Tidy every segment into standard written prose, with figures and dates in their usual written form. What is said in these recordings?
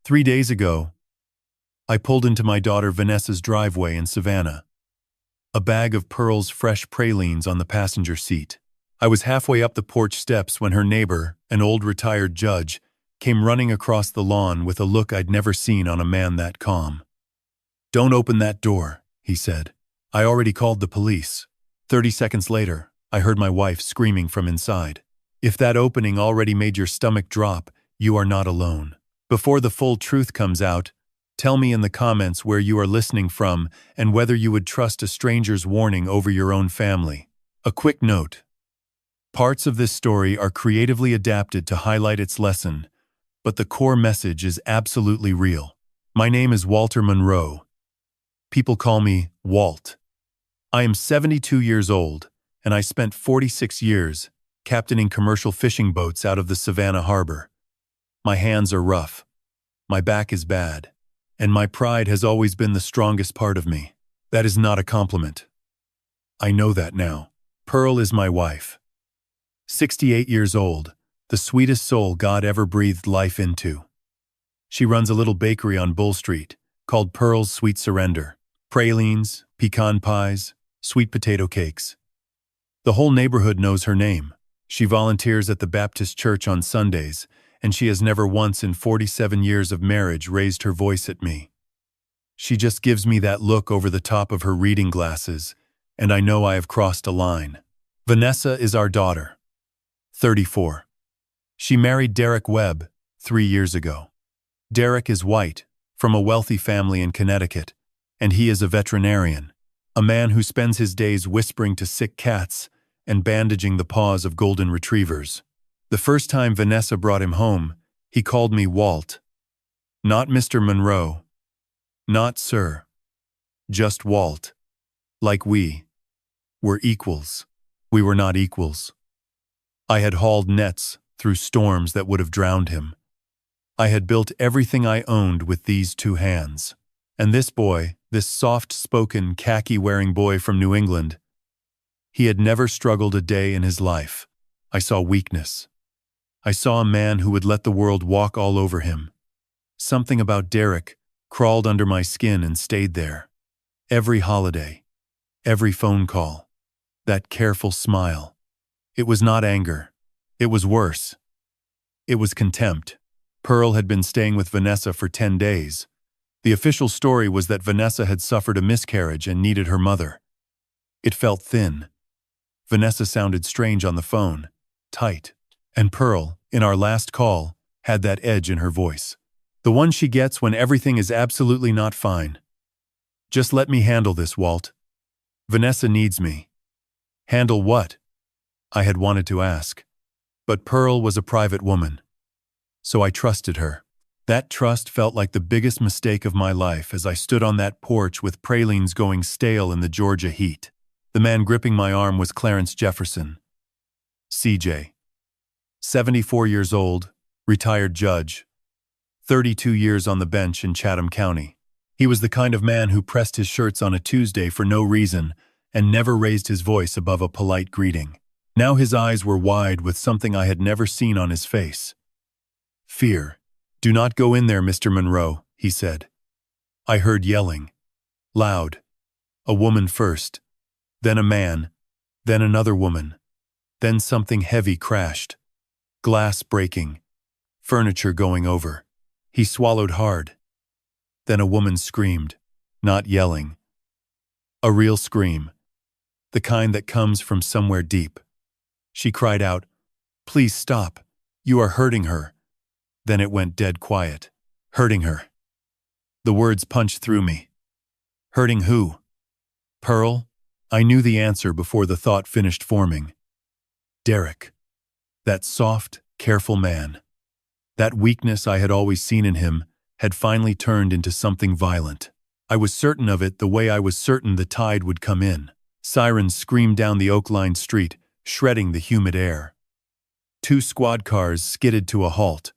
3 days ago, I pulled into my daughter Vanessa's driveway in Savannah, a bag of Pearl's fresh pralines on the passenger seat. I was halfway up the porch steps when her neighbor, an old retired judge, came running across the lawn with a look I'd never seen on a man that calm. "Don't open that door," he said. "I already called the police." 30 seconds later, I heard my wife screaming from inside. "If that opening already made your stomach drop, you are not alone." Before the full truth comes out, tell me in the comments where you are listening from and whether you would trust a stranger's warning over your own family. A quick note. Parts of this story are creatively adapted to highlight its lesson, but the core message is absolutely real. My name is Walter Monroe. People call me Walt. I am 72 years old, and I spent 46 years captaining commercial fishing boats out of the Savannah harbor. My hands are rough, my back is bad, and my pride has always been the strongest part of me. That is not a compliment. I know that now. Pearl is my wife. 68 years old, the sweetest soul God ever breathed life into. She runs a little bakery on Bull Street called Pearl's Sweet Surrender. Pralines, pecan pies, sweet potato cakes. The whole neighborhood knows her name. She volunteers at the Baptist church on Sundays, and she has never once in 47 years of marriage raised her voice at me. She just gives me that look over the top of her reading glasses, and I know I have crossed a line. Vanessa is our daughter, 34. She married Derek Webb 3 years ago. Derek is white, from a wealthy family in Connecticut, and he is a veterinarian, a man who spends his days whispering to sick cats and bandaging the paws of golden retrievers. The first time Vanessa brought him home, he called me Walt. Not Mr. Monroe. Not Sir. Just Walt. Like we were equals. We were not equals. I had hauled nets through storms that would have drowned him. I had built everything I owned with these two hands. And this boy, this soft-spoken, khaki-wearing boy from New England, he had never struggled a day in his life. I saw weakness. I saw a man who would let the world walk all over him. Something about Derek crawled under my skin and stayed there. Every holiday, every phone call, that careful smile. It was not anger. It was worse. It was contempt. Pearl had been staying with Vanessa for 10 days. The official story was that Vanessa had suffered a miscarriage and needed her mother. It felt thin. Vanessa sounded strange on the phone, tight. And Pearl, in our last call, had that edge in her voice. The one she gets when everything is absolutely not fine. "Just let me handle this, Walt. Vanessa needs me." Handle what? I had wanted to ask. But Pearl was a private woman. So I trusted her. That trust felt like the biggest mistake of my life as I stood on that porch with pralines going stale in the Georgia heat. The man gripping my arm was Clarence Jefferson. CJ. 74 years old, retired judge, 32 years on the bench in Chatham County. He was the kind of man who pressed his shirts on a Tuesday for no reason and never raised his voice above a polite greeting. Now his eyes were wide with something I had never seen on his face. Fear. "Do not go in there, Mr. Monroe," he said. I heard yelling. Loud. A woman first, then a man, then another woman. Then something heavy crashed. Glass breaking. Furniture going over. He swallowed hard. Then a woman screamed, not yelling. A real scream. The kind that comes from somewhere deep. She cried out, "Please stop. You are hurting her." Then it went dead quiet. Hurting her. The words punched through me. Hurting who? Pearl? I knew the answer before the thought finished forming. Derek. That soft, careful man. That weakness I had always seen in him had finally turned into something violent. I was certain of it the way I was certain the tide would come in. Sirens screamed down the oak-lined street, shredding the humid air. 2 squad cars skidded to a halt.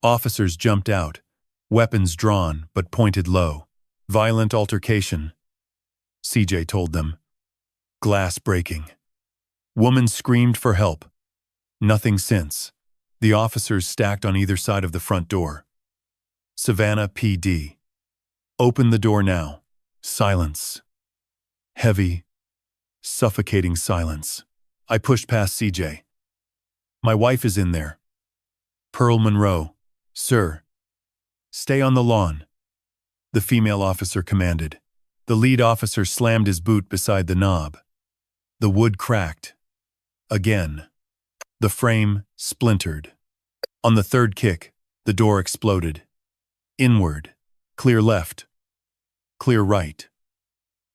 Officers jumped out, weapons drawn but pointed low. Violent altercation, CJ told them. Glass breaking. Woman screamed for help. Nothing since. The officers stacked on either side of the front door. Savannah PD. Open the door now. Silence. Heavy, suffocating silence. I pushed past CJ. My wife is in there. Pearl Monroe. Sir. Stay on the lawn. The female officer commanded. The lead officer slammed his boot beside the knob. The wood cracked. Again. The frame splintered. On the third kick, the door exploded. Inward. Clear left. Clear right.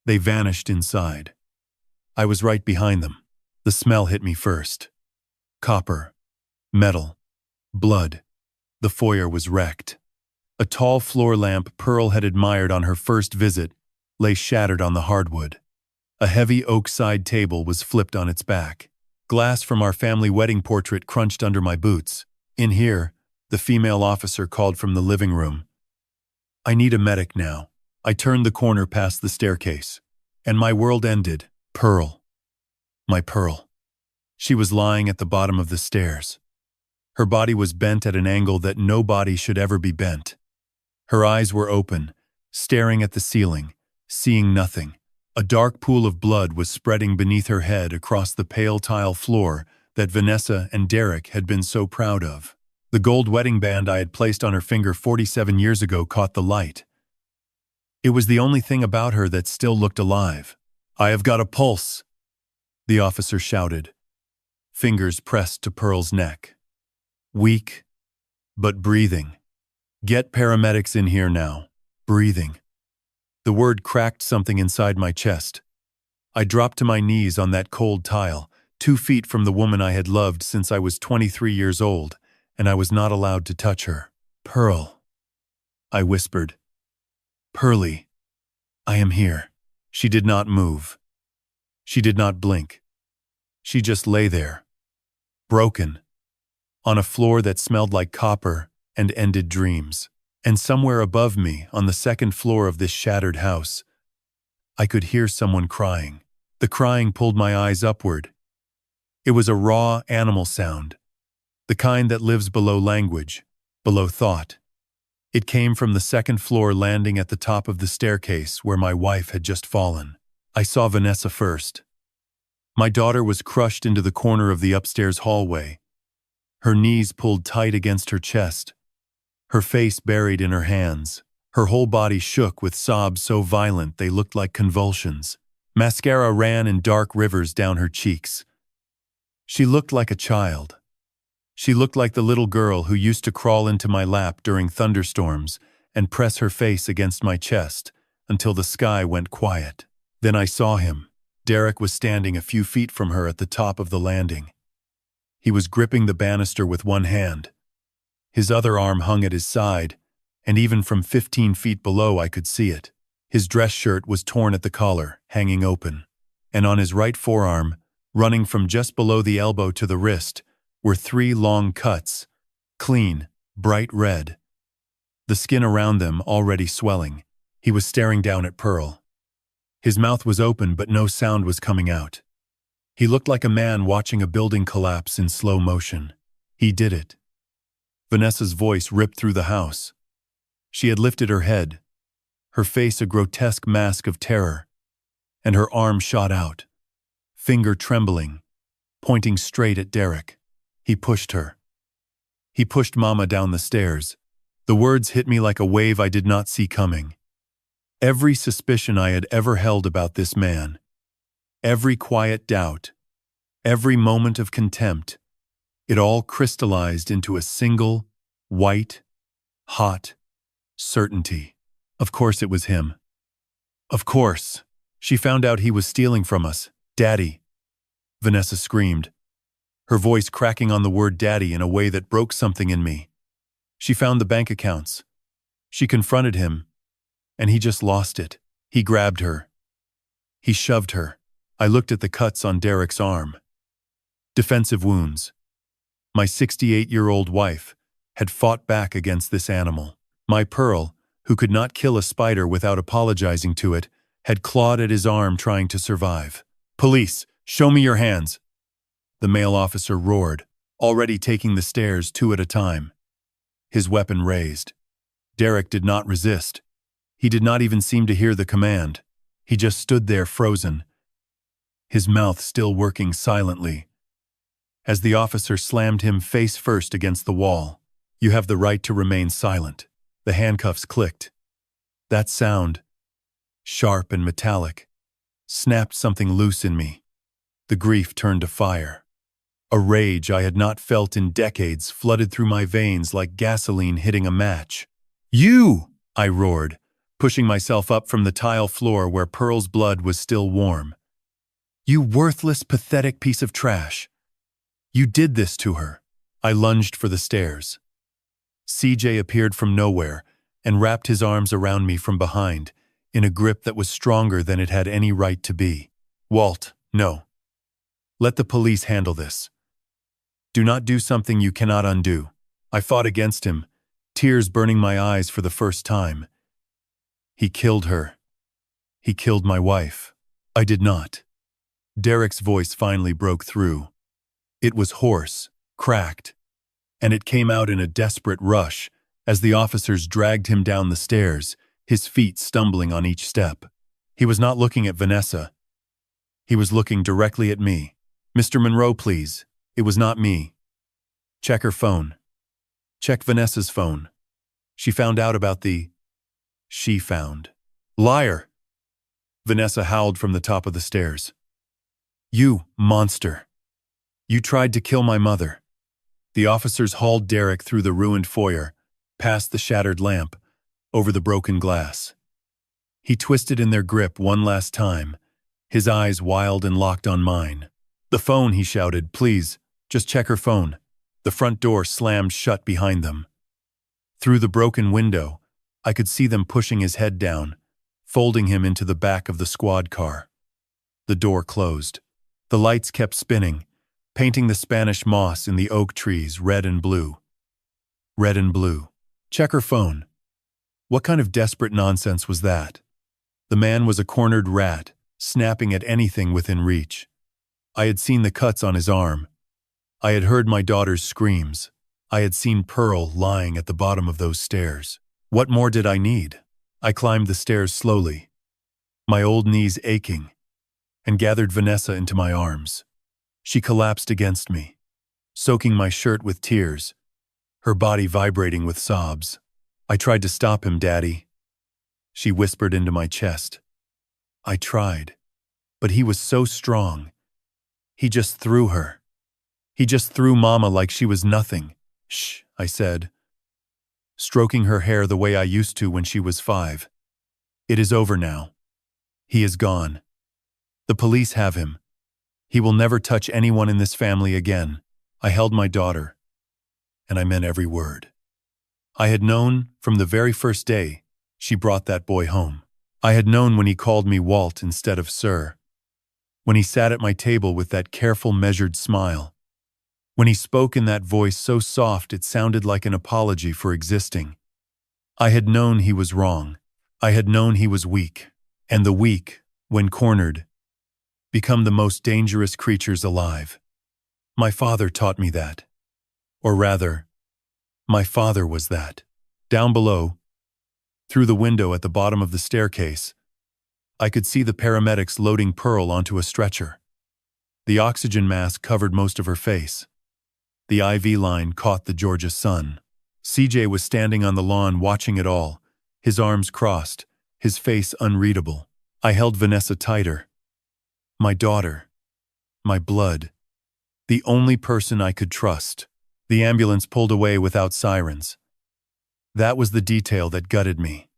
They vanished inside. I was right behind them. The smell hit me first. Copper. Metal. Blood. The foyer was wrecked. A tall floor lamp Pearl had admired on her first visit lay shattered on the hardwood. A heavy oak side table was flipped on its back. Glass from our family wedding portrait crunched under my boots. In here, the female officer called from the living room. I need a medic now. I turned the corner past the staircase, and my world ended. Pearl. My Pearl. She was lying at the bottom of the stairs. Her body was bent at an angle that no body should ever be bent. Her eyes were open, staring at the ceiling, seeing nothing. A dark pool of blood was spreading beneath her head across the pale tile floor that Vanessa and Derek had been so proud of. The gold wedding band I had placed on her finger 47 years ago caught the light. It was the only thing about her that still looked alive. I have got a pulse, the officer shouted. Fingers pressed to Pearl's neck. Weak, but breathing. Get paramedics in here now. Breathing. The word cracked something inside my chest. I dropped to my knees on that cold tile, 2 feet from the woman I had loved since I was 23 years old, and I was not allowed to touch her. Pearl. I whispered. Pearlie. I am here. She did not move. She did not blink. She just lay there. Broken. On a floor that smelled like copper and ended dreams. And somewhere above me, on the second floor of this shattered house, I could hear someone crying. The crying pulled my eyes upward. It was a raw animal sound, the kind that lives below language, below thought. It came from the second floor, landing at the top of the staircase where my wife had just fallen. I saw Vanessa first. My daughter was crushed into the corner of the upstairs hallway, her knees pulled tight against her chest, her face buried in her hands. Her whole body shook with sobs so violent they looked like convulsions. Mascara ran in dark rivers down her cheeks. She looked like a child. She looked like the little girl who used to crawl into my lap during thunderstorms and press her face against my chest until the sky went quiet. Then I saw him. Derek was standing a few feet from her at the top of the landing. He was gripping the banister with one hand. His other arm hung at his side, and even from 15 feet below I could see it. His dress shirt was torn at the collar, hanging open, and on his right forearm, running from just below the elbow to the wrist, were 3 long cuts, clean, bright red. The skin around them already swelling. He was staring down at Pearl. His mouth was open, but no sound was coming out. He looked like a man watching a building collapse in slow motion. He did it. Vanessa's voice ripped through the house. She had lifted her head, her face a grotesque mask of terror, and her arm shot out, finger trembling, pointing straight at Derek. He pushed her. He pushed Mama down the stairs. The words hit me like a wave I did not see coming. Every suspicion I had ever held about this man, every quiet doubt, every moment of contempt, it all crystallized into a single, white, hot certainty. Of course it was him. Of course. She found out he was stealing from us. Daddy. Vanessa screamed, her voice cracking on the word daddy in a way that broke something in me. She found the bank accounts. She confronted him, and he just lost it. He grabbed her. He shoved her. I looked at the cuts on Derek's arm. Defensive wounds. My 68-year-old wife had fought back against this animal. My Pearl, who could not kill a spider without apologizing to it, had clawed at his arm trying to survive. Police, show me your hands. The male officer roared, already taking the stairs 2 at a time, his weapon raised. Derek did not resist. He did not even seem to hear the command. He just stood there frozen, his mouth still working silently. As the officer slammed him face first against the wall, "You have the right to remain silent." The handcuffs clicked. That sound, sharp and metallic, snapped something loose in me. The grief turned to fire. A rage I had not felt in decades flooded through my veins like gasoline hitting a match. "You!" I roared, pushing myself up from the tile floor where Pearl's blood was still warm. "You worthless, pathetic piece of trash. You did this to her." I lunged for the stairs. CJ appeared from nowhere and wrapped his arms around me from behind, in a grip that was stronger than it had any right to be. "Walt, no. Let the police handle this. Do not do something you cannot undo." I fought against him, tears burning my eyes for the first time. "He killed her. He killed my wife. I did not." Derek's voice finally broke through. It was hoarse, cracked, and it came out in a desperate rush as the officers dragged him down the stairs, his feet stumbling on each step. He was not looking at Vanessa. He was looking directly at me. "Mr. Monroe, please. It was not me. Check her phone. Check Vanessa's phone. She found out about the—" She found. "Liar!" Vanessa howled from the top of the stairs. "You monster. You tried to kill my mother." The officers hauled Derek through the ruined foyer, past the shattered lamp, over the broken glass. He twisted in their grip one last time, his eyes wild and locked on mine. "The phone," he shouted. "Please, just check her phone." The front door slammed shut behind them. Through the broken window, I could see them pushing his head down, folding him into the back of the squad car. The door closed. The lights kept spinning, painting the Spanish moss in the oak trees red and blue. Red and blue. Check her phone. What kind of desperate nonsense was that? The man was a cornered rat, snapping at anything within reach. I had seen the cuts on his arm. I had heard my daughter's screams. I had seen Pearl lying at the bottom of those stairs. What more did I need? I climbed the stairs slowly, my old knees aching, and gathered Vanessa into my arms. She collapsed against me, soaking my shirt with tears, her body vibrating with sobs. "I tried to stop him, Daddy," she whispered into my chest. I tried, but he was so strong. He just threw her. He just threw Mama like she was nothing. "Shh," I said, stroking her hair the way I used to when she was 5. "It is over now. He is gone. The police have him. He will never touch anyone in this family again." I held my daughter, and I meant every word. I had known from the very first day she brought that boy home. I had known when he called me Walt instead of Sir, when he sat at my table with that careful, measured smile, when he spoke in that voice so soft it sounded like an apology for existing. I had known he was wrong. I had known he was weak, and the weak, when cornered, become the most dangerous creatures alive. My father taught me that. Or rather, my father was that. Down below, through the window at the bottom of the staircase, I could see the paramedics loading Pearl onto a stretcher. The oxygen mask covered most of her face. The IV line caught the Georgia sun. CJ was standing on the lawn watching it all, his arms crossed, his face unreadable. I held Vanessa tighter. My daughter. My blood. The only person I could trust. The ambulance pulled away without sirens. That was the detail that gutted me.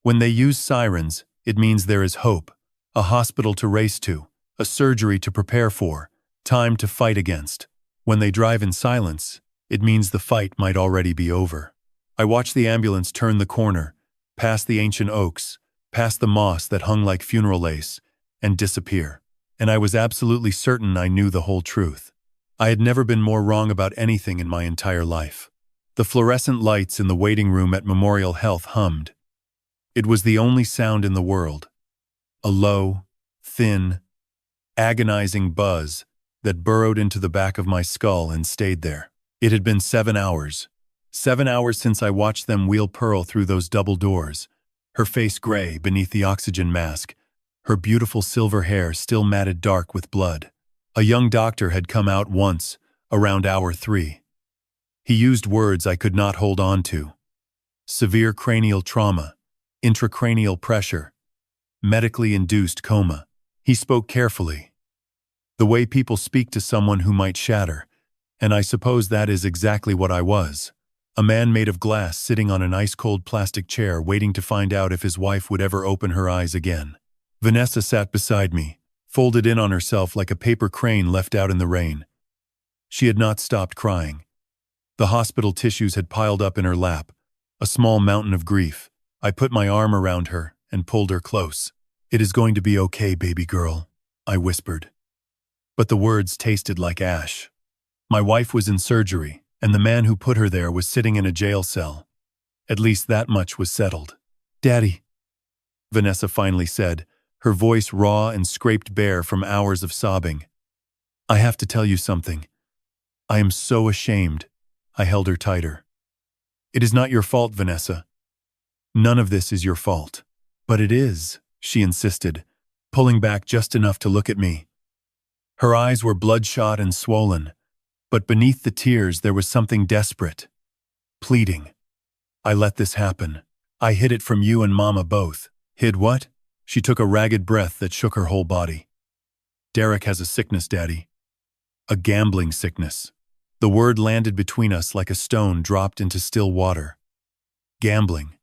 When they use sirens, it means there is hope, a hospital to race to, a surgery to prepare for, time to fight against. When they drive in silence, it means the fight might already be over. I watched the ambulance turn the corner, past the ancient oaks, past the moss that hung like funeral lace, and disappear. And I was absolutely certain I knew the whole truth. I had never been more wrong about anything in my entire life. The fluorescent lights in the waiting room at Memorial Health hummed. It was the only sound in the world. A low, thin, agonizing buzz that burrowed into the back of my skull and stayed there. It had been 7 hours, 7 hours since I watched them wheel Pearl through those double doors, her face gray beneath the oxygen mask, her beautiful silver hair still matted dark with blood. A young doctor had come out once, around hour 3. He used words I could not hold on to. Severe cranial trauma, intracranial pressure, medically induced coma. He spoke carefully, the way people speak to someone who might shatter, and I suppose that is exactly what I was. A man made of glass sitting on an ice-cold plastic chair waiting to find out if his wife would ever open her eyes again. Vanessa sat beside me, folded in on herself like a paper crane left out in the rain. She had not stopped crying. The hospital tissues had piled up in her lap, a small mountain of grief. I put my arm around her and pulled her close. "It is going to be okay, baby girl," I whispered. But the words tasted like ash. My wife was in surgery, and the man who put her there was sitting in a jail cell. At least that much was settled. "Daddy," Vanessa finally said, her voice raw and scraped bare from hours of sobbing. "I have to tell you something. I am so ashamed." I held her tighter. "It is not your fault, Vanessa. None of this is your fault." "But it is," she insisted, pulling back just enough to look at me. Her eyes were bloodshot and swollen, but beneath the tears there was something desperate, pleading. "I let this happen. I hid it from you and Mama both." "Hid what?" She took a ragged breath that shook her whole body. "Derek has a sickness, Daddy. A gambling sickness." The word landed between us like a stone dropped into still water. Gambling.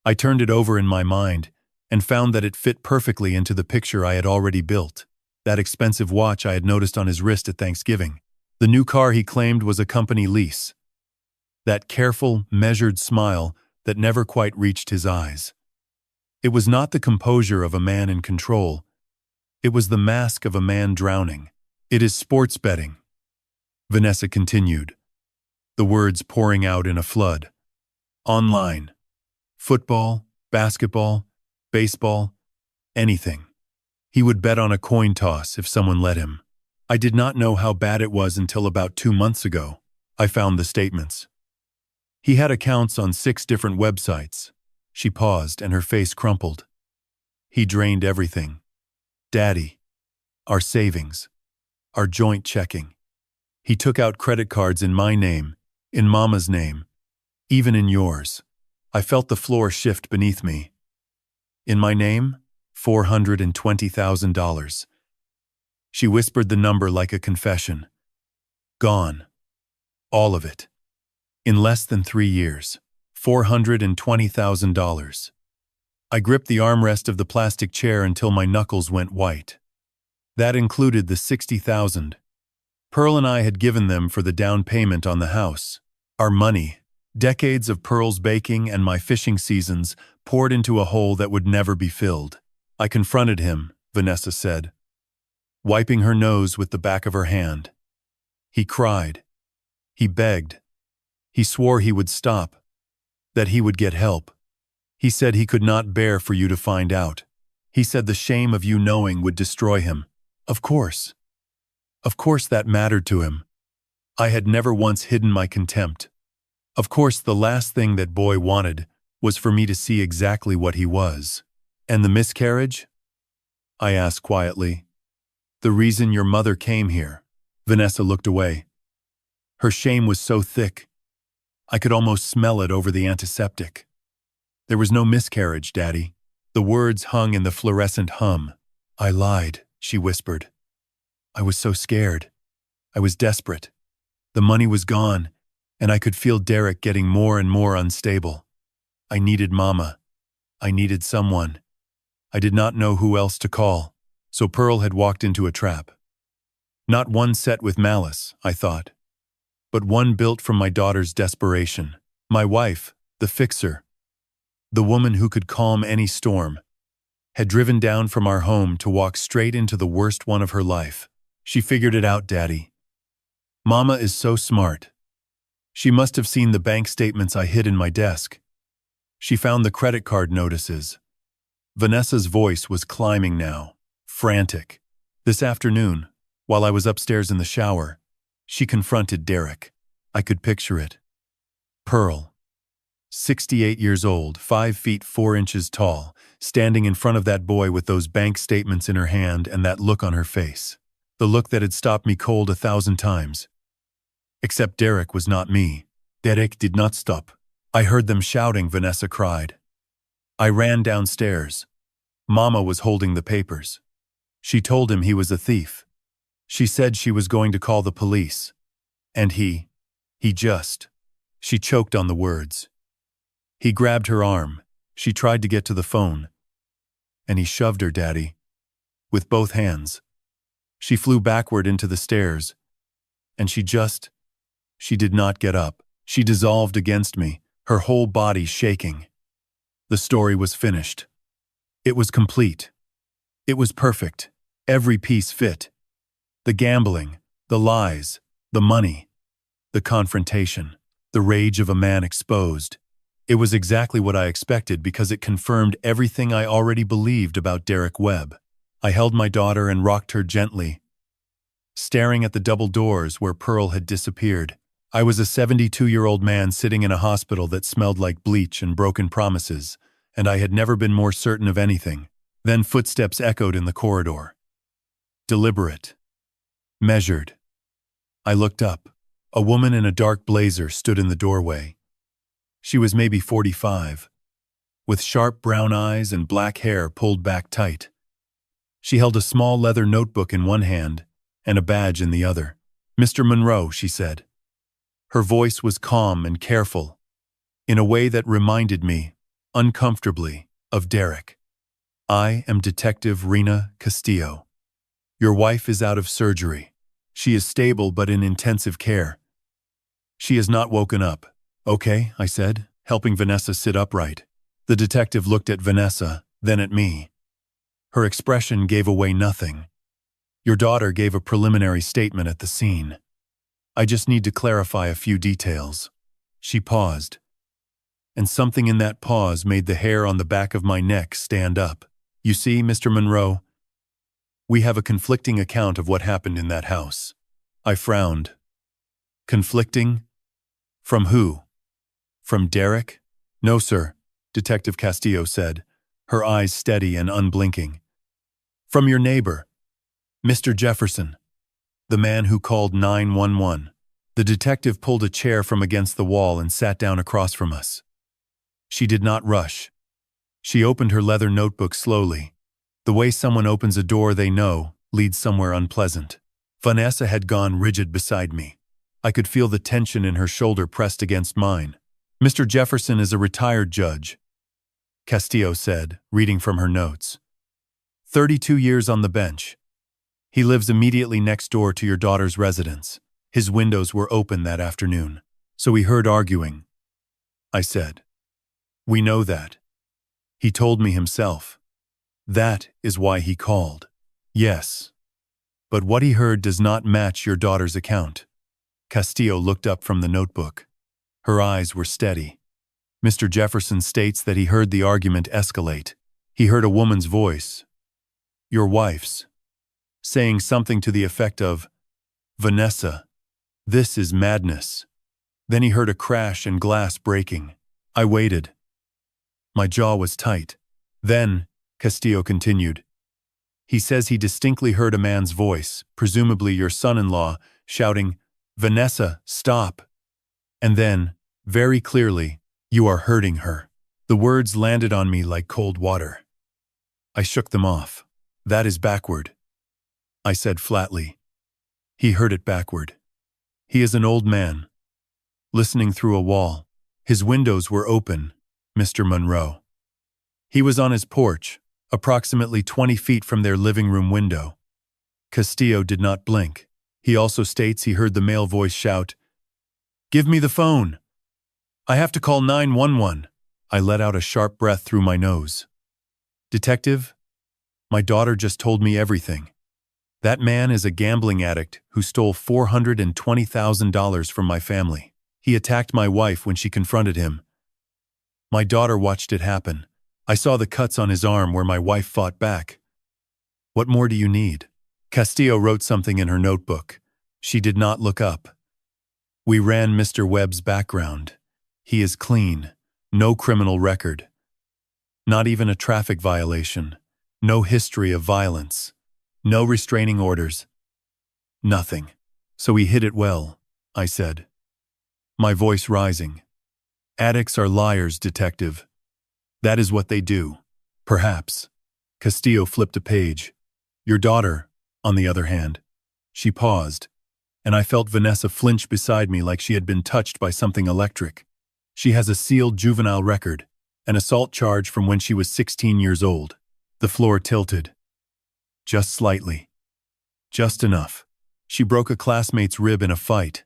I turned it over in my mind and found that it fit perfectly into the picture I had already built. That expensive watch I had noticed on his wrist at Thanksgiving. The new car he claimed was a company lease. That careful, measured smile that never quite reached his eyes. It was not the composure of a man in control. It was the mask of a man drowning. "It is sports betting," Vanessa continued, the words pouring out in a flood. "Online. Football, basketball, baseball, anything. He would bet on a coin toss if someone let him. I did not know how bad it was until about 2 months ago. I found the statements. He had accounts on 6 different websites." She paused and her face crumpled. "He drained everything. Daddy. Our savings. Our joint checking. He took out credit cards in my name, in Mama's name, even in yours." I felt the floor shift beneath me. "In my name? $420,000. She whispered the number like a confession. "Gone. All of it. In less than 3 years. $420,000. I gripped the armrest of the plastic chair until my knuckles went white. That included the $60,000. Pearl and I had given them for the down payment on the house. Our money, decades of Pearl's baking and my fishing seasons, poured into a hole that would never be filled. I confronted him, Vanessa said, wiping her nose with the back of her hand. He cried. He begged. He swore he would stop, that he would get help. He said he could not bear for you to find out. He said the shame of you knowing would destroy him. Of course. Of course that mattered to him. I had never once hidden my contempt. Of course the last thing that boy wanted was for me to see exactly what he was. And the miscarriage? I asked quietly. The reason your mother came here. Vanessa looked away. Her shame was so thick. I could almost smell it over the antiseptic. There was no miscarriage, Daddy. The words hung in the fluorescent hum. I lied, she whispered. I was so scared. I was desperate. The money was gone, and I could feel Derek getting more and more unstable. I needed Mama. I needed someone. I did not know who else to call, so Pearl had walked into a trap. Not one set with malice, I thought, but one built from my daughter's desperation. My wife, the fixer, the woman who could calm any storm, had driven down from our home to walk straight into the worst one of her life. She figured it out, Daddy. Mama is so smart. She must have seen the bank statements I hid in my desk. She found the credit card notices. Vanessa's voice was climbing now, frantic. This afternoon, while I was upstairs in the shower, she confronted Derek. I could picture it. Pearl, 68 years old, 5 feet 4 inches tall, standing in front of that boy with those bank statements in her hand and that look on her face. The look that had stopped me cold 1,000 times. Except Derek was not me. Derek did not stop. I heard them shouting, Vanessa cried. I ran downstairs. Mama was holding the papers. She told him he was a thief. She said she was going to call the police. And he just. She choked on the words. He grabbed her arm. She tried to get to the phone. And he shoved her, Daddy. With both hands. She flew backward into the stairs. And she did not get up. She dissolved against me, her whole body shaking. The story was finished. It was complete. It was perfect. Every piece fit. The gambling, the lies, the money, the confrontation, the rage of a man exposed. It was exactly what I expected because it confirmed everything I already believed about Derek Webb. I held my daughter and rocked her gently, staring at the double doors where Pearl had disappeared. I was a 72-year-old man sitting in a hospital that smelled like bleach and broken promises, and I had never been more certain of anything. Then footsteps echoed in the corridor. Deliberate. Measured. I looked up. A woman in a dark blazer stood in the doorway. She was maybe 45, with sharp brown eyes and black hair pulled back tight. She held a small leather notebook in one hand and a badge in the other. Mr. Monroe, she said. Her voice was calm and careful, in a way that reminded me, uncomfortably, of Derek. I am Detective Rena Castillo. Your wife is out of surgery. She is stable but in intensive care. She has not woken up. Okay, I said, helping Vanessa sit upright. The detective looked at Vanessa, then at me. Her expression gave away nothing. Your daughter gave a preliminary statement at the scene. I just need to clarify a few details. She paused. And something in that pause made the hair on the back of my neck stand up. You see, Mr. Monroe, we have a conflicting account of what happened in that house. I frowned. Conflicting? From who? From Derek? No, sir, Detective Castillo said, her eyes steady and unblinking. From your neighbor, Mr. Jefferson, the man who called 911. The detective pulled a chair from against the wall and sat down across from us. She did not rush. She opened her leather notebook slowly. The way someone opens a door they know leads somewhere unpleasant. Vanessa had gone rigid beside me. I could feel the tension in her shoulder pressed against mine. Mr. Jefferson is a retired judge, Castillo said, reading from her notes. 32 years on the bench. He lives immediately next door to your daughter's residence. His windows were open that afternoon, so we heard arguing. I said, we know that. He told me himself. That is why he called. Yes. But what he heard does not match your daughter's account. Castillo looked up from the notebook. Her eyes were steady. Mr. Jefferson states that he heard the argument escalate. He heard a woman's voice, your wife's, saying something to the effect of, Vanessa, this is madness. Then he heard a crash and glass breaking. I waited. My jaw was tight. Then, Castillo continued, he says he distinctly heard a man's voice, presumably your son-in-law, shouting, Vanessa, stop. And then, very clearly, you are hurting her. The words landed on me like cold water. I shook them off. That is backward, I said flatly. He heard it backward. He is an old man, listening through a wall. His windows were open, Mr. Monroe. He was on his porch, approximately 20 feet from their living room window. Castillo did not blink. He also states he heard the male voice shout, Give me the phone. I have to call 911. I let out a sharp breath through my nose. Detective, my daughter just told me everything. That man is a gambling addict who stole $420,000 from my family. He attacked my wife when she confronted him. My daughter watched it happen. I saw the cuts on his arm where my wife fought back. What more do you need? Castillo wrote something in her notebook. She did not look up. We ran Mr. Webb's background. He is clean. No criminal record. Not even a traffic violation. No history of violence. No restraining orders. Nothing. So he hid it well, I said, my voice rising. Addicts are liars, detective. That is what they do. Perhaps. Castillo flipped a page. Your daughter, on the other hand. She paused, and I felt Vanessa flinch beside me like she had been touched by something electric. She has a sealed juvenile record, an assault charge from when she was 16 years old. The floor tilted. Just slightly. Just enough. She broke a classmate's rib in a fight,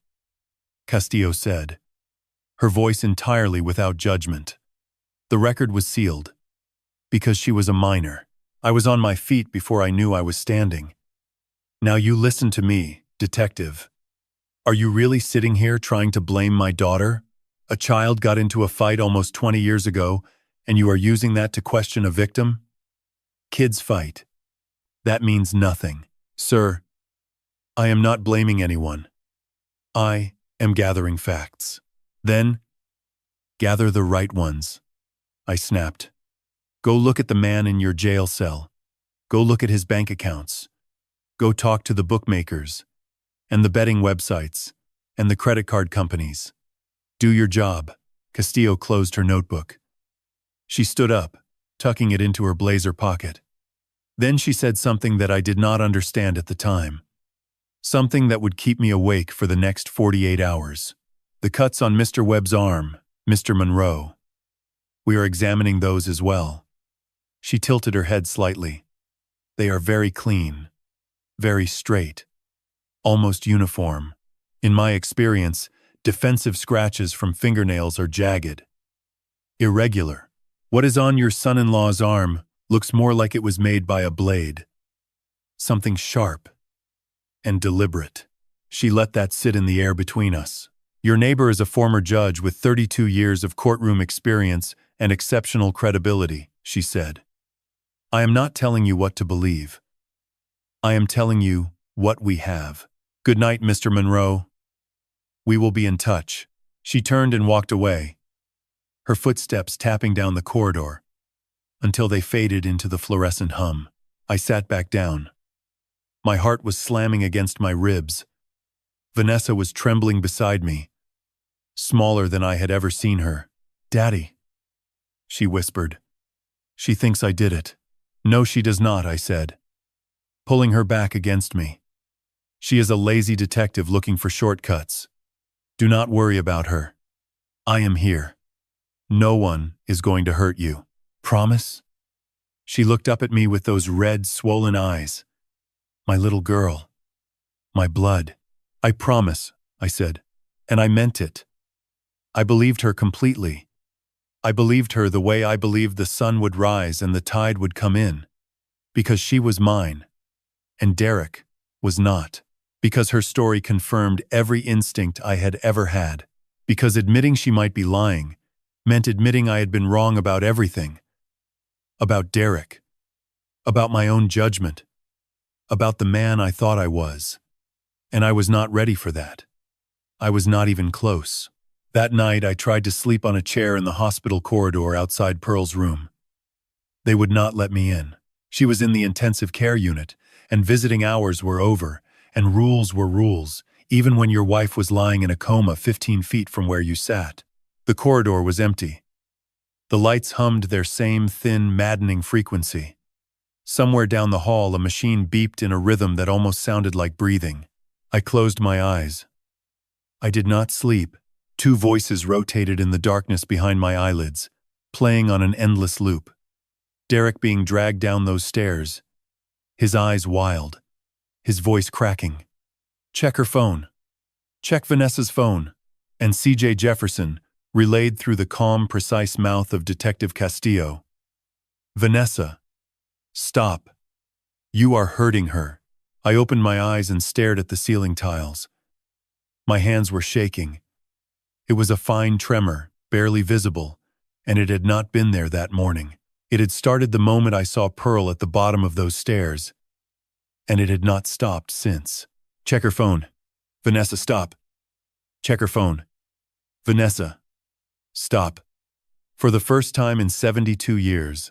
Castillo said, her voice entirely without judgment. The record was sealed. Because she was a minor. I was on my feet before I knew I was standing. Now you listen to me, detective. Are you really sitting here trying to blame my daughter? A child got into a fight almost 20 years ago, and you are using that to question a victim? Kids fight. That means nothing. Sir, I am not blaming anyone. I am gathering facts. Then, gather the right ones. I snapped. Go look at the man in your jail cell. Go look at his bank accounts. Go talk to the bookmakers, and the betting websites, and the credit card companies. Do your job. Castillo closed her notebook. She stood up, tucking it into her blazer pocket. Then she said something that I did not understand at the time. Something that would keep me awake for the next 48 hours. The cuts on Mr. Webb's arm, Mr. Monroe. We are examining those as well. She tilted her head slightly. They are very clean, very straight, almost uniform. In my experience, defensive scratches from fingernails are jagged, irregular. What is on your son-in-law's arm looks more like it was made by a blade. Something sharp and deliberate. She let that sit in the air between us. Your neighbor is a former judge with 32 years of courtroom experience and exceptional credibility, she said. I am not telling you what to believe. I am telling you what we have. Good night, Mr. Monroe. We will be in touch. She turned and walked away, her footsteps tapping down the corridor, until they faded into the fluorescent hum. I sat back down. My heart was slamming against my ribs. Vanessa was trembling beside me, smaller than I had ever seen her. Daddy, she whispered. She thinks I did it. No, she does not, I said, pulling her back against me. She is a lazy detective looking for shortcuts. Do not worry about her. I am here. No one is going to hurt you. Promise? She looked up at me with those red, swollen eyes. My little girl. My blood. I promise, I said, and I meant it. I believed her completely. I believed her the way I believed the sun would rise and the tide would come in. Because she was mine. And Derek was not. Because her story confirmed every instinct I had ever had. Because admitting she might be lying meant admitting I had been wrong about everything. About Derek. About my own judgment. About the man I thought I was. And I was not ready for that. I was not even close. That night I tried to sleep on a chair in the hospital corridor outside Pearl's room. They would not let me in. She was in the intensive care unit, and visiting hours were over, and rules were rules, even when your wife was lying in a coma 15 feet from where you sat. The corridor was empty. The lights hummed their same thin, maddening frequency. Somewhere down the hall, a machine beeped in a rhythm that almost sounded like breathing. I closed my eyes. I did not sleep. Two voices rotated in the darkness behind my eyelids, playing on an endless loop. Derek being dragged down those stairs, his eyes wild, his voice cracking. Check her phone. Check Vanessa's phone. And C.J. Jefferson, relayed through the calm, precise mouth of Detective Castillo. Vanessa, stop. You are hurting her. I opened my eyes and stared at the ceiling tiles. My hands were shaking. It was a fine tremor, barely visible, and it had not been there that morning. It had started the moment I saw Pearl at the bottom of those stairs, and it had not stopped since. Check her phone. Vanessa, stop. Check her phone. Vanessa. Stop. For the first time in 72 years,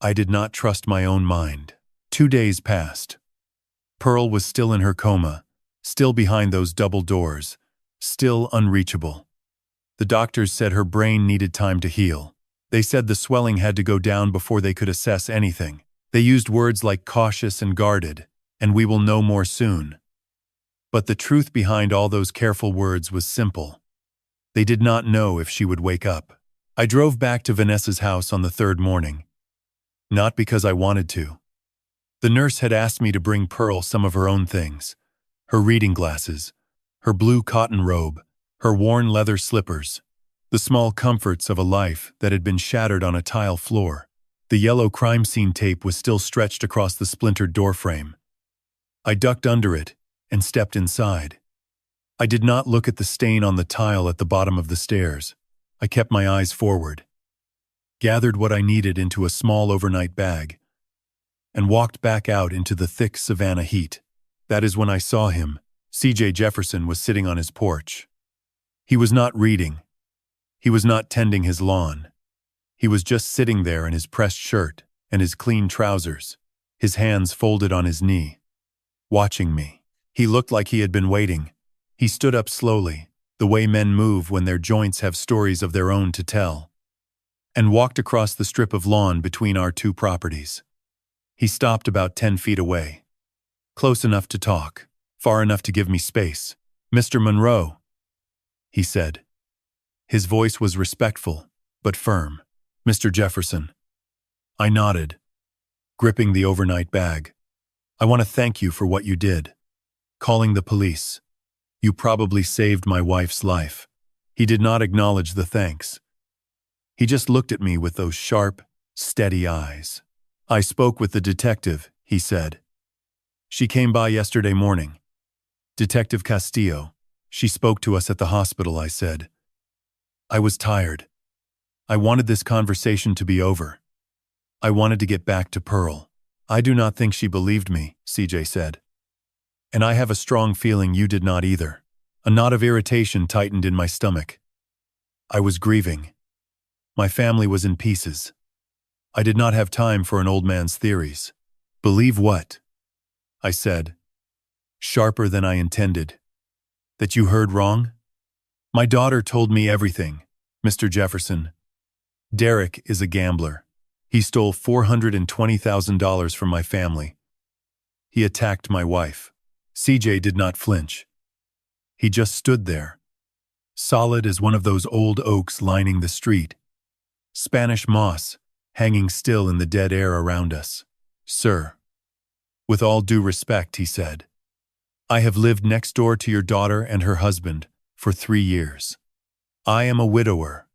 I did not trust my own mind. 2 days passed. Pearl was still in her coma, still behind those double doors, still unreachable. The doctors said her brain needed time to heal. They said the swelling had to go down before they could assess anything. They used words like cautious and guarded, and we will know more soon. But the truth behind all those careful words was simple. They did not know if she would wake up. I drove back to Vanessa's house on the third morning. Not because I wanted to. The nurse had asked me to bring Pearl some of her own things. Her reading glasses, her blue cotton robe, her worn leather slippers, the small comforts of a life that had been shattered on a tile floor. The yellow crime scene tape was still stretched across the splintered doorframe. I ducked under it and stepped inside. I did not look at the stain on the tile at the bottom of the stairs. I kept my eyes forward, gathered what I needed into a small overnight bag, and walked back out into the thick Savannah heat. That is when I saw him. C.J. Jefferson was sitting on his porch. He was not reading. He was not tending his lawn. He was just sitting there in his pressed shirt and his clean trousers, his hands folded on his knee, watching me. He looked like he had been waiting. He stood up slowly, the way men move when their joints have stories of their own to tell, and walked across the strip of lawn between our two properties. He stopped about 10 feet away, close enough to talk, far enough to give me space. "Mr. Monroe," he said. His voice was respectful, but firm. "Mr. Jefferson." I nodded, gripping the overnight bag. "I want to thank you for what you did. Calling the police. You probably saved my wife's life." He did not acknowledge the thanks. He just looked at me with those sharp, steady eyes. "I spoke with the detective," he said. "She came by yesterday morning. Detective Castillo. She spoke to us at the hospital," I said. I was tired. I wanted this conversation to be over. I wanted to get back to Pearl. "I do not think she believed me," CJ said. "And I have a strong feeling you did not either." A knot of irritation tightened in my stomach. I was grieving. My family was in pieces. I did not have time for an old man's theories. "Believe what?" I said, sharper than I intended. "That you heard wrong?" "My daughter told me everything, Mr. Jefferson. Derek is a gambler. He stole $420,000 from my family. He attacked my wife." CJ did not flinch. He just stood there, solid as one of those old oaks lining the street, Spanish moss hanging still in the dead air around us. "Sir, with all due respect," he said, "I have lived next door to your daughter and her husband for 3 years. I am a widower.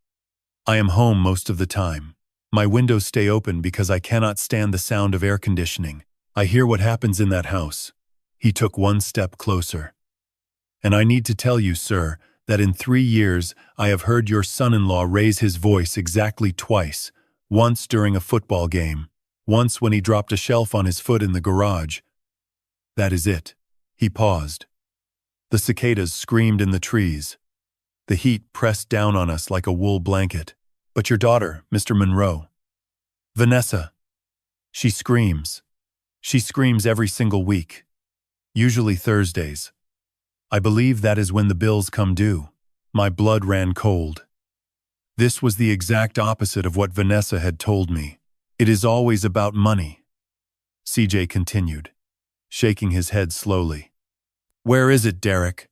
I am home most of the time. My windows stay open because I cannot stand the sound of air conditioning. I hear what happens in that house." He took one step closer. "And I need to tell you, sir, that in 3 years I have heard your son-in-law raise his voice exactly twice, once during a football game, once when he dropped a shelf on his foot in the garage. That is it." He paused. The cicadas screamed in the trees. The heat pressed down on us like a wool blanket. "But your daughter, Mr. Monroe." "Vanessa. She screams. She screams every single week. Usually Thursdays. I believe that is when the bills come due." My blood ran cold. This was the exact opposite of what Vanessa had told me. "It is always about money," CJ continued, shaking his head slowly. "Where is it, Derek?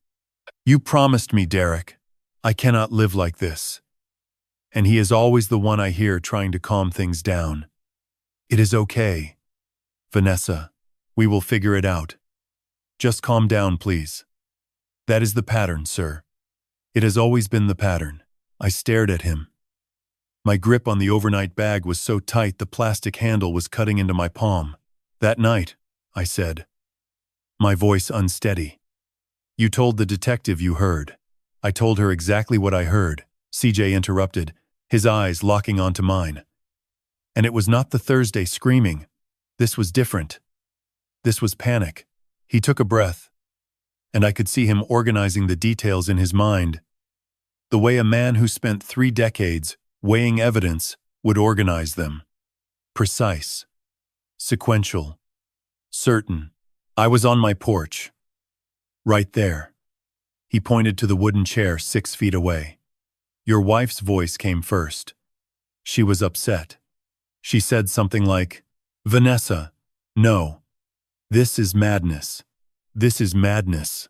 You promised me, Derek. I cannot live like this." And he is always the one I hear trying to calm things down. "It is okay, Vanessa. We will figure it out. Just calm down, please." "That is the pattern, sir. It has always been the pattern." I stared at him. My grip on the overnight bag was so tight the plastic handle was cutting into my palm. "That night," I said, my voice unsteady. "You told the detective you heard." I told her exactly what I heard, CJ interrupted, his eyes locking onto mine. "And it was not the Thursday screaming. This was different. This was panic." He took a breath, and I could see him organizing the details in his mind. the way a man who spent 3 decades weighing evidence would organize them. Precise, sequential, certain. I was on my porch. Right there. He pointed to the wooden chair 6 feet away. Your wife's voice came first. She was upset. She said something like, "Vanessa, no. This is madness. This is madness."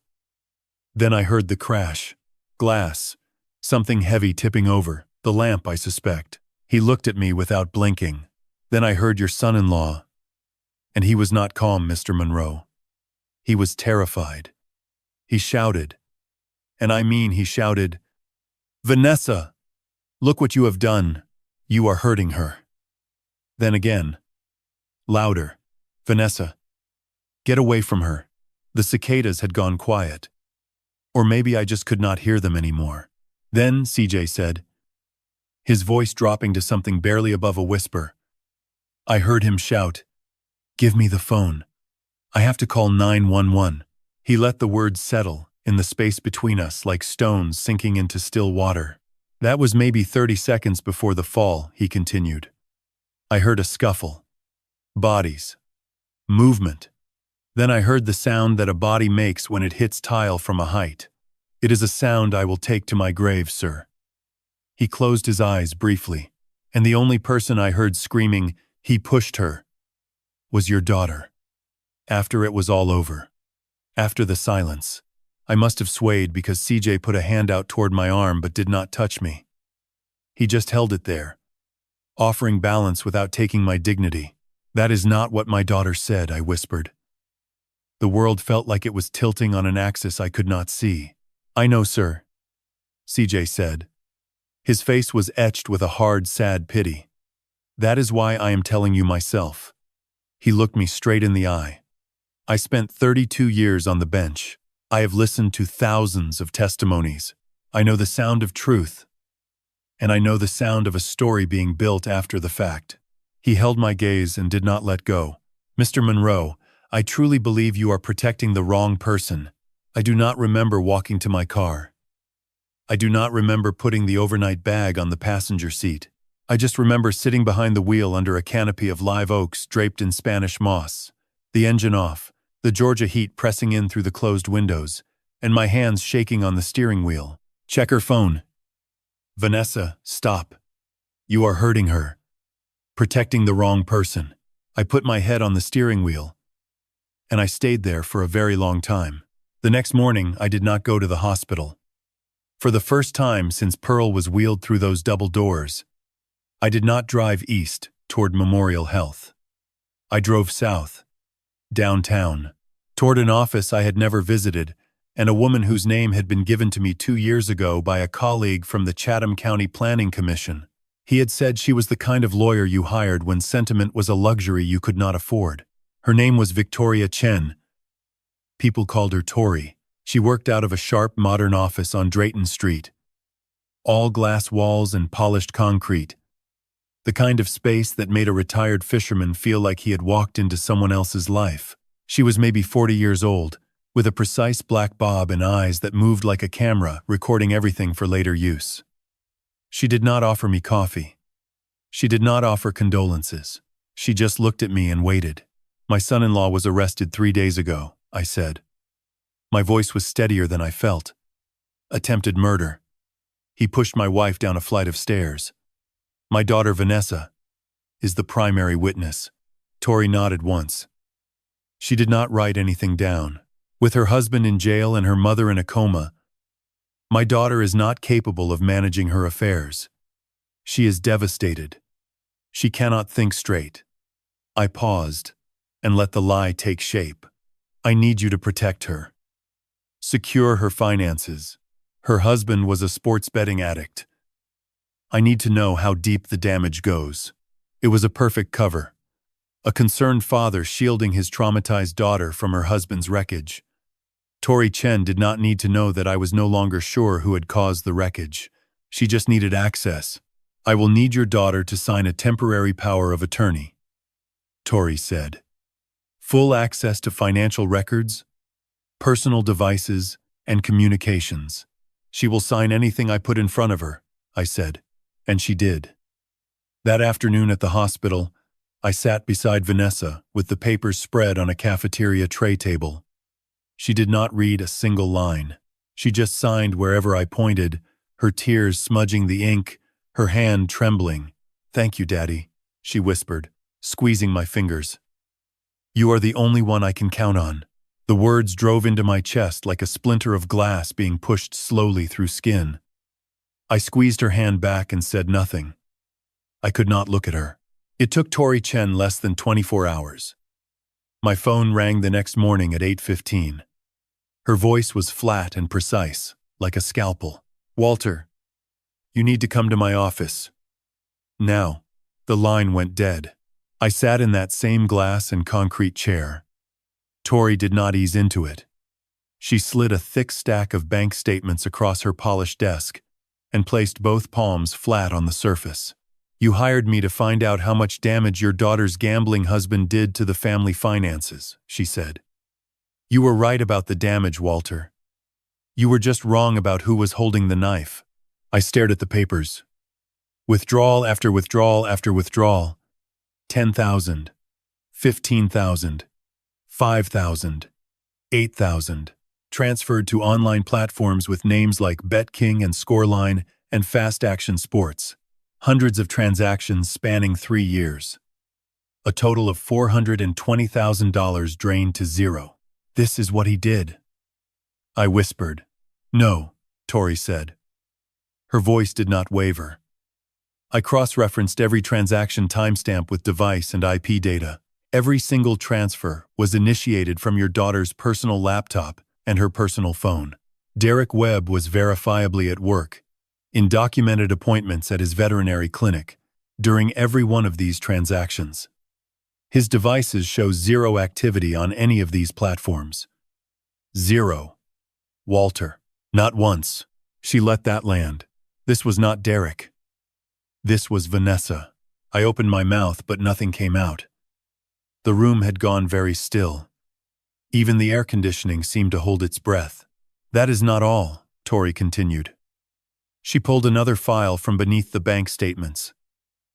Then I heard the crash. Glass. Something heavy tipping over. The lamp, I suspect. He looked at me without blinking. Then I heard your son-in-law. And he was not calm, Mr. Monroe. He was terrified. He shouted. And I mean he shouted, "Vanessa, look what you have done. You are hurting her." Then again. Louder. "Vanessa, get away from her." The cicadas had gone quiet. Or maybe I just could not hear them anymore. Then, CJ said, his voice dropping to something barely above a whisper, I heard him shout, "Give me the phone. I have to call 911. He let the words settle in the space between us like stones sinking into still water. That was maybe 30 seconds before the fall, he continued. I heard a scuffle. Bodies. Movement. Then I heard the sound that a body makes when it hits tile from a height. It is a sound I will take to my grave, sir. He closed his eyes briefly, and the only person I heard screaming, "He pushed her," was your daughter. After it was all over. After the silence. I must have swayed because CJ put a hand out toward my arm but did not touch me. He just held it there, offering balance without taking my dignity. That is not what my daughter said, I whispered. The world felt like it was tilting on an axis I could not see. I know, sir, CJ said. His face was etched with a hard, sad pity. That is why I am telling you myself. He looked me straight in the eye. I spent 32 years on the bench. I have listened to thousands of testimonies. I know the sound of truth. And I know the sound of a story being built after the fact. He held my gaze and did not let go. Mr. Monroe, I truly believe you are protecting the wrong person. I do not remember walking to my car. I do not remember putting the overnight bag on the passenger seat. I just remember sitting behind the wheel under a canopy of live oaks draped in Spanish moss, the engine off, the Georgia heat pressing in through the closed windows, and my hands shaking on the steering wheel. Check her phone. Vanessa, stop. You are hurting her. Protecting the wrong person. I put my head on the steering wheel, and I stayed there for a very long time. The next morning, I did not go to the hospital. For the first time since Pearl was wheeled through those double doors, I did not drive east toward Memorial Health. I drove south, downtown, toward an office I had never visited and a woman whose name had been given to me 2 years ago by a colleague from the Chatham County Planning Commission. He had said she was the kind of lawyer you hired when sentiment was a luxury you could not afford. Her name was Victoria Chen. People called her Tori. She worked out of a sharp, modern office on Drayton Street. All glass walls and polished concrete. The kind of space that made a retired fisherman feel like he had walked into someone else's life. She was maybe 40 years old, with a precise black bob and eyes that moved like a camera, recording everything for later use. She did not offer me coffee. She did not offer condolences. She just looked at me and waited. My son-in-law was arrested 3 days ago, I said. My voice was steadier than I felt. Attempted murder. He pushed my wife down a flight of stairs. My daughter Vanessa is the primary witness. Tori nodded once. She did not write anything down. With her husband in jail and her mother in a coma, my daughter is not capable of managing her affairs. She is devastated. She cannot think straight. I paused and let the lie take shape. I need you to protect her. Secure her finances. Her husband was a sports betting addict. I need to know how deep the damage goes. It was a perfect cover. A concerned father shielding his traumatized daughter from her husband's wreckage. Tori Chen did not need to know that I was no longer sure who had caused the wreckage. She just needed access. I will need your daughter to sign a temporary power of attorney, Tori said. Full access to financial records, personal devices, and communications. She will sign anything I put in front of her, I said, and she did. That afternoon at the hospital, I sat beside Vanessa with the papers spread on a cafeteria tray table. She did not read a single line. She just signed wherever I pointed, her tears smudging the ink, her hand trembling. "Thank you, Daddy," she whispered, squeezing my fingers. "You are the only one I can count on." The words drove into my chest like a splinter of glass being pushed slowly through skin. I squeezed her hand back and said nothing. I could not look at her. It took Tori Chen less than 24 hours. My phone rang the next morning at 8:15. Her voice was flat and precise, like a scalpel. "Walter, you need to come to my office." Now, the line went dead. I sat in that same glass and concrete chair. Tori did not ease into it. She slid a thick stack of bank statements across her polished desk and placed both palms flat on the surface. "You hired me to find out how much damage your daughter's gambling husband did to the family finances," she said. "You were right about the damage, Walter. You were just wrong about who was holding the knife." I stared at the papers. Withdrawal after withdrawal after withdrawal. 10,000. 15,000. 5,000. 8,000. Transferred to online platforms with names like BetKing and Scoreline and Fast Action Sports. Hundreds of transactions spanning 3 years. A total of $420,000 drained to zero. "This is what he did," I whispered. "No," Tori said. Her voice did not waver. I cross-referenced every transaction timestamp with device and IP data. Every single transfer was initiated from your daughter's personal laptop and her personal phone. Derek Webb was verifiably at work, in documented appointments at his veterinary clinic, during every one of these transactions. His devices show zero activity on any of these platforms. Zero. Walter. Not once. She let that land. This was not Derek. This was Vanessa. I opened my mouth, but nothing came out. The room had gone very still. Even the air conditioning seemed to hold its breath. "That is not all," Tori continued. She pulled another file from beneath the bank statements.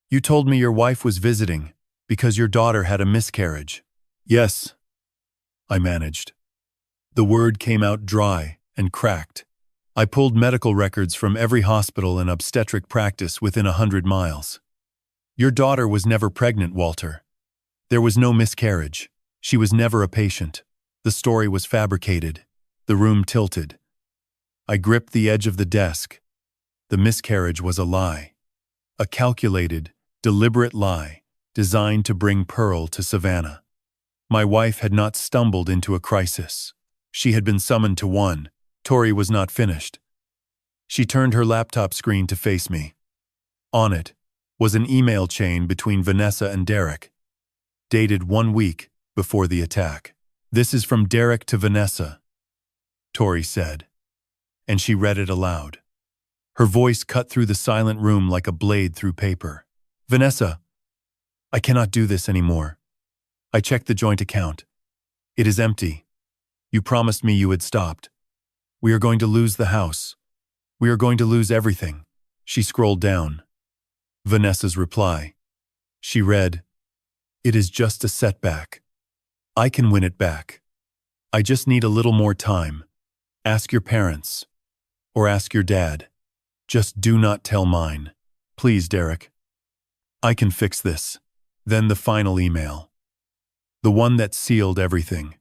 "You told me your wife was visiting because your daughter had a miscarriage." "Yes," I managed. The word came out dry and cracked. I pulled medical records from every hospital and obstetric practice within 100 miles. "Your daughter was never pregnant, Walter. There was no miscarriage. She was never a patient. The story was fabricated." The room tilted. I gripped the edge of the desk. The miscarriage was a lie. A calculated, deliberate lie designed to bring Pearl to Savannah. My wife had not stumbled into a crisis. She had been summoned to one. Tori was not finished. She turned her laptop screen to face me. On it was an email chain between Vanessa and Derek, dated 1 week before the attack. "This is from Derek to Vanessa," Tori said, and she read it aloud. Her voice cut through the silent room like a blade through paper. "Vanessa, I cannot do this anymore. I checked the joint account. It is empty. You promised me you had stopped. We are going to lose the house. We are going to lose everything." She scrolled down. Vanessa's reply. She read, "It is just a setback. I can win it back. I just need a little more time. Ask your parents. Or ask your dad. Just do not tell mine. Please, Derek. I can fix this." Then the final email. The one that sealed everything.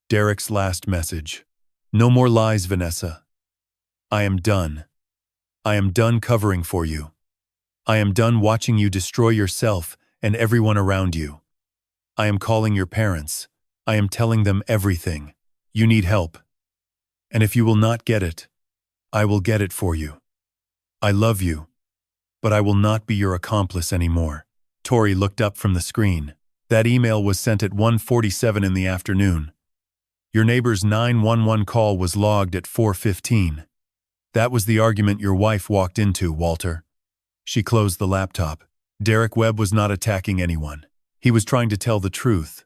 Derek's last message. "No more lies, Vanessa. I am done. I am done covering for you. I am done watching you destroy yourself and everyone around you. I am calling your parents. I am telling them everything. You need help. And if you will not get it, I will get it for you. I love you, but I will not be your accomplice anymore." Tori looked up from the screen. That email was sent at 1:47 in the afternoon. Your neighbor's 911 call was logged at 4:15. That was the argument your wife walked into, Walter. She closed the laptop. Derek Webb was not attacking anyone. He was trying to tell the truth.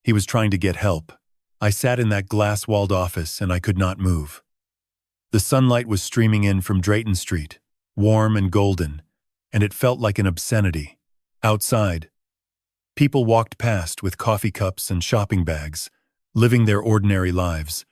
He was trying to get help. I sat in that glass-walled office and I could not move. The sunlight was streaming in from Drayton Street, warm and golden, and it felt like an obscenity. Outside, people walked past with coffee cups and shopping bags, living their ordinary lives,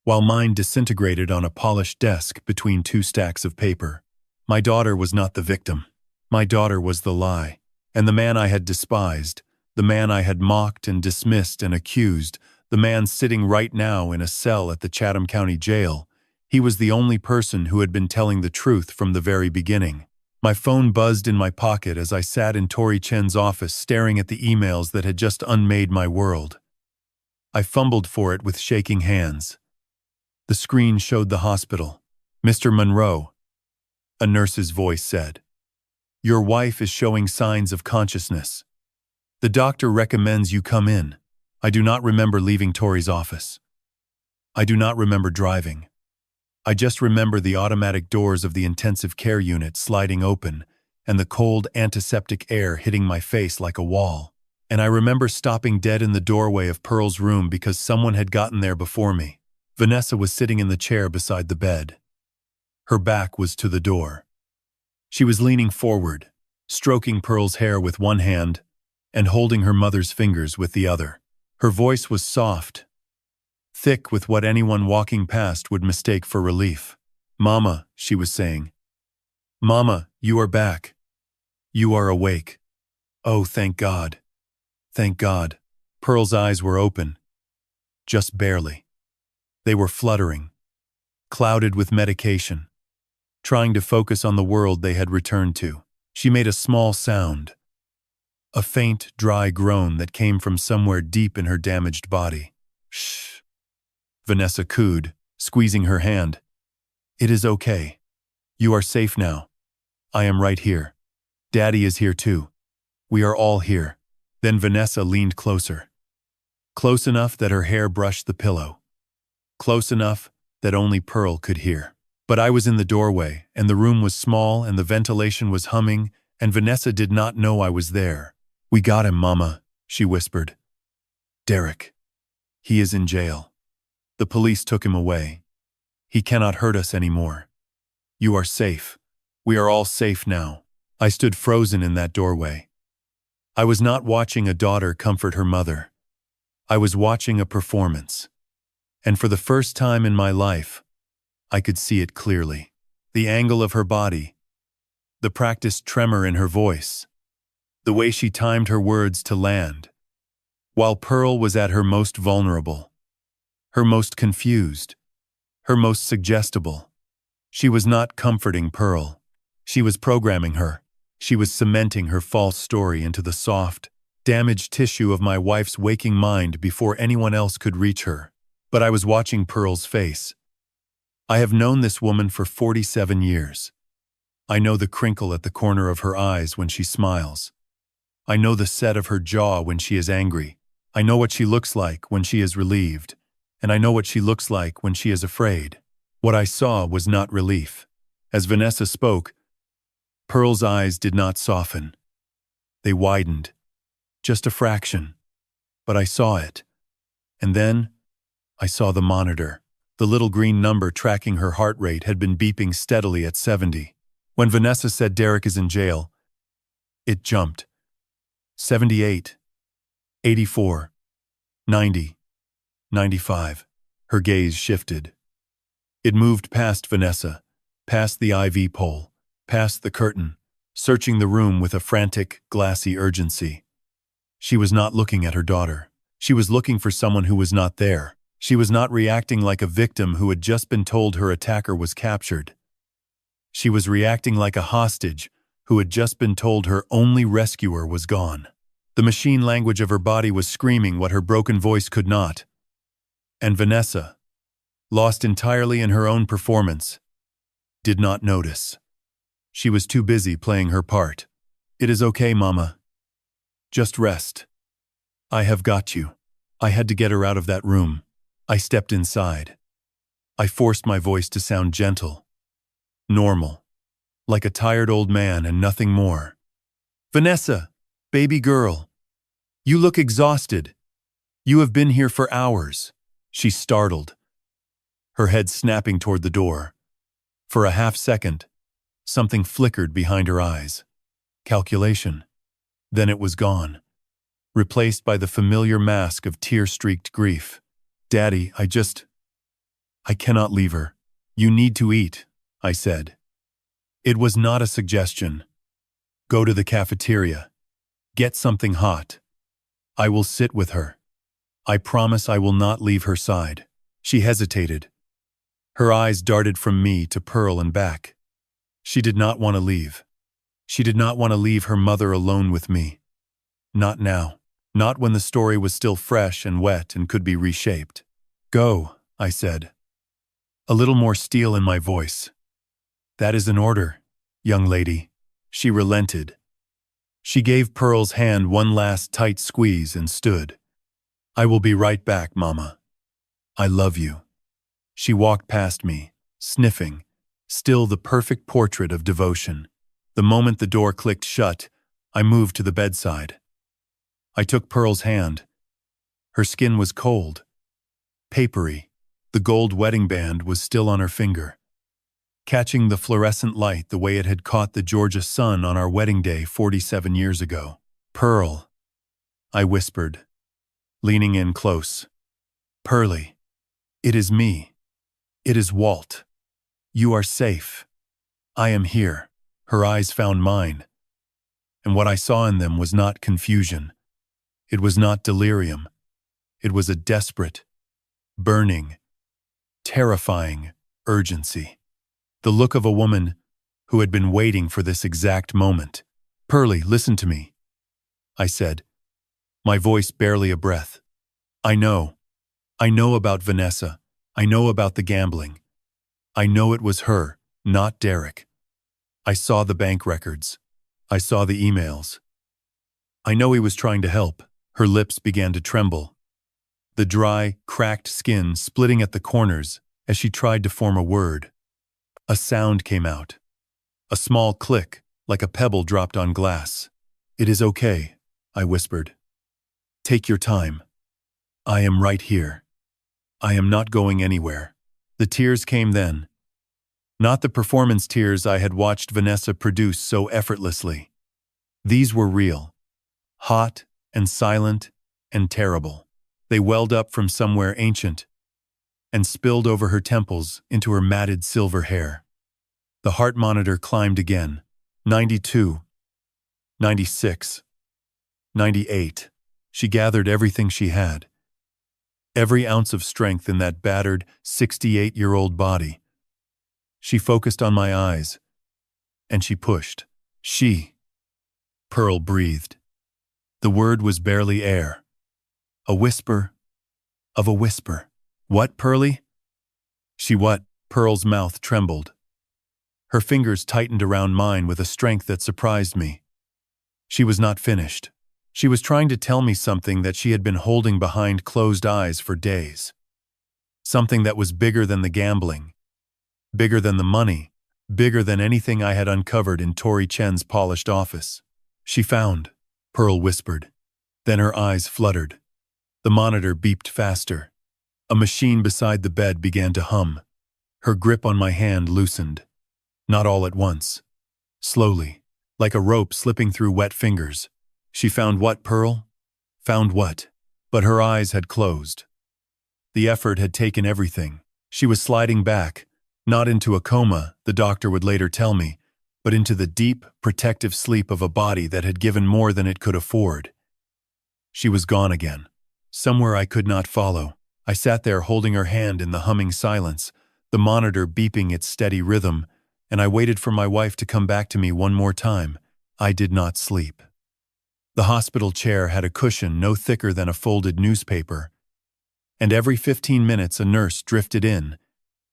while mine disintegrated on a polished desk between two stacks of paper. My daughter was not the victim. My daughter was the lie. And the man I had despised, the man I had mocked and dismissed and accused, the man sitting right now in a cell at the Chatham County Jail, he was the only person who had been telling the truth from the very beginning. My phone buzzed in my pocket as I sat in Tori Chen's office staring at the emails that had just unmade my world. I fumbled for it with shaking hands. The screen showed the hospital. "Mr. Monroe," a nurse's voice said, "your wife is showing signs of consciousness. The doctor recommends you come in." I do not remember leaving Tori's office. I do not remember driving. I just remember the automatic doors of the intensive care unit sliding open and the cold antiseptic air hitting my face like a wall. And I remember stopping dead in the doorway of Pearl's room because someone had gotten there before me. Vanessa was sitting in the chair beside the bed. Her back was to the door. She was leaning forward, stroking Pearl's hair with one hand and holding her mother's fingers with the other. Her voice was soft, thick with what anyone walking past would mistake for relief. "Mama," she was saying. "Mama, you are back. You are awake. Oh, thank God. Thank God." Pearl's eyes were open. Just barely. They were fluttering, clouded with medication, trying to focus on the world they had returned to. She made a small sound, a faint, dry groan that came from somewhere deep in her damaged body. "Shh," Vanessa cooed, squeezing her hand. "It is okay. You are safe now. I am right here. Daddy is here too. We are all here." Then Vanessa leaned closer. Close enough that her hair brushed the pillow. Close enough that only Pearl could hear. But I was in the doorway, and the room was small, and the ventilation was humming, and Vanessa did not know I was there. "We got him, Mama," she whispered. "Derek. He is in jail. The police took him away. He cannot hurt us anymore. You are safe. We are all safe now." I stood frozen in that doorway. I was not watching a daughter comfort her mother. I was watching a performance. And for the first time in my life, I could see it clearly. The angle of her body, the practiced tremor in her voice, the way she timed her words to land. While Pearl was at her most vulnerable, her most confused, her most suggestible, she was not comforting Pearl. She was programming her. She was cementing her false story into the soft, damaged tissue of my wife's waking mind before anyone else could reach her. But I was watching Pearl's face. I have known this woman for 47 years. I know the crinkle at the corner of her eyes when she smiles. I know the set of her jaw when she is angry. I know what she looks like when she is relieved. And I know what she looks like when she is afraid. What I saw was not relief. As Vanessa spoke, Pearl's eyes did not soften. They widened. Just a fraction. But I saw it. And then I saw the monitor. The little green number tracking her heart rate had been beeping steadily at 70. When Vanessa said Derek is in jail, it jumped. 78. 84. 90. 95. Her gaze shifted. It moved past Vanessa, past the IV pole, past the curtain, searching the room with a frantic, glassy urgency. She was not looking at her daughter. She was looking for someone who was not there. She was not reacting like a victim who had just been told her attacker was captured. She was reacting like a hostage who had just been told her only rescuer was gone. The machine language of her body was screaming what her broken voice could not. And Vanessa, lost entirely in her own performance, did not notice. She was too busy playing her part. "It is okay, Mama. Just rest. I have got you." I had to get her out of that room. I stepped inside. I forced my voice to sound gentle, normal, like a tired old man and nothing more. "Vanessa, baby girl, you look exhausted. You have been here for hours." She startled, her head snapping toward the door. For a half second, something flickered behind her eyes. Calculation. Then it was gone, replaced by the familiar mask of tear-streaked grief. Daddy, I cannot leave her. You need to eat, I said. It was not a suggestion. Go to the cafeteria. Get something hot. I will sit with her. I promise I will not leave her side. She hesitated. Her eyes darted from me to Pearl and back. She did not want to leave. She did not want to leave her mother alone with me. Not now. Not when the story was still fresh and wet and could be reshaped. Go, I said. A little more steel in my voice. That is an order, young lady. She relented. She gave Pearl's hand one last tight squeeze and stood. I will be right back, Mama. I love you. She walked past me, sniffing, still the perfect portrait of devotion. The moment the door clicked shut, I moved to the bedside. I took Pearl's hand. Her skin was cold, papery. The gold wedding band was still on her finger, catching the fluorescent light the way it had caught the Georgia sun on our wedding day 47 years ago. Pearl, I whispered, leaning in close. Pearlie, it is me. It is Walt. You are safe. I am here. Her eyes found mine, and what I saw in them was not confusion. It was not delirium. It was a desperate, burning, terrifying urgency. The look of a woman who had been waiting for this exact moment. Pearlie, listen to me, I said, my voice barely a breath. I know about Vanessa. I know about the gambling. I know it was her, not Derek. I saw the bank records. I saw the emails. I know he was trying to help. Her lips began to tremble, the dry, cracked skin splitting at the corners as she tried to form a word. A sound came out. A small click, like a pebble dropped on glass. It is okay, I whispered. Take your time. I am right here. I am not going anywhere. The tears came then. Not the performance tears I had watched Vanessa produce so effortlessly. These were real, hot and silent and terrible. They welled up from somewhere ancient and spilled over her temples into her matted silver hair. The heart monitor climbed again. 92, 96, 98. She gathered everything she had. Every ounce of strength in that battered, 68-year-old body. She focused on my eyes, and she pushed. Pearl breathed. The word was barely air. A whisper of a whisper. What, Pearlie? What? Pearl's mouth trembled. Her fingers tightened around mine with a strength that surprised me. She was not finished. She was trying to tell me something that she had been holding behind closed eyes for days. Something that was bigger than the gambling, bigger than the money, bigger than anything I had uncovered in Tori Chen's polished office. She found, Pearl whispered. Then her eyes fluttered. The monitor beeped faster. A machine beside the bed began to hum. Her grip on my hand loosened. Not all at once. Slowly, like a rope slipping through wet fingers. She found what, Pearl? Found what? But her eyes had closed. The effort had taken everything. She was sliding back, not into a coma, the doctor would later tell me, but into the deep, protective sleep of a body that had given more than it could afford. She was gone again. Somewhere I could not follow. I sat there holding her hand in the humming silence, the monitor beeping its steady rhythm, and I waited for my wife to come back to me one more time. I did not sleep. The hospital chair had a cushion no thicker than a folded newspaper, and every 15 minutes a nurse drifted in,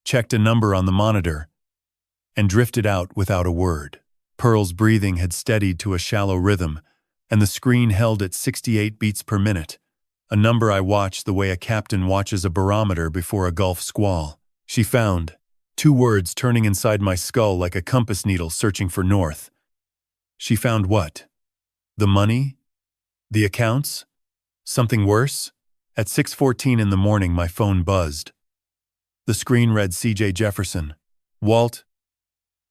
checked a number on the monitor, and drifted out without a word. Pearl's breathing had steadied to a shallow rhythm, and the screen held at 68 beats per minute, a number I watched the way a captain watches a barometer before a Gulf squall. She found 2 words turning inside my skull like a compass needle searching for north. She found what? The money? The accounts? Something worse? At 6:14 in the morning, my phone buzzed. The screen read C.J. Jefferson. Walt,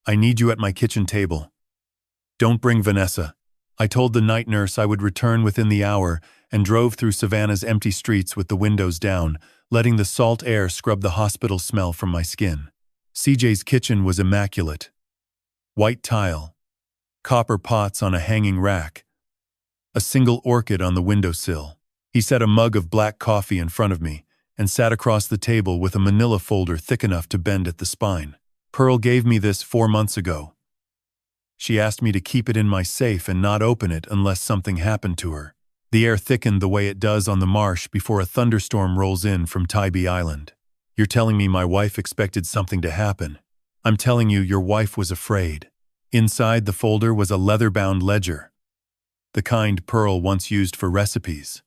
I need you at my kitchen table. Don't bring Vanessa. I told the night nurse I would return within the hour and drove through Savannah's empty streets with the windows down, letting the salt air scrub the hospital smell from my skin. CJ's kitchen was immaculate. White tile, copper pots on a hanging rack, a single orchid on the windowsill. He set a mug of black coffee in front of me and sat across the table with a manila folder thick enough to bend at the spine. Pearl gave me this 4 months ago. She asked me to keep it in my safe and not open it unless something happened to her. The air thickened the way it does on the marsh before a thunderstorm rolls in from Tybee Island. You're telling me my wife expected something to happen. I'm telling you your wife was afraid. Inside the folder was a leather-bound ledger, the kind Pearl once used for recipes.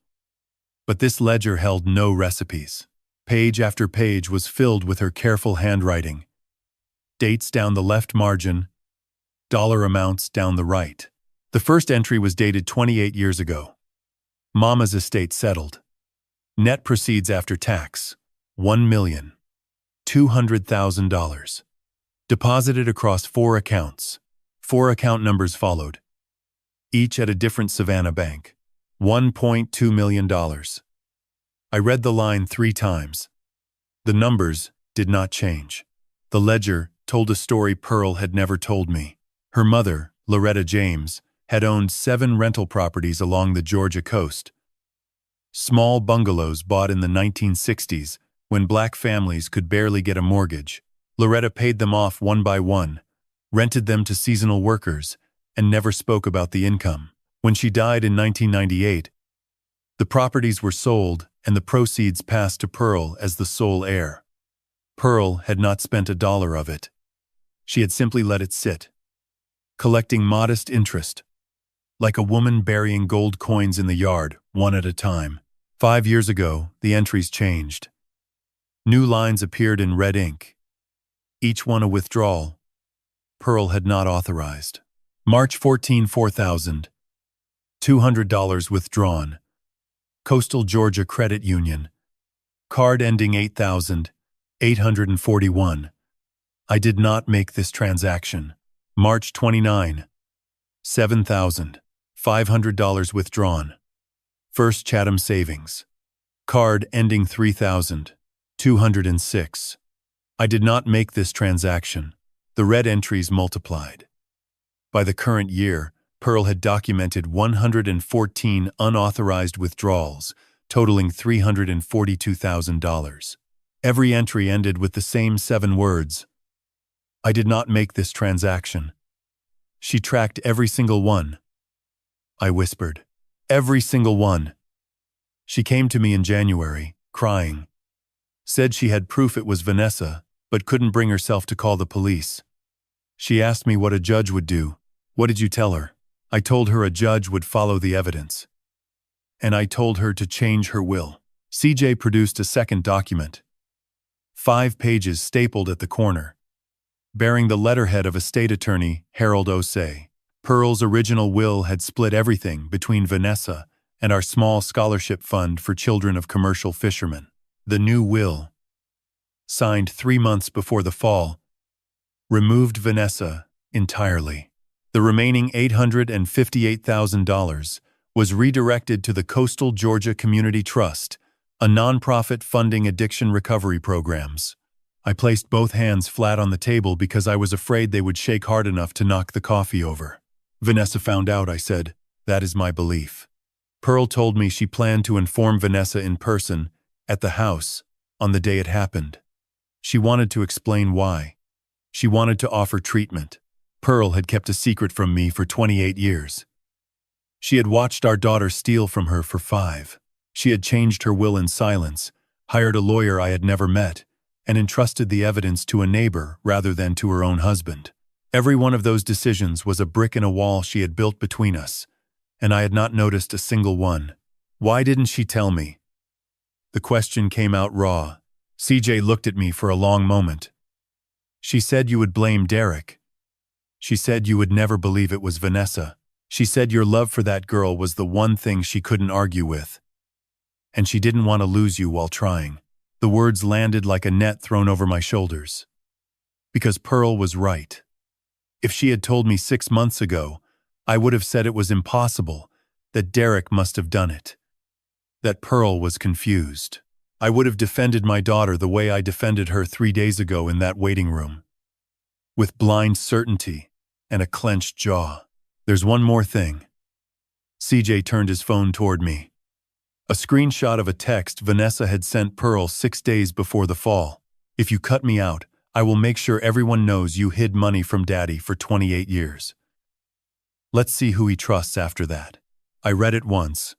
But this ledger held no recipes. Page after page was filled with her careful handwriting. Dates down the left margin, dollar amounts down the right. The first entry was dated 28 years ago. Mama's estate settled. Net proceeds after tax, $1,200,000. Deposited across 4 accounts. 4 account numbers followed, each at a different Savannah bank. $1.2 million. I read the line 3 times. The numbers did not change. The ledger told a story Pearl had never told me. Her mother, Loretta James, had owned 7 rental properties along the Georgia coast. Small bungalows bought in the 1960s when black families could barely get a mortgage. Loretta paid them off one by one, rented them to seasonal workers, and never spoke about the income. When she died in 1998, the properties were sold and the proceeds passed to Pearl as the sole heir. Pearl had not spent a dollar of it. She had simply let it sit, collecting modest interest, like a woman burying gold coins in the yard, one at a time. 5 years ago, the entries changed. New lines appeared in red ink, each one a withdrawal Pearl had not authorized. March 14, $4,000. $200 withdrawn. Coastal Georgia Credit Union. Card ending 8,841. I did not make this transaction. March 29. $7,500 withdrawn. First Chatham Savings. Card ending 3,206. I did not make this transaction. The red entries multiplied. By the current year, Pearl had documented 114 unauthorized withdrawals, totaling $342,000. Every entry ended with the same 7 words. I did not make this transaction. She tracked every single one. I whispered, every single one. She came to me in January, crying. Said she had proof it was Vanessa, but couldn't bring herself to call the police. She asked me what a judge would do. What did you tell her? I told her a judge would follow the evidence. And I told her to change her will. CJ produced a second document. 5 pages stapled at the corner, bearing the letterhead of estate attorney Harold Osei. Pearl's original will had split everything between Vanessa and our small scholarship fund for children of commercial fishermen. The new will, signed 3 months before the fall, removed Vanessa entirely. The remaining $858,000 was redirected to the Coastal Georgia Community Trust, a nonprofit funding addiction recovery programs. I placed both hands flat on the table because I was afraid they would shake hard enough to knock the coffee over. Vanessa found out, I said. That is my belief. Pearl told me she planned to inform Vanessa in person, at the house, on the day it happened. She wanted to explain why. She wanted to offer treatment. Pearl had kept a secret from me for 28 years. She had watched our daughter steal from her for 5. She had changed her will in silence, hired a lawyer I had never met, and entrusted the evidence to a neighbor rather than to her own husband. Every one of those decisions was a brick in a wall she had built between us, and I had not noticed a single one. Why didn't she tell me? The question came out raw. CJ looked at me for a long moment. She said you would blame Derek. She said you would never believe it was Vanessa. She said your love for that girl was the one thing she couldn't argue with. And she didn't want to lose you while trying. The words landed like a net thrown over my shoulders. Because Pearl was right. If she had told me 6 months ago, I would have said it was impossible, that Derek must have done it. That Pearl was confused. I would have defended my daughter the way I defended her 3 days ago in that waiting room. With blind certainty and a clenched jaw. There's one more thing. CJ turned his phone toward me. A screenshot of a text Vanessa had sent Pearl 6 days before the fall. If you cut me out, I will make sure everyone knows you hid money from Daddy for 28 years. Let's see who he trusts after that. I read it once.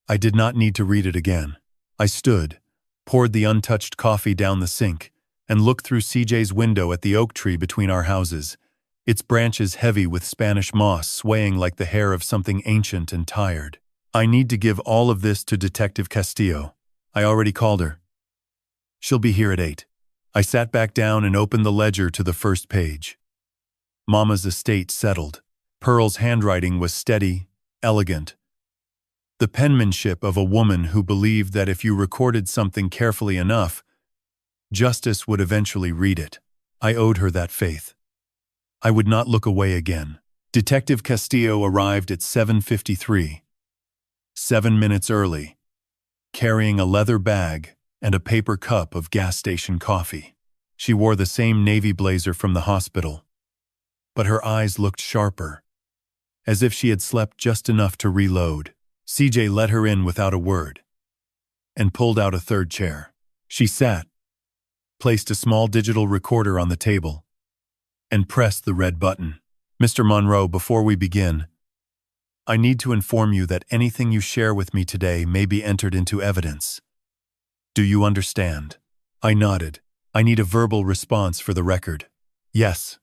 I did not need to read it again. I stood, poured the untouched coffee down the sink, and looked through CJ's window at the oak tree between our houses, its branches heavy with Spanish moss swaying like the hair of something ancient and tired. I need to give all of this to Detective Castillo. I already called her. She'll be here at 8. I sat back down and opened the ledger to the first page. Mama's estate settled. Pearl's handwriting was steady, elegant. The penmanship of a woman who believed that if you recorded something carefully enough, justice would eventually read it. I owed her that faith. I would not look away again. Detective Castillo arrived at 7:53, 7 minutes early, carrying a leather bag and a paper cup of gas station coffee. She wore the same navy blazer from the hospital, but her eyes looked sharper, as if she had slept just enough to reload. CJ let her in without a word and pulled out a third chair. She sat, placed a small digital recorder on the table, and pressed the red button. Mr. Monroe, before we begin, I need to inform you that anything you share with me today may be entered into evidence. Do you understand? I nodded. I need a verbal response for the record. Yes.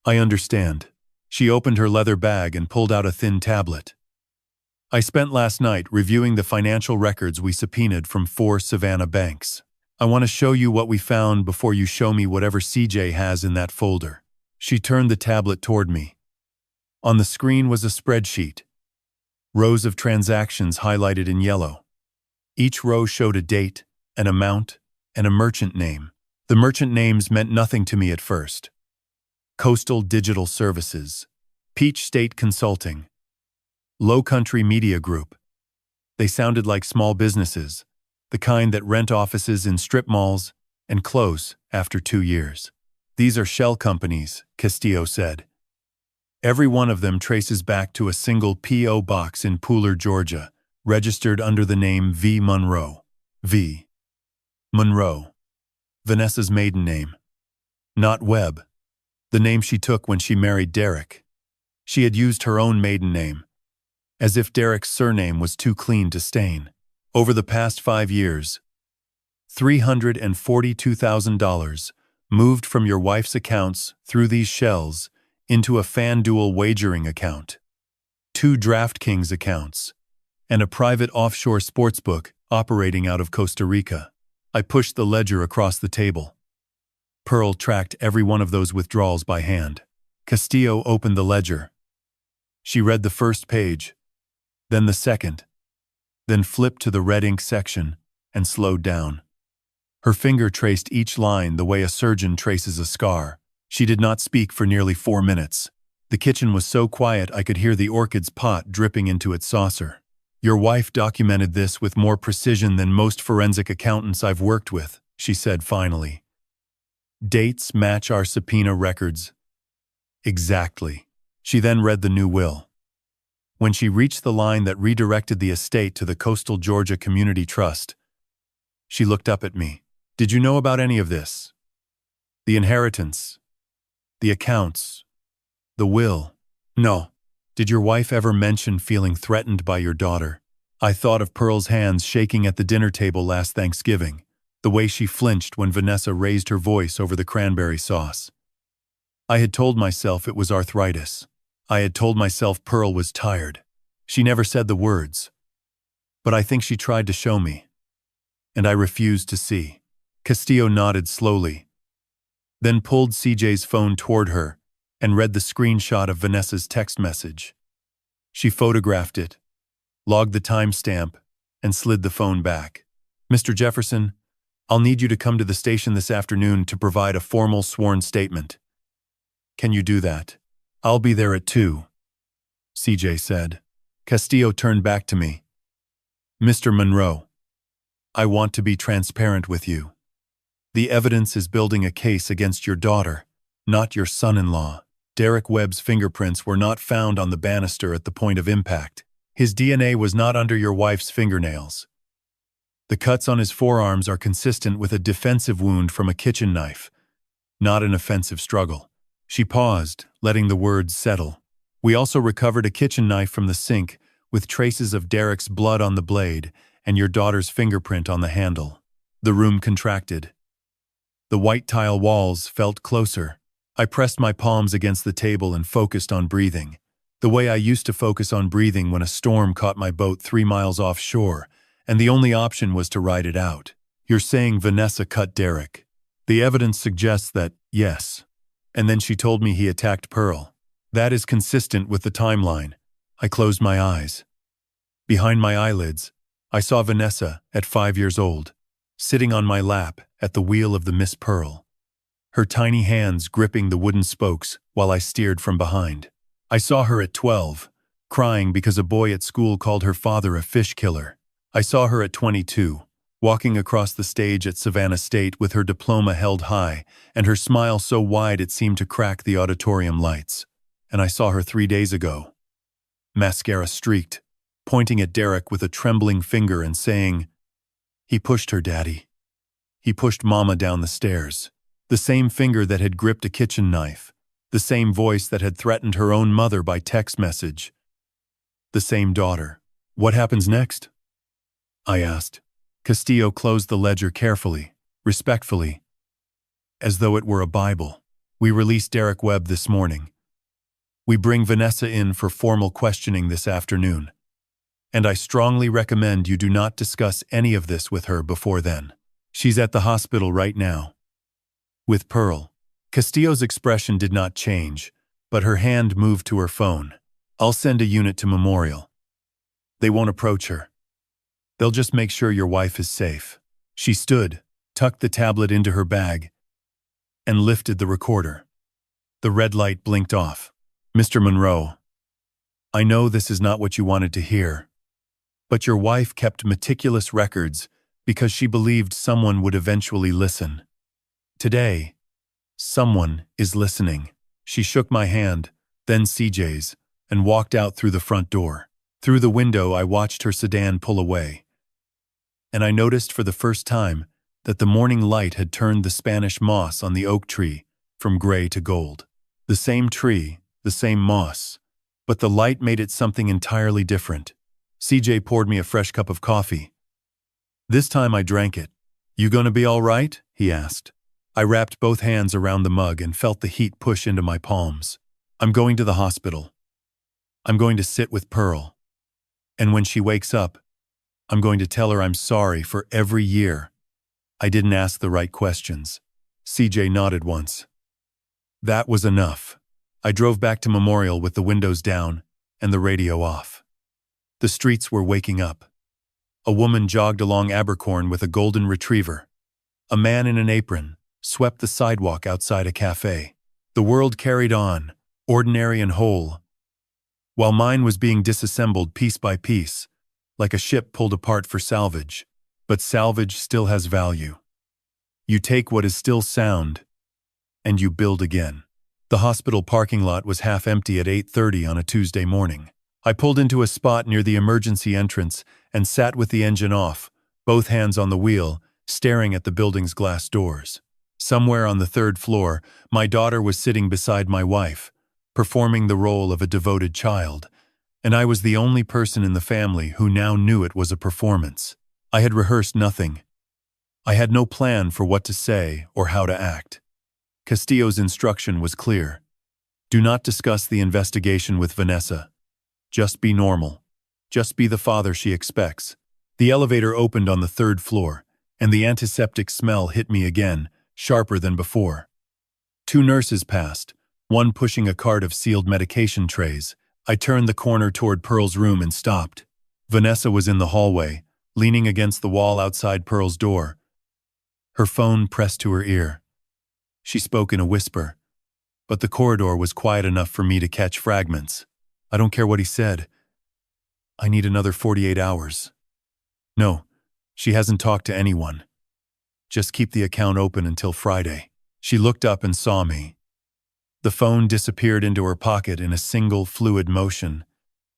I understand. She opened her leather bag and pulled out a thin tablet. I spent last night reviewing the financial records we subpoenaed from 4 Savannah banks. I want to show you what we found before you show me whatever CJ has in that folder. She turned the tablet toward me. On the screen was a spreadsheet. Rows of transactions highlighted in yellow. Each row showed a date, an amount, and a merchant name. The merchant names meant nothing to me at first. Coastal Digital Services, Peach State Consulting, Low Country Media Group. They sounded like small businesses, the kind that rent offices in strip malls and close after 2 years. These are shell companies, Castillo said. Every one of them traces back to a single P.O. box in Pooler, Georgia, registered under the name V. Monroe. V. Monroe. Vanessa's maiden name. Not Webb, the name she took when she married Derek. She had used her own maiden name, as if Derek's surname was too clean to stain. Over the past 5 years, $342,000 moved from your wife's accounts through these shells into a FanDuel wagering account, 2 DraftKings accounts, and a private offshore sportsbook operating out of Costa Rica. I pushed the ledger across the table. Pearl tracked every one of those withdrawals by hand. Castillo opened the ledger. She read the first page, then the second, then flipped to the red ink section and slowed down. Her finger traced each line the way a surgeon traces a scar. She did not speak for nearly 4 minutes. The kitchen was so quiet I could hear the orchid's pot dripping into its saucer. Your wife documented this with more precision than most forensic accountants I've worked with, she said finally. Dates match our subpoena records. Exactly. She then read the new will. When she reached the line that redirected the estate to the Coastal Georgia Community Trust, she looked up at me. Did you know about any of this? The inheritance, the accounts, the will? No. Did your wife ever mention feeling threatened by your daughter? I thought of Pearl's hands shaking at the dinner table last Thanksgiving, the way she flinched when Vanessa raised her voice over the cranberry sauce. I had told myself it was arthritis. I had told myself Pearl was tired. She never said the words. But I think she tried to show me. And I refused to see. Castillo nodded slowly, then pulled CJ's phone toward her and read the screenshot of Vanessa's text message. She photographed it, logged the timestamp, and slid the phone back. Mr. Jefferson, I'll need you to come to the station this afternoon to provide a formal sworn statement. Can you do that? I'll be there at 2, CJ said. Castillo turned back to me. Mr. Monroe, I want to be transparent with you. The evidence is building a case against your daughter, not your son-in-law. Derek Webb's fingerprints were not found on the banister at the point of impact. His DNA was not under your wife's fingernails. The cuts on his forearms are consistent with a defensive wound from a kitchen knife, not an offensive struggle. She paused, letting the words settle. We also recovered a kitchen knife from the sink, with traces of Derek's blood on the blade and your daughter's fingerprint on the handle. The room contracted. The white tile walls felt closer. I pressed my palms against the table and focused on breathing, the way I used to focus on breathing when a storm caught my boat 3 miles offshore, and the only option was to ride it out. You're saying Vanessa cut Derek. The evidence suggests that, yes. And then she told me he attacked Pearl. That is consistent with the timeline. I closed my eyes. Behind my eyelids, I saw Vanessa, at 5 years old, sitting on my lap at the wheel of the Miss Pearl, her tiny hands gripping the wooden spokes while I steered from behind. I saw her at 12, crying because a boy at school called her father a fish killer. I saw her at 22, walking across the stage at Savannah State with her diploma held high and her smile so wide it seemed to crack the auditorium lights. And I saw her 3 days ago, mascara streaked, pointing at Derek with a trembling finger and saying, "He pushed her, Daddy. He pushed Mama down the stairs." The same finger that had gripped a kitchen knife, the same voice that had threatened her own mother by text message. The same daughter. What happens next? I asked. Castillo closed the ledger carefully, respectfully, as though it were a Bible. We released Derek Webb this morning. We bring Vanessa in for formal questioning this afternoon. And I strongly recommend you do not discuss any of this with her before then. She's at the hospital right now. With Pearl. Castillo's expression did not change, but her hand moved to her phone. I'll send a unit to Memorial. They won't approach her. They'll just make sure your wife is safe. She stood, tucked the tablet into her bag, and lifted the recorder. The red light blinked off. Mr. Monroe, I know this is not what you wanted to hear, but your wife kept meticulous records because she believed someone would eventually listen. Today, someone is listening. She shook my hand, then CJ's, and walked out through the front door. Through the window, I watched her sedan pull away. And I noticed for the first time that the morning light had turned the Spanish moss on the oak tree from gray to gold. The same tree, the same moss, but the light made it something entirely different. CJ poured me a fresh cup of coffee. This time I drank it. You gonna be all right? He asked. I wrapped both hands around the mug and felt the heat push into my palms. I'm going to the hospital. I'm going to sit with Pearl. And when she wakes up, I'm going to tell her I'm sorry for every year I didn't ask the right questions. CJ nodded once. That was enough. I drove back to Memorial with the windows down and the radio off. The streets were waking up. A woman jogged along Abercorn with a golden retriever. A man in an apron swept the sidewalk outside a cafe. The world carried on, ordinary and whole, while mine was being disassembled piece by piece, like a ship pulled apart for salvage. But salvage still has value. You take what is still sound, and you build again. The hospital parking lot was half empty at 8:30 on a Tuesday morning. I pulled into a spot near the emergency entrance and sat with the engine off, both hands on the wheel, staring at the building's glass doors. Somewhere on the 3rd floor, my daughter was sitting beside my wife, performing the role of a devoted child, and I was the only person in the family who now knew it was a performance. I had rehearsed nothing. I had no plan for what to say or how to act. Castillo's instruction was clear. Do not discuss the investigation with Vanessa. Just be normal. Just be the father she expects. The elevator opened on the 3rd floor, and the antiseptic smell hit me again, sharper than before. 2 nurses passed, one pushing a cart of sealed medication trays. I turned the corner toward Pearl's room and stopped. Vanessa was in the hallway, leaning against the wall outside Pearl's door, her phone pressed to her ear. She spoke in a whisper, but the corridor was quiet enough for me to catch fragments. I don't care what he said. I need another 48 hours. No, she hasn't talked to anyone. Just keep the account open until Friday. She looked up and saw me. The phone disappeared into her pocket in a single fluid motion,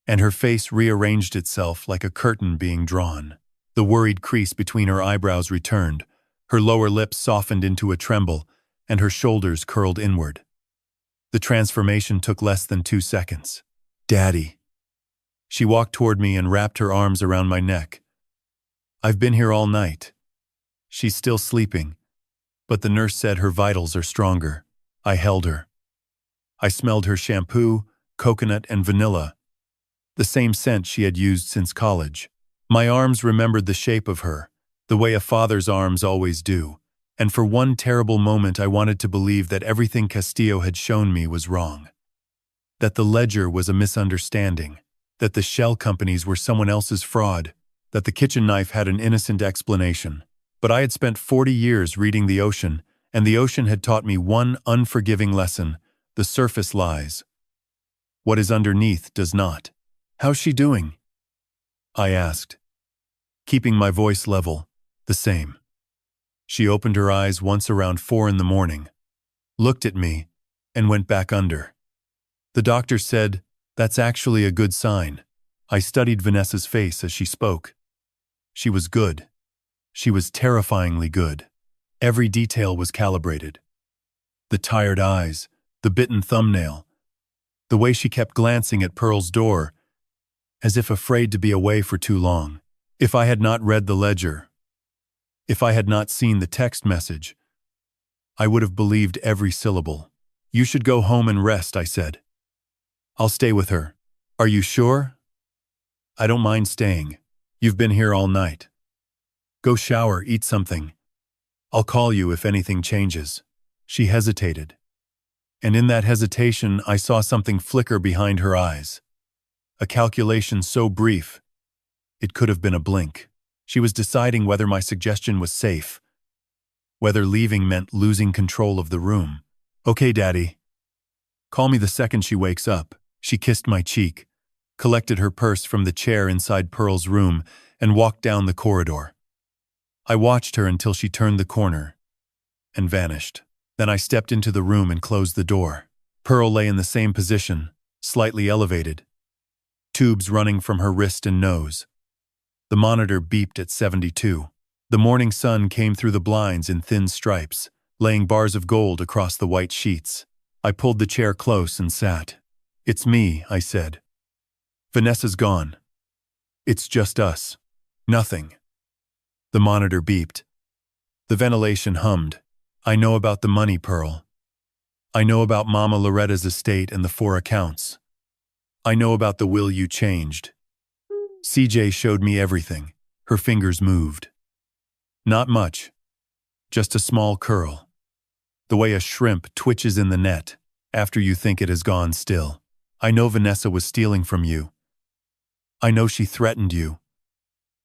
and her face rearranged itself like a curtain being drawn. The worried crease between her eyebrows returned, her lower lip softened into a tremble, and her shoulders curled inward. The transformation took less than 2 seconds. Daddy. She walked toward me and wrapped her arms around my neck. I've been here all night. She's still sleeping, but the nurse said her vitals are stronger. I held her. I smelled her shampoo, coconut, and vanilla, the same scent she had used since college. My arms remembered the shape of her, the way a father's arms always do, and for one terrible moment I wanted to believe that everything Castillo had shown me was wrong. That the ledger was a misunderstanding, that the shell companies were someone else's fraud, that the kitchen knife had an innocent explanation. But I had spent 40 years reading the ocean, and the ocean had taught me one unforgiving lesson: the surface lies. What is underneath does not. How's she doing? I asked, keeping my voice level, the same. She opened her eyes once around 4 in the morning, looked at me, and went back under. The doctor said, "That's actually a good sign." I studied Vanessa's face as she spoke. She was good. She was terrifyingly good. Every detail was calibrated. The tired eyes, the bitten thumbnail, the way she kept glancing at Pearl's door, as if afraid to be away for too long. If I had not read the ledger, if I had not seen the text message, I would have believed every syllable. "You should go home and rest," I said. "I'll stay with her." "Are you sure?" "I don't mind staying. You've been here all night. Go shower, eat something. I'll call you if anything changes." She hesitated. And in that hesitation, I saw something flicker behind her eyes. A calculation so brief, it could have been a blink. She was deciding whether my suggestion was safe, whether leaving meant losing control of the room. "Okay, Daddy. Call me the second she wakes up." She kissed my cheek, collected her purse from the chair inside Pearl's room, and walked down the corridor. I watched her until she turned the corner and vanished. Then I stepped into the room and closed the door. Pearl lay in the same position, slightly elevated, tubes running from her wrist and nose. The monitor beeped at 72. The morning sun came through the blinds in thin stripes, laying bars of gold across the white sheets. I pulled the chair close and sat. "It's me," I said. "Vanessa's gone. It's just us. Nothing." The monitor beeped. The ventilation hummed. "I know about the money, Pearl. I know about Mama Loretta's estate and the 4 accounts. I know about the will you changed. CJ showed me everything." Her fingers moved. "Not much. Just a small curl. The way a shrimp twitches in the net after you think it has gone still. I know Vanessa was stealing from you. I know she threatened you.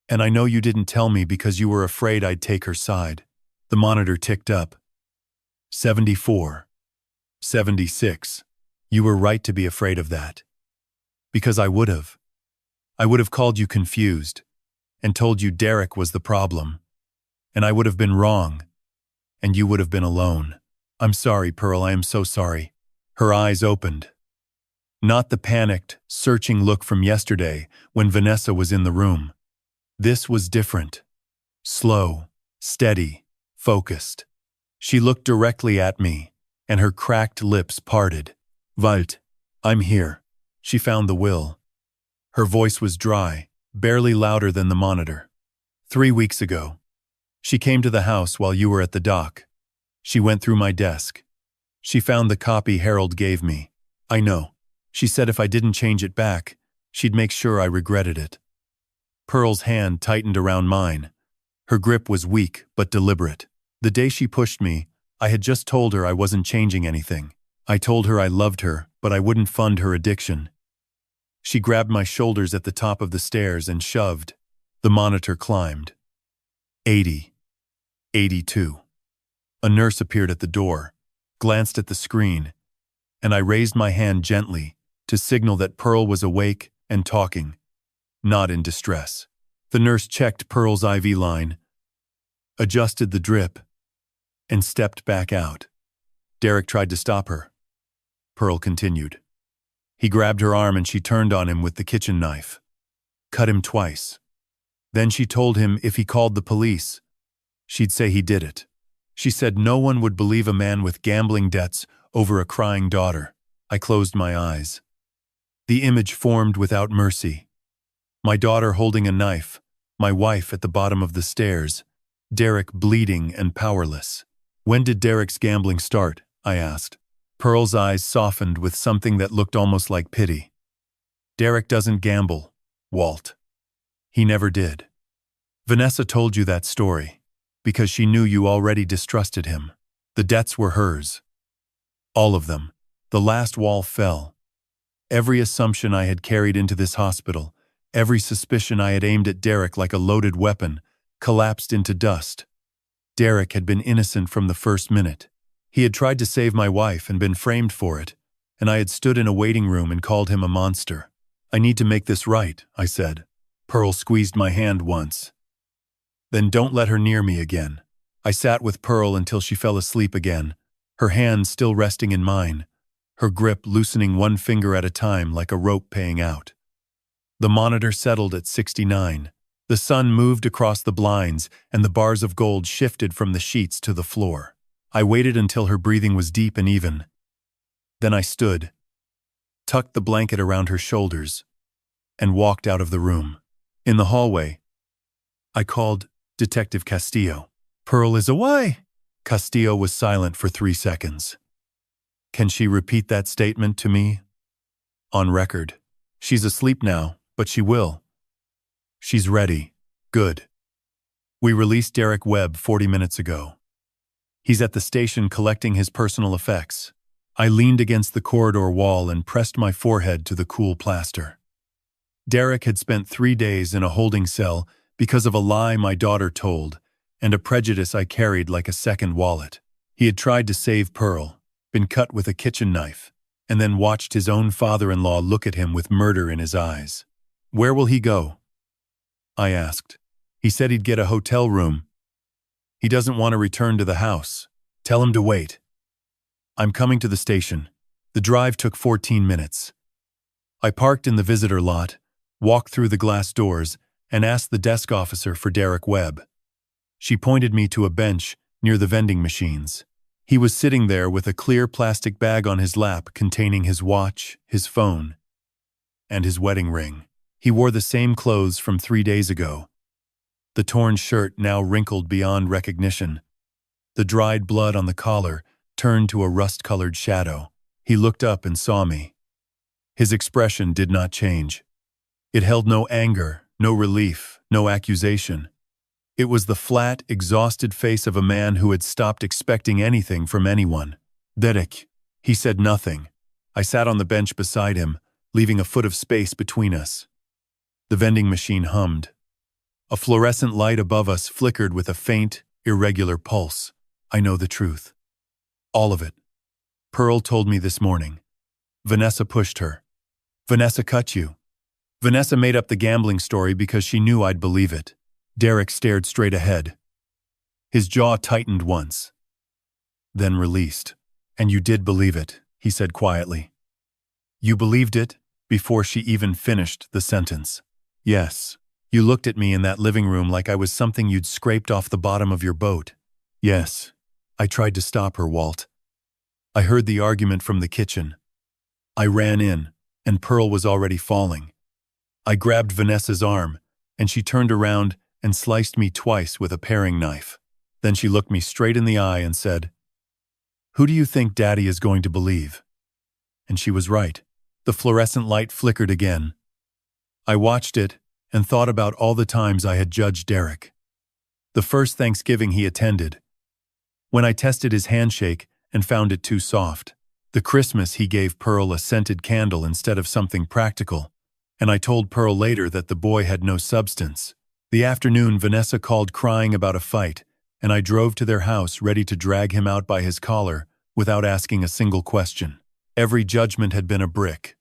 And I know you didn't tell me because you were afraid I'd take her side." The monitor ticked up. 74. 76. "You were right to be afraid of that. Because I would have. I would have called you confused and told you Derek was the problem. And I would have been wrong. And you would have been alone. I'm sorry, Pearl, I am so sorry." Her eyes opened. Not the panicked, searching look from yesterday when Vanessa was in the room. This was different. Slow, steady, focused. She looked directly at me, and her cracked lips parted. "Walt, I'm here." She found the will. Her voice was dry, barely louder than the monitor. 3 weeks ago. She came to the house while you were at the dock. She went through my desk. She found the copy Harold gave me. I know. She said if I didn't change it back, she'd make sure I regretted it. Pearl's hand tightened around mine. Her grip was weak but deliberate. The day she pushed me, I had just told her I wasn't changing anything. I told her I loved her, but I wouldn't fund her addiction. She grabbed my shoulders at the top of the stairs and shoved. The monitor climbed. 80. 82. A nurse appeared at the door, glanced at the screen, and I raised my hand gently to signal that Pearl was awake and talking, not in distress. The nurse checked Pearl's IV line, adjusted the drip, and stepped back out. Derek tried to stop her. Pearl continued. He grabbed her arm and she turned on him with the kitchen knife. Cut him twice. Then she told him if he called the police, she'd say he did it. She said no one would believe a man with gambling debts over a crying daughter. I closed my eyes. The image formed without mercy. My daughter holding a knife, my wife at the bottom of the stairs, Derek bleeding and powerless. When did Derek's gambling start? I asked. Pearl's eyes softened with something that looked almost like pity. Derek doesn't gamble, Walt. He never did. Vanessa told you that story because she knew you already distrusted him. The debts were hers. All of them. The last wall fell. Every assumption I had carried into this hospital, every suspicion I had aimed at Derek like a loaded weapon, collapsed into dust. Derek had been innocent from the first minute. He had tried to save my wife and been framed for it, and I had stood in a waiting room and called him a monster. I need to make this right, I said. Pearl squeezed my hand once. Then don't let her near me again. I sat with Pearl until she fell asleep again, her hand still resting in mine, her grip loosening one finger at a time like a rope paying out. The monitor settled at 69. The sun moved across the blinds, and the bars of gold shifted from the sheets to the floor. I waited until her breathing was deep and even. Then I stood, tucked the blanket around her shoulders, and walked out of the room. In the hallway, I called Detective Castillo. Pearl is away. Castillo was silent for 3 seconds. Can she repeat that statement to me? On record. She's asleep now, but she will. She's ready. Good. We released Derek Webb 40 minutes ago. He's at the station collecting his personal effects. I leaned against the corridor wall and pressed my forehead to the cool plaster. Derek had spent 3 days in a holding cell because of a lie my daughter told and a prejudice I carried like a second wallet. He had tried to save Pearl, been cut with a kitchen knife, and then watched his own father-in-law look at him with murder in his eyes. Where will he go? I asked. He said he'd get a hotel room. He doesn't want to return to the house. Tell him to wait. I'm coming to the station. The drive took 14 minutes. I parked in the visitor lot, walked through the glass doors, and asked the desk officer for Derek Webb. She pointed me to a bench near the vending machines. He was sitting there with a clear plastic bag on his lap containing his watch, his phone, and his wedding ring. He wore the same clothes from 3 days ago. The torn shirt now wrinkled beyond recognition. The dried blood on the collar turned to a rust-colored shadow. He looked up and saw me. His expression did not change. It held no anger, no relief, no accusation. It was the flat, exhausted face of a man who had stopped expecting anything from anyone. Derek. He said nothing. I sat on the bench beside him, leaving a foot of space between us. The vending machine hummed. A fluorescent light above us flickered with a faint, irregular pulse. I know the truth. All of it. Pearl told me this morning. Vanessa pushed her. Vanessa cut you. Vanessa made up the gambling story because she knew I'd believe it. Derek stared straight ahead. His jaw tightened once, then released. And you did believe it, he said quietly. You believed it before she even finished the sentence. Yes. You looked at me in that living room like I was something you'd scraped off the bottom of your boat. Yes. I tried to stop her, Walt. I heard the argument from the kitchen. I ran in, and Pearl was already falling. I grabbed Vanessa's arm, and she turned around and sliced me twice with a paring knife. Then she looked me straight in the eye and said, "Who do you think Daddy is going to believe?" And she was right. The fluorescent light flickered again. I watched it and thought about all the times I had judged Derek. The first Thanksgiving he attended, when I tested his handshake and found it too soft. The Christmas he gave Pearl a scented candle instead of something practical, and I told Pearl later that the boy had no substance. The afternoon Vanessa called crying about a fight, and I drove to their house ready to drag him out by his collar without asking a single question. Every judgment had been a brick.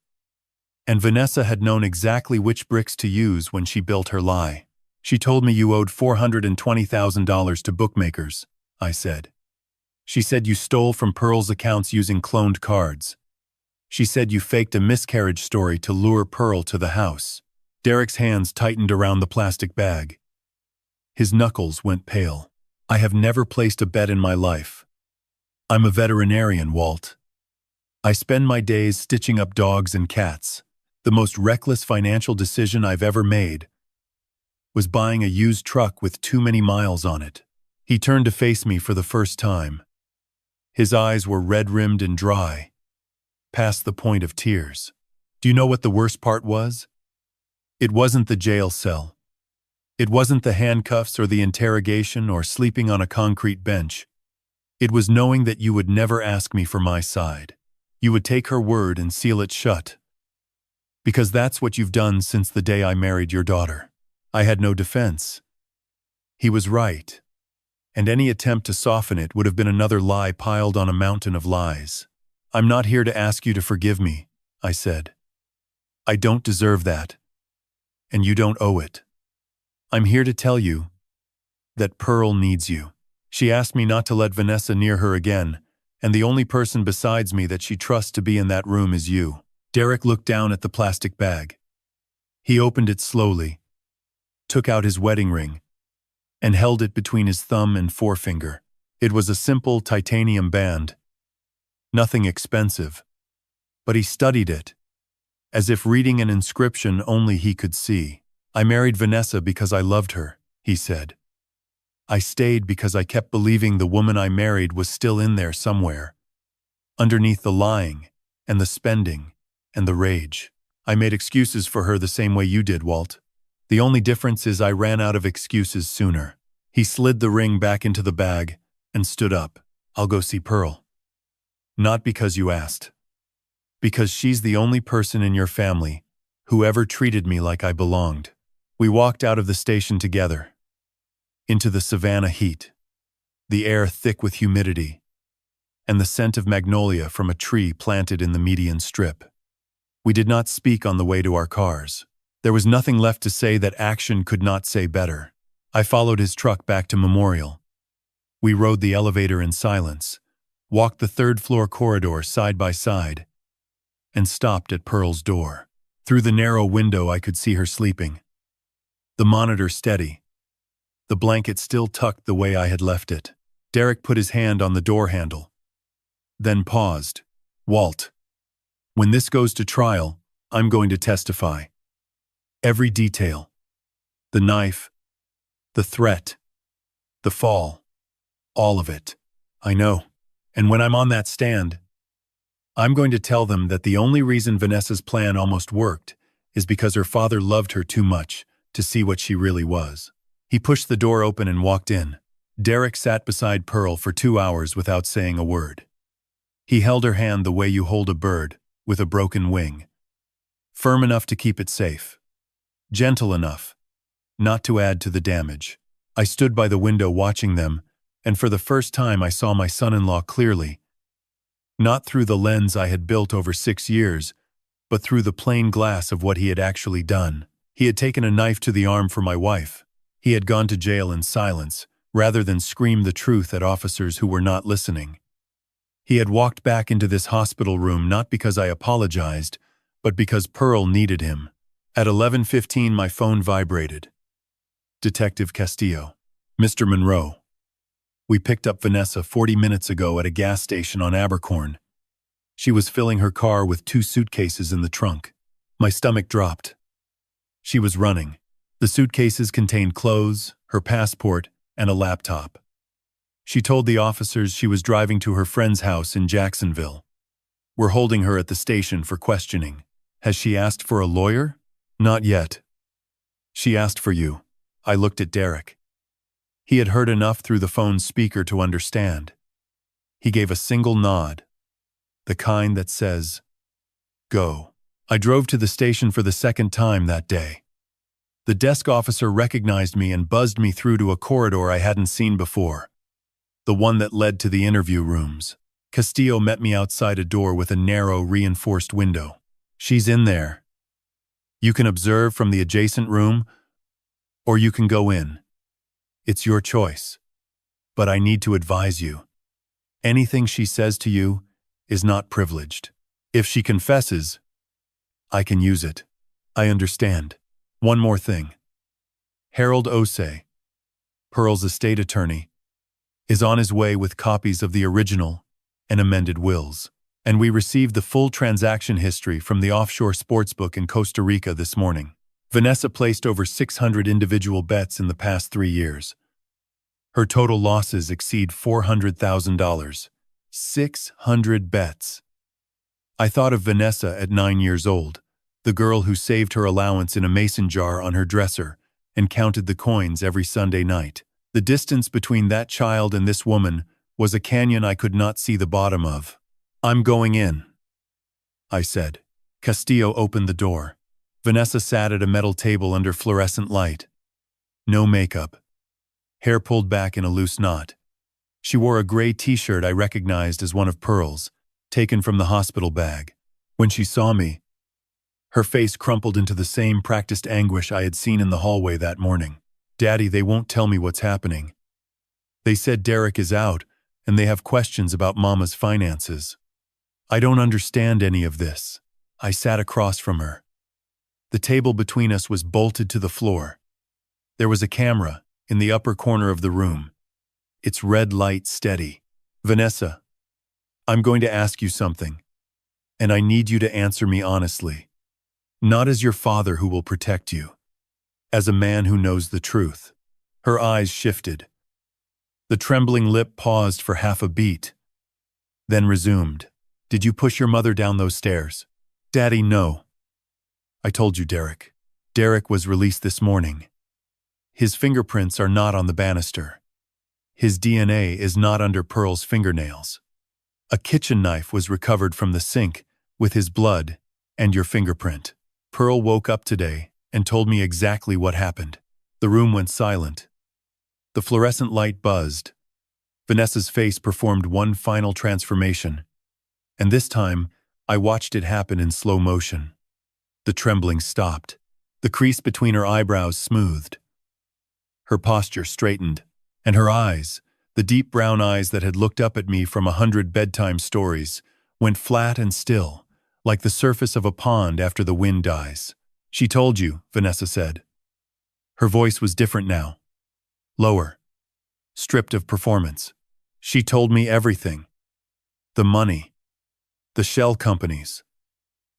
And Vanessa had known exactly which bricks to use when she built her lie. She told me you owed $420,000 to bookmakers, I said. She said you stole from Pearl's accounts using cloned cards. She said you faked a miscarriage story to lure Pearl to the house. Derek's hands tightened around the plastic bag. His knuckles went pale. I have never placed a bet in my life. I'm a veterinarian, Walt. I spend my days stitching up dogs and cats. The most reckless financial decision I've ever made was buying a used truck with too many miles on it. He turned to face me for the first time. His eyes were red-rimmed and dry, past the point of tears. Do you know what the worst part was? It wasn't the jail cell. It wasn't the handcuffs or the interrogation or sleeping on a concrete bench. It was knowing that you would never ask me for my side. You would take her word and seal it shut. Because that's what you've done since the day I married your daughter. I had no defense. He was right. And any attempt to soften it would have been another lie piled on a mountain of lies. I'm not here to ask you to forgive me, I said. I don't deserve that. And you don't owe it. I'm here to tell you that Pearl needs you. She asked me not to let Vanessa near her again, and the only person besides me that she trusts to be in that room is you. Derek looked down at the plastic bag. He opened it slowly, took out his wedding ring, and held it between his thumb and forefinger. It was a simple titanium band. Nothing expensive. But he studied it, as if reading an inscription only he could see. I married Vanessa because I loved her, he said. I stayed because I kept believing the woman I married was still in there somewhere, underneath the lying and the spending and the rage. I made excuses for her the same way you did, Walt. The only difference is I ran out of excuses sooner. He slid the ring back into the bag and stood up. I'll go see Pearl. Not because you asked. Because she's the only person in your family who ever treated me like I belonged. We walked out of the station together, into the Savannah heat, the air thick with humidity, and the scent of magnolia from a tree planted in the median strip. We did not speak on the way to our cars. There was nothing left to say that action could not say better. I followed his truck back to Memorial. We rode the elevator in silence, walked the third-floor corridor side by side, and stopped at Pearl's door. Through the narrow window I could see her sleeping. The monitor steady, the blanket still tucked the way I had left it. Derek put his hand on the door handle, then paused. Walt, when this goes to trial, I'm going to testify. Every detail. The knife, the threat, the fall, all of it. I know. And when I'm on that stand, I'm going to tell them that the only reason Vanessa's plan almost worked is because her father loved her too much to see what she really was. He pushed the door open and walked in. Derek sat beside Pearl for 2 hours without saying a word. He held her hand the way you hold a bird with a broken wing. Firm enough to keep it safe. Gentle enough not to add to the damage. I stood by the window watching them, and for the first time I saw my son-in-law clearly. Not through the lens I had built over 6 years, but through the plain glass of what he had actually done. He had taken a knife to the arm for my wife. He had gone to jail in silence, rather than scream the truth at officers who were not listening. He had walked back into this hospital room not because I apologized, but because Pearl needed him. At 11:15 my phone vibrated. Detective Castillo. Mr. Monroe. We picked up Vanessa 40 minutes ago at a gas station on Abercorn. She was filling her car with 2 suitcases in the trunk. My stomach dropped. She was running. The suitcases contained clothes, her passport, and a laptop. She told the officers she was driving to her friend's house in Jacksonville. We're holding her at the station for questioning. Has she asked for a lawyer? Not yet. She asked for you. I looked at Derek. He had heard enough through the phone's speaker to understand. He gave a single nod, the kind that says, go. I drove to the station for the second time that day. The desk officer recognized me and buzzed me through to a corridor I hadn't seen before, the one that led to the interview rooms. Castillo met me outside a door with a narrow, reinforced window. She's in there. You can observe from the adjacent room, or you can go in. It's your choice. But I need to advise you. Anything she says to you is not privileged. If she confesses, I can use it. I understand. One more thing. Harold Osei, Pearl's estate attorney, is on his way with copies of the original and amended wills, and we received the full transaction history from the offshore sportsbook in Costa Rica this morning. Vanessa placed over 600 individual bets in the past 3 years. Her total losses exceed $400,000. 600 bets. I thought of Vanessa at 9 years old, the girl who saved her allowance in a mason jar on her dresser and counted the coins every Sunday night. The distance between that child and this woman was a canyon I could not see the bottom of. I'm going in, I said. Castillo opened the door. Vanessa sat at a metal table under fluorescent light. No makeup. Hair pulled back in a loose knot. She wore a gray t-shirt I recognized as one of Pearl's, taken from the hospital bag. When she saw me, her face crumpled into the same practiced anguish I had seen in the hallway that morning. Daddy, they won't tell me what's happening. They said Derek is out, and they have questions about Mama's finances. I don't understand any of this. I sat across from her. The table between us was bolted to the floor. There was a camera in the upper corner of the room, its red light steady. Vanessa, I'm going to ask you something, and I need you to answer me honestly. Not as your father who will protect you, as a man who knows the truth. Her eyes shifted. The trembling lip paused for half a beat, then resumed. Did you push your mother down those stairs? Daddy, no. I told you, Derek. Derek was released this morning. His fingerprints are not on the banister. His DNA is not under Pearl's fingernails. A kitchen knife was recovered from the sink with his blood and your fingerprint. Pearl woke up today and told me exactly what happened. The room went silent. The fluorescent light buzzed. Vanessa's face performed one final transformation, and this time I watched it happen in slow motion. The trembling stopped. The crease between her eyebrows smoothed. Her posture straightened, and her eyes, the deep brown eyes that had looked up at me from 100 bedtime stories, went flat and still, like the surface of a pond after the wind dies. She told you, Vanessa said. Her voice was different now. Lower. Stripped of performance. She told me everything. The money. The shell companies.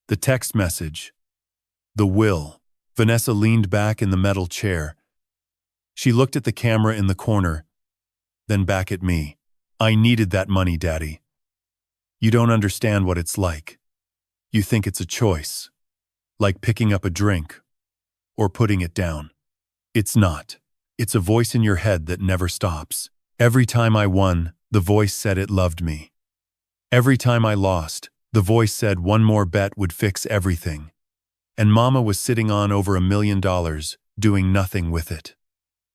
The text message. The will. Vanessa leaned back in the metal chair. She looked at the camera in the corner, then back at me. I needed that money, Daddy. You don't understand what it's like. You think it's a choice, like picking up a drink or putting it down. It's not. It's a voice in your head that never stops. Every time I won, the voice said it loved me. Every time I lost, the voice said one more bet would fix everything. And Mama was sitting on over $1 million, doing nothing with it.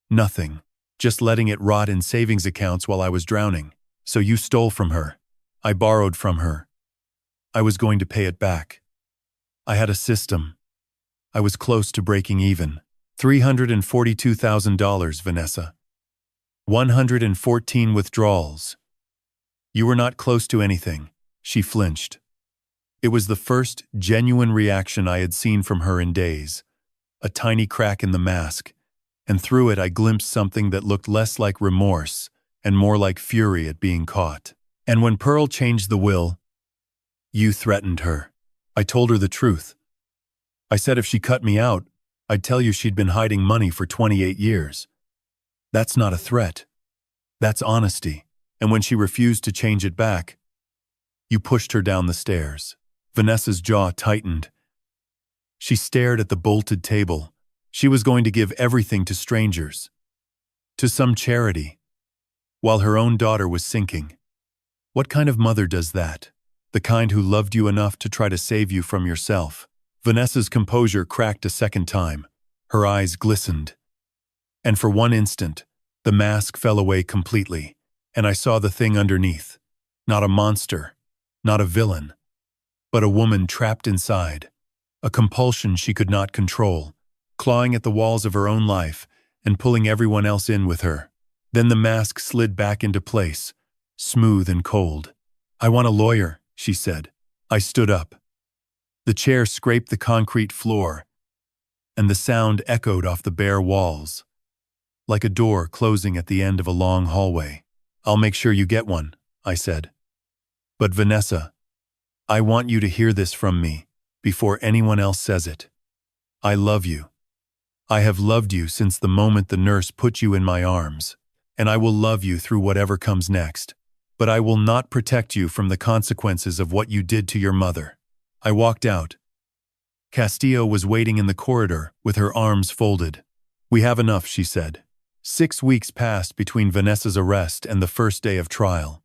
Nothing. Just letting it rot in savings accounts while I was drowning. So you stole from her. I borrowed from her. I was going to pay it back. I had a system. I was close to breaking even. $342,000, Vanessa. 114 withdrawals. You were not close to anything. She flinched. It was the first genuine reaction I had seen from her in days. A tiny crack in the mask, and through it I glimpsed something that looked less like remorse and more like fury at being caught. And when Pearl changed the will, you threatened her. I told her the truth. I said if she cut me out, I'd tell you she'd been hiding money for 28 years. That's not a threat. That's honesty. And when she refused to change it back, you pushed her down the stairs. Vanessa's jaw tightened. She stared at the bolted table. She was going to give everything to strangers, to some charity, while her own daughter was sinking. What kind of mother does that? The kind who loved you enough to try to save you from yourself. Vanessa's composure cracked a second time. Her eyes glistened. And for one instant, the mask fell away completely, and I saw the thing underneath. Not a monster, not a villain, but a woman trapped inside, a compulsion she could not control, clawing at the walls of her own life and pulling everyone else in with her. Then the mask slid back into place, smooth and cold. "I want a lawyer," she said. I stood up. The chair scraped the concrete floor, and the sound echoed off the bare walls, like a door closing at the end of a long hallway. "I'll make sure you get one," I said. "But Vanessa, I want you to hear this from me before anyone else says it. I love you. I have loved you since the moment the nurse put you in my arms, and I will love you through whatever comes next. But I will not protect you from the consequences of what you did to your mother." I walked out. Castillo was waiting in the corridor with her arms folded. "We have enough," she said. 6 weeks passed between Vanessa's arrest and the first day of trial.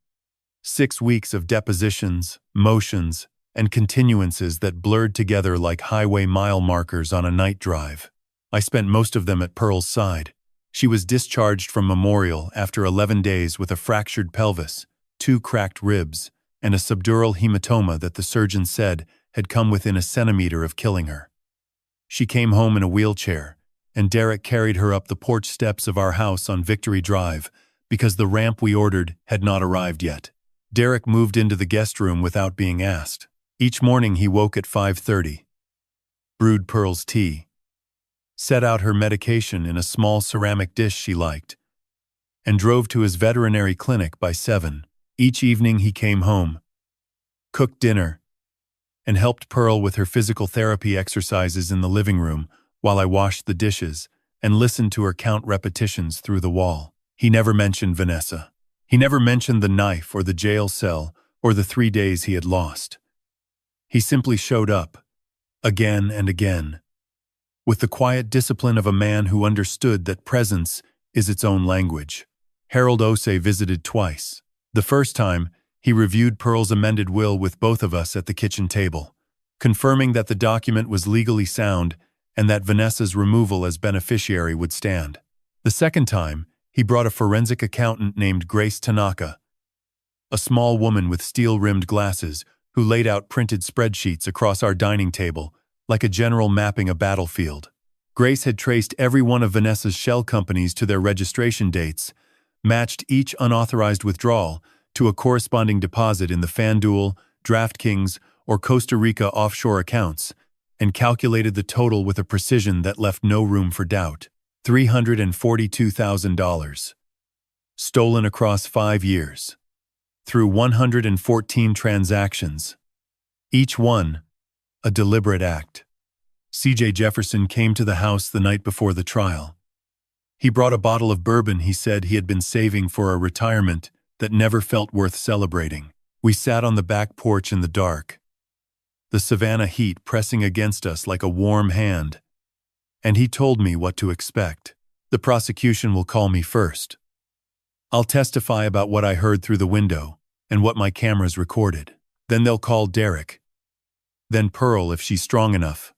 6 weeks of depositions, motions, and continuances that blurred together like highway mile markers on a night drive. I spent most of them at Pearl's side. She was discharged from Memorial after 11 days with a fractured pelvis, 2 cracked ribs, and a subdural hematoma that the surgeon said had come within a centimeter of killing her. She came home in a wheelchair, and Derek carried her up the porch steps of our house on Victory Drive because the ramp we ordered had not arrived yet. Derek moved into the guest room without being asked. Each morning he woke at 5:30, brewed Pearl's tea, set out her medication in a small ceramic dish she liked, and drove to his veterinary clinic by 7. Each evening he came home, cooked dinner, and helped Pearl with her physical therapy exercises in the living room while I washed the dishes and listened to her count repetitions through the wall. He never mentioned Vanessa. He never mentioned the knife or the jail cell or the 3 days he had lost. He simply showed up, again and again, with the quiet discipline of a man who understood that presence is its own language. Harold Osei visited twice. The first time, he reviewed Pearl's amended will with both of us at the kitchen table, confirming that the document was legally sound and that Vanessa's removal as beneficiary would stand. The second time, he brought a forensic accountant named Grace Tanaka, a small woman with steel-rimmed glasses who laid out printed spreadsheets across our dining table like a general mapping a battlefield. Grace had traced every one of Vanessa's shell companies to their registration dates, matched each unauthorized withdrawal to a corresponding deposit in the FanDuel, DraftKings, or Costa Rica offshore accounts, and calculated the total with a precision that left no room for doubt. $342,000. Stolen across 5 years. Through 114 transactions. Each one, a deliberate act. C.J. Jefferson came to the house the night before the trial. He brought a bottle of bourbon he said he had been saving for a retirement that never felt worth celebrating. We sat on the back porch in the dark, the Savannah heat pressing against us like a warm hand, and he told me what to expect. "The prosecution will call me first. I'll testify about what I heard through the window and what my cameras recorded. Then they'll call Derek. Then Pearl if she's strong enough.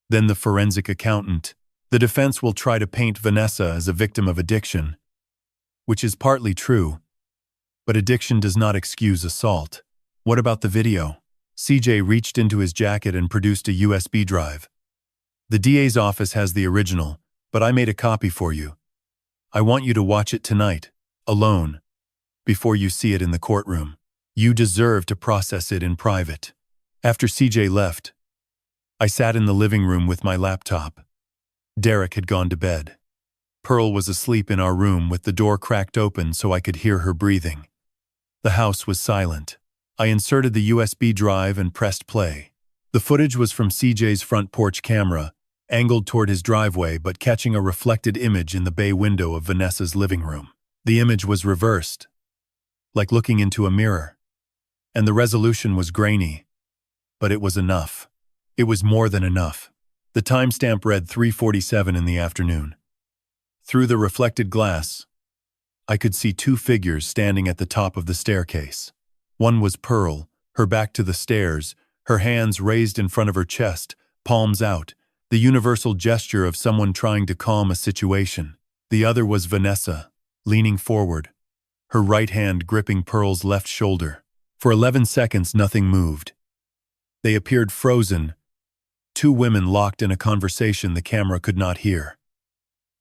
Then the forensic accountant. The defense will try to paint Vanessa as a victim of addiction, which is partly true, but addiction does not excuse assault. What about the video?" CJ reached into his jacket and produced a USB drive. "The DA's office has the original, but I made a copy for you. I want you to watch it tonight, alone, before you see it in the courtroom. You deserve to process it in private." After CJ left, I sat in the living room with my laptop. Derek had gone to bed. Pearl was asleep in our room with the door cracked open so I could hear her breathing. The house was silent. I inserted the USB drive and pressed play. The footage was from CJ's front porch camera, angled toward his driveway but catching a reflected image in the bay window of Vanessa's living room. The image was reversed, like looking into a mirror, and the resolution was grainy, but it was enough. It was more than enough. The timestamp read 3:47 in the afternoon. Through the reflected glass, I could see 2 figures standing at the top of the staircase. One was Pearl, her back to the stairs, her hands raised in front of her chest, palms out, the universal gesture of someone trying to calm a situation. The other was Vanessa, leaning forward, her right hand gripping Pearl's left shoulder. For 11 seconds, nothing moved. They appeared frozen, two women locked in a conversation the camera could not hear.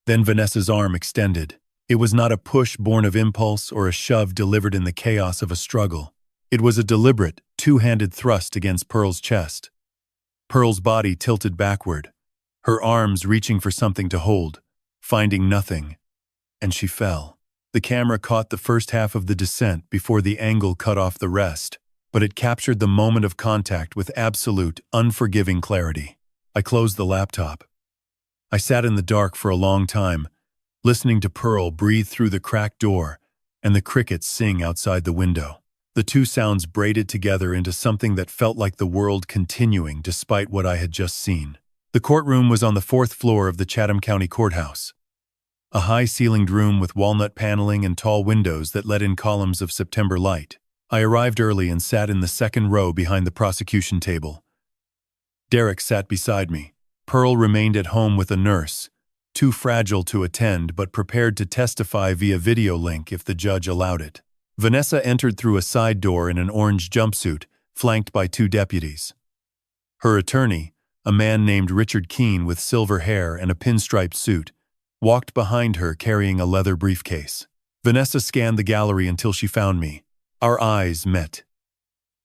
Then Vanessa's arm extended. It was not a push born of impulse or a shove delivered in the chaos of a struggle. It was a deliberate, two-handed thrust against Pearl's chest. Pearl's body tilted backward, her arms reaching for something to hold, finding nothing, and she fell. The camera caught the first half of the descent before the angle cut off the rest, but it captured the moment of contact with absolute, unforgiving clarity. I closed the laptop. I sat in the dark for a long time, listening to Pearl breathe through the cracked door and the crickets sing outside the window. The two sounds braided together into something that felt like the world continuing despite what I had just seen. The courtroom was on the 4th floor of the Chatham County Courthouse. A high-ceilinged room with walnut paneling and tall windows that let in columns of September light. I arrived early and sat in the second row behind the prosecution table. Derek sat beside me. Pearl remained at home with a nurse, too fragile to attend but prepared to testify via video link if the judge allowed it. Vanessa entered through a side door in an orange jumpsuit, flanked by two deputies. Her attorney, a man named Richard Keene with silver hair and a pinstriped suit, walked behind her carrying a leather briefcase. Vanessa scanned the gallery until she found me. Our eyes met.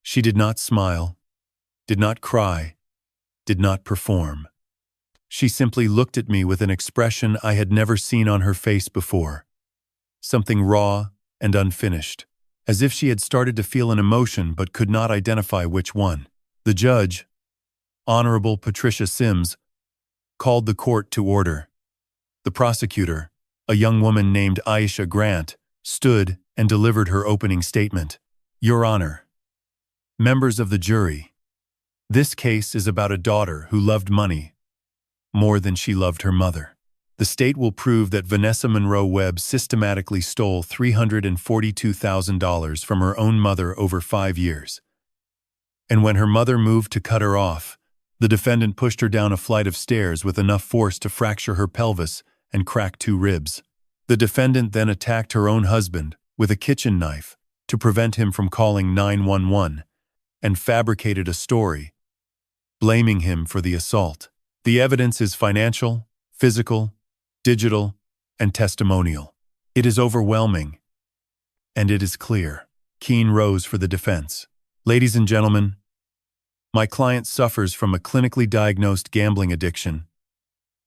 She did not smile, did not cry, did not perform. She simply looked at me with an expression I had never seen on her face before. Something raw and unfinished, as if she had started to feel an emotion but could not identify which one. The judge, Honorable Patricia Sims, called the court to order. The prosecutor, a young woman named Aisha Grant, stood and delivered her opening statement. Your Honor, members of the jury, this case is about a daughter who loved money more than she loved her mother. The state will prove that Vanessa Monroe Webb systematically stole $342,000 from her own mother over 5 years. And when her mother moved to cut her off, the defendant pushed her down a flight of stairs with enough force to fracture her pelvis and crack 2 ribs. The defendant then attacked her own husband with a kitchen knife to prevent him from calling 911 and fabricated a story, blaming him for the assault. The evidence is financial, physical, digital, and testimonial. It is overwhelming, and it is clear. Keene rose for the defense. Ladies and gentlemen, my client suffers from a clinically diagnosed gambling addiction,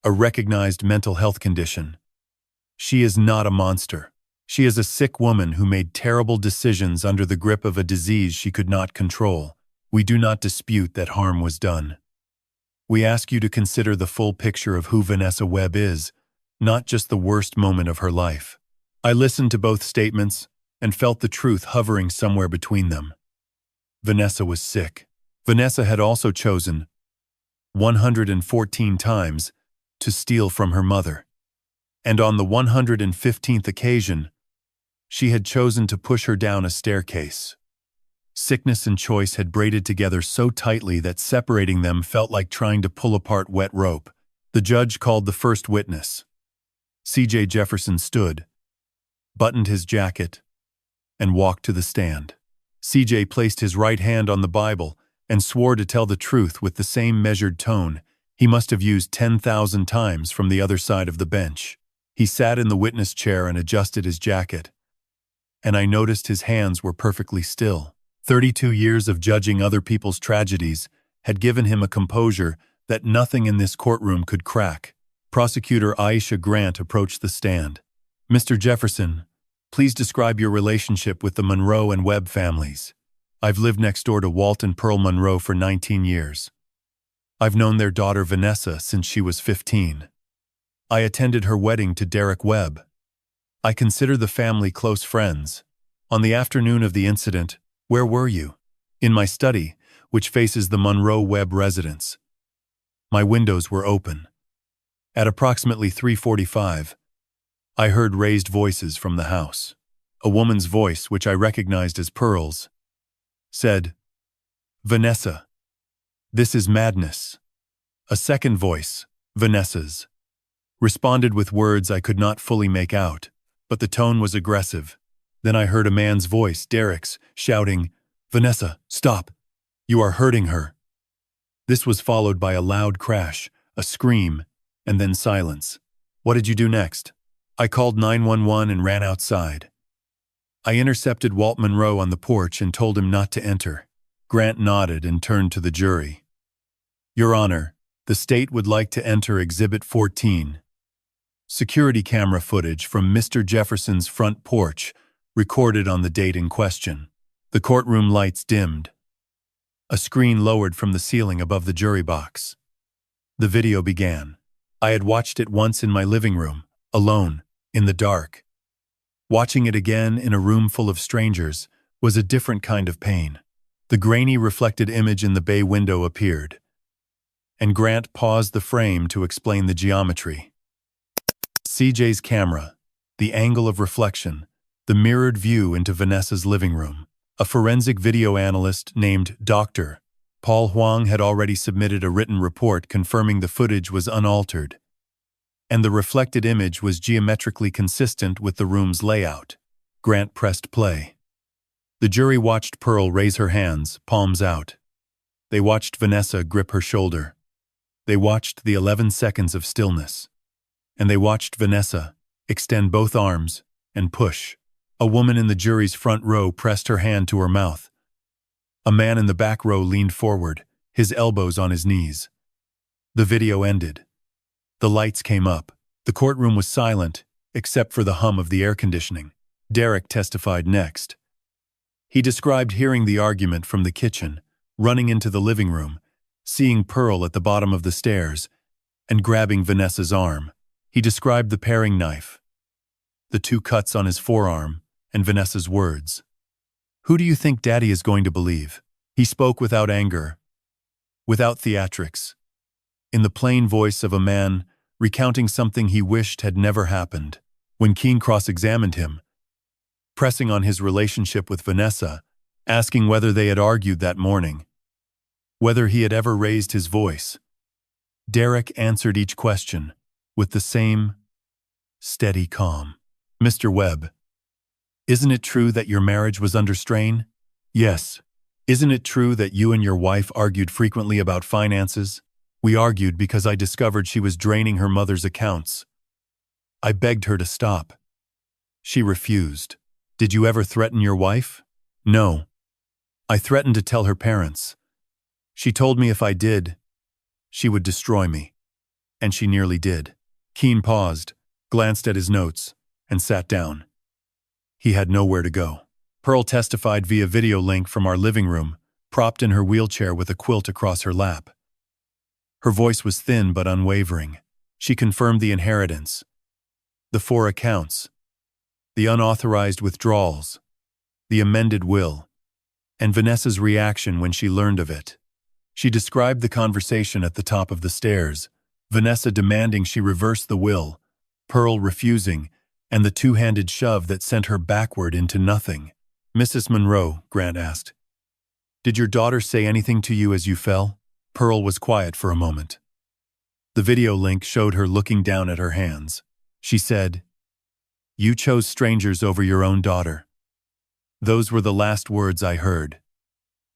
a recognized mental health condition. She is not a monster. She is a sick woman who made terrible decisions under the grip of a disease she could not control. We do not dispute that harm was done. We ask you to consider the full picture of who Vanessa Webb is, not just the worst moment of her life. I listened to both statements and felt the truth hovering somewhere between them. Vanessa was sick. Vanessa had also chosen, 114 times, to steal from her mother. And on the 115th occasion, she had chosen to push her down a staircase. Sickness and choice had braided together so tightly that separating them felt like trying to pull apart wet rope. The judge called the first witness. C.J. Jefferson stood, buttoned his jacket, and walked to the stand. C.J. placed his right hand on the Bible and swore to tell the truth with the same measured tone he must have used 10,000 times from the other side of the bench. He sat in the witness chair and adjusted his jacket, and I noticed his hands were perfectly still. 32 years of judging other people's tragedies had given him a composure that nothing in this courtroom could crack. Prosecutor Aisha Grant approached the stand. Mr. Jefferson, please describe your relationship with the Monroe and Webb families. I've lived next door to Walt and Pearl Monroe for 19 years. I've known their daughter Vanessa since she was 15. I attended her wedding to Derek Webb. I consider the family close friends. On the afternoon of the incident, where were you? In my study, which faces the Monroe Webb residence. My windows were open. At approximately 3:45, I heard raised voices from the house. A woman's voice, which I recognized as Pearl's, said, "Vanessa, this is madness." A second voice, Vanessa's, responded with words I could not fully make out, but the tone was aggressive. Then I heard a man's voice, Derek's, shouting, "Vanessa, stop! You are hurting her." This was followed by a loud crash, a scream, and then silence. "What did you do next?" "I called 911 and ran outside. I intercepted Walt Monroe on the porch and told him not to enter." Grant nodded and turned to the jury. "Your Honor, the state would like to enter Exhibit 14. Security camera footage from Mr. Jefferson's front porch, recorded on the date in question." The courtroom lights dimmed. A screen lowered from the ceiling above the jury box. The video began. I had watched it once in my living room, alone, in the dark. Watching it again in a room full of strangers was a different kind of pain. The grainy reflected image in the bay window appeared, and Grant paused the frame to explain the geometry. CJ's camera, the angle of reflection, the mirrored view into Vanessa's living room. A forensic video analyst named Dr. Paul Huang had already submitted a written report confirming the footage was unaltered, and the reflected image was geometrically consistent with the room's layout. Grant pressed play. The jury watched Pearl raise her hands, palms out. They watched Vanessa grip her shoulder. They watched the 11 seconds of stillness. And they watched Vanessa extend both arms and push. A woman in the jury's front row pressed her hand to her mouth. A man in the back row leaned forward, his elbows on his knees. The video ended. The lights came up. The courtroom was silent, except for the hum of the air conditioning. Derek testified next. He described hearing the argument from the kitchen, running into the living room, seeing Pearl at the bottom of the stairs, and grabbing Vanessa's arm. He described the paring knife, the 2 cuts on his forearm, and Vanessa's words. "Who do you think Daddy is going to believe?" He spoke without anger, without theatrics, in the plain voice of a man recounting something he wished had never happened. When Keene cross-examined him, pressing on his relationship with Vanessa, asking whether they had argued that morning, whether he had ever raised his voice, Derek answered each question with the same steady calm. "Mr. Webb, isn't it true that your marriage was under strain?" "Yes." "Isn't it true that you and your wife argued frequently about finances?" "We argued because I discovered she was draining her mother's accounts. I begged her to stop. She refused." "Did you ever threaten your wife?" "No. I threatened to tell her parents. She told me if I did, she would destroy me. And she nearly did." Keene paused, glanced at his notes, and sat down. He had nowhere to go. Pearl testified via video link from our living room, propped in her wheelchair with a quilt across her lap. Her voice was thin but unwavering. She confirmed the inheritance, the 4 accounts, the unauthorized withdrawals, the amended will, and Vanessa's reaction when she learned of it. She described the conversation at the top of the stairs, Vanessa demanding she reverse the will, Pearl refusing, and the 2-handed shove that sent her backward into nothing. "Mrs. Monroe," Grant asked, "did your daughter say anything to you as you fell?" Pearl was quiet for a moment. The video link showed her looking down at her hands. She said, "You chose strangers over your own daughter." Those were the last words I heard,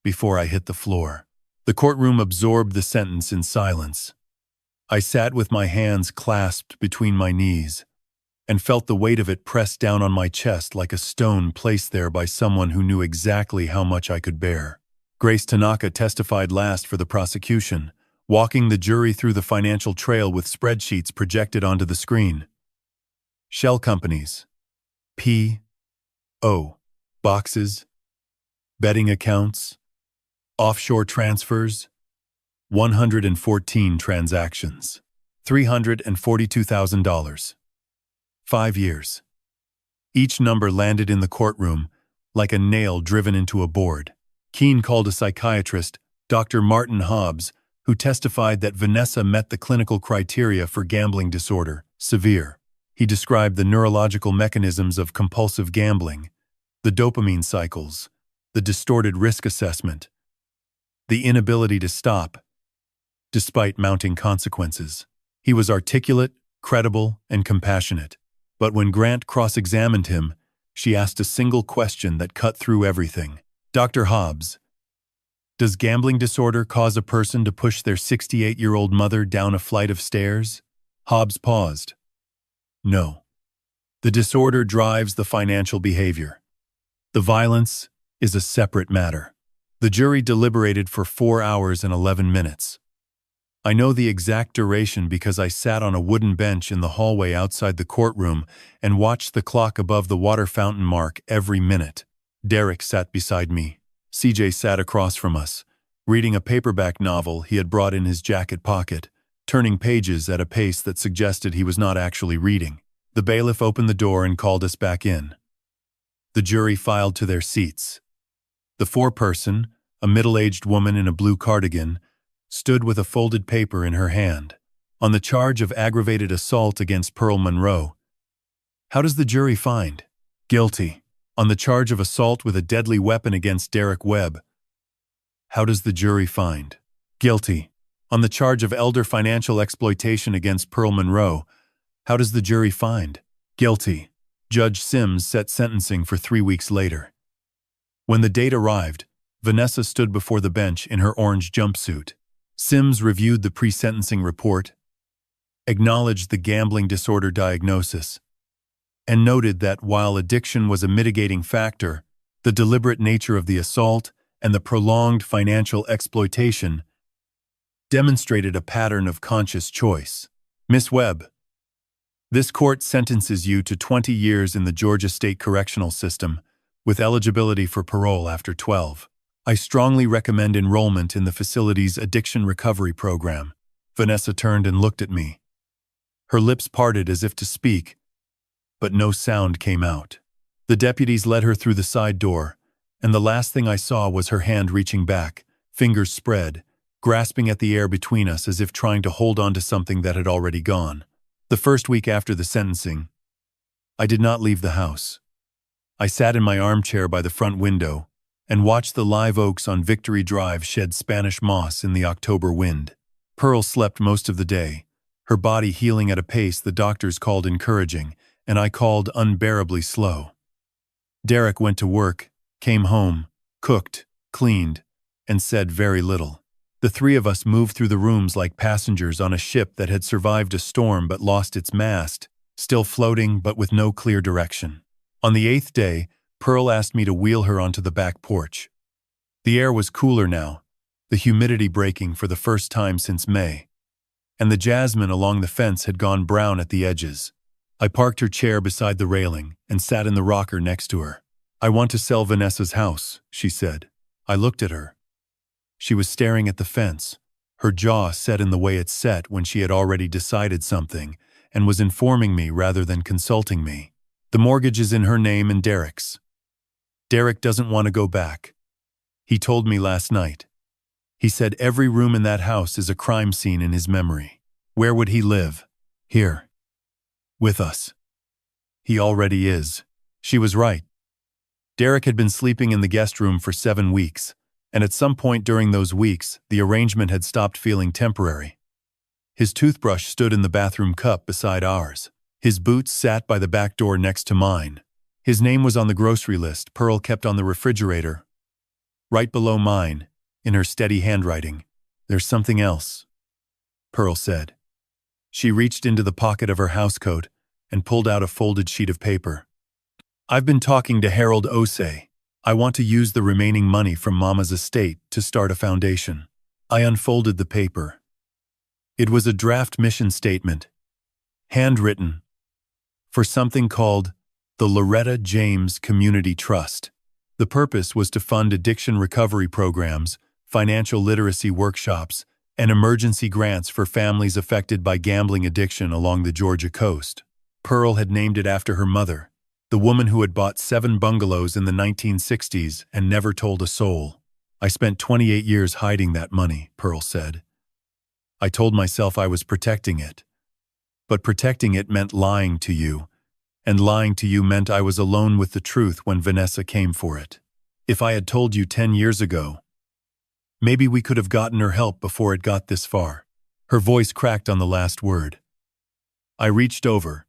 before I hit the floor. The courtroom absorbed the sentence in silence. I sat with my hands clasped between my knees, and felt the weight of it pressed down on my chest like a stone placed there by someone who knew exactly how much I could bear. Grace Tanaka testified last for the prosecution, walking the jury through the financial trail with spreadsheets projected onto the screen. Shell companies, P.O. boxes, betting accounts, offshore transfers, 114 transactions, $342,000. 5 years. Each number landed in the courtroom like a nail driven into a board. Keene called a psychiatrist, Dr. Martin Hobbs, who testified that Vanessa met the clinical criteria for gambling disorder, severe. He described the neurological mechanisms of compulsive gambling, the dopamine cycles, the distorted risk assessment, the inability to stop, despite mounting consequences. He was articulate, credible, and compassionate. But when Grant cross-examined him, She asked a single question that cut through everything. Dr. Hobbs, does gambling disorder cause a person to push their 68-year-old mother down a flight of stairs? Hobbs paused. No. The disorder drives the financial behavior. The violence is a separate matter. The jury deliberated for 4 hours and 11 minutes. I know the exact duration because I sat on a wooden bench in the hallway outside the courtroom and watched the clock above the water fountain mark every minute. Derek sat beside me. CJ sat across from us, reading a paperback novel he had brought in his jacket pocket, turning pages at a pace that suggested he was not actually reading. The bailiff opened the door and called us back in. The jury filed to their seats. The foreperson, a middle-aged woman in a blue cardigan, stood with a folded paper in her hand. On the charge of aggravated assault against Pearl Monroe. How does the jury find? Guilty. On the charge of assault with a deadly weapon against Derek Webb. How does the jury find? Guilty. On the charge of elder financial exploitation against Pearl Monroe. How does the jury find? Guilty. Judge Sims set sentencing for 3 weeks later. When the date arrived, Vanessa stood before the bench in her orange jumpsuit. Sims reviewed the pre-sentencing report, acknowledged the gambling disorder diagnosis, and noted that while addiction was a mitigating factor, the deliberate nature of the assault and the prolonged financial exploitation demonstrated a pattern of conscious choice. Miss Webb, this court sentences you to 20 years in the Georgia State Correctional System, with eligibility for parole after 12. I strongly recommend enrollment in the facility's addiction recovery program. Vanessa turned and looked at me. Her lips parted as if to speak, but no sound came out. The deputies led her through the side door, and the last thing I saw was her hand reaching back, fingers spread, grasping at the air between us as if trying to hold on to something that had already gone. The first week after the sentencing, I did not leave the house. I sat in my armchair by the front window and watched the live oaks on Victory Drive shed Spanish moss in the October wind. Pearl slept most of the day, her body healing at a pace the doctors called encouraging, and I called unbearably slow. Derek went to work, came home, cooked, cleaned, and said very little. The three of us moved through the rooms like passengers on a ship that had survived a storm but lost its mast, still floating but with no clear direction. On the 8th day, Pearl asked me to wheel her onto the back porch. The air was cooler now, the humidity breaking for the first time since May, and the jasmine along the fence had gone brown at the edges. I parked her chair beside the railing and sat in the rocker next to her. I want to sell Vanessa's house, she said. I looked at her. She was staring at the fence, her jaw set in the way it set when she had already decided something and was informing me rather than consulting me. The mortgage is in her name and Derek's. Derek doesn't want to go back. He told me last night. He said every room in that house is a crime scene in his memory. Where would he live? Here. With us. He already is. She was right. Derek had been sleeping in the guest room for 7 weeks, and at some point during those weeks, the arrangement had stopped feeling temporary. His toothbrush stood in the bathroom cup beside ours. His boots sat by the back door next to mine. His name was on the grocery list Pearl kept on the refrigerator. Right below mine, in her steady handwriting. There's something else, Pearl said. She reached into the pocket of her housecoat and pulled out a folded sheet of paper. I've been talking to Harold Osei. I want to use the remaining money from Mama's estate to start a foundation. I unfolded the paper. It was a draft mission statement, handwritten, for something called the Loretta James Community Trust. The purpose was to fund addiction recovery programs, financial literacy workshops, and emergency grants for families affected by gambling addiction along the Georgia coast. Pearl had named it after her mother, the woman who had bought 7 bungalows in the 1960s and never told a soul. I spent 28 years hiding that money, Pearl said. I told myself I was protecting it. But protecting it meant lying to you, and lying to you meant I was alone with the truth when Vanessa came for it. If I had told you 10 years ago, maybe we could have gotten her help before it got this far. Her voice cracked on the last word. I reached over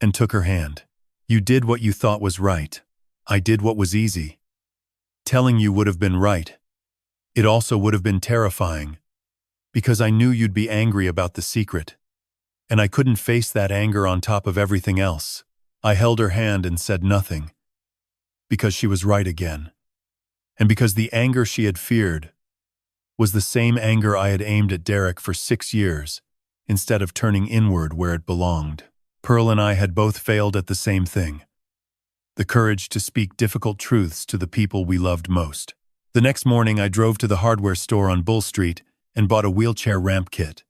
and took her hand. You did what you thought was right. I did what was easy. Telling you would have been right. It also would have been terrifying, because I knew you'd be angry about the secret, and I couldn't face that anger on top of everything else. I held her hand and said nothing, because she was right again, and because the anger she had feared was the same anger I had aimed at Derek for 6 years, instead of turning inward where it belonged. Pearl and I had both failed at the same thing: the courage to speak difficult truths to the people we loved most. The next morning, I drove to the hardware store on Bull Street and bought a wheelchair ramp kit.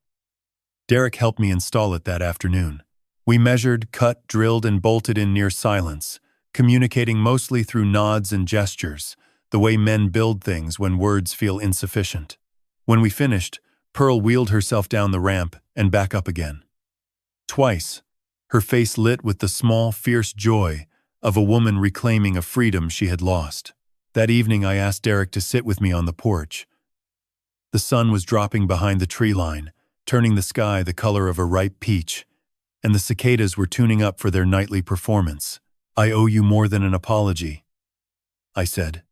Derek helped me install it that afternoon. We measured, cut, drilled, and bolted in near silence, communicating mostly through nods and gestures, the way men build things when words feel insufficient. When we finished, Pearl wheeled herself down the ramp and back up again. Twice, her face lit with the small, fierce joy of a woman reclaiming a freedom she had lost. That evening, I asked Derek to sit with me on the porch. The sun was dropping behind the tree line, turning the sky the color of a ripe peach, and the cicadas were tuning up for their nightly performance. I owe you more than an apology, I said.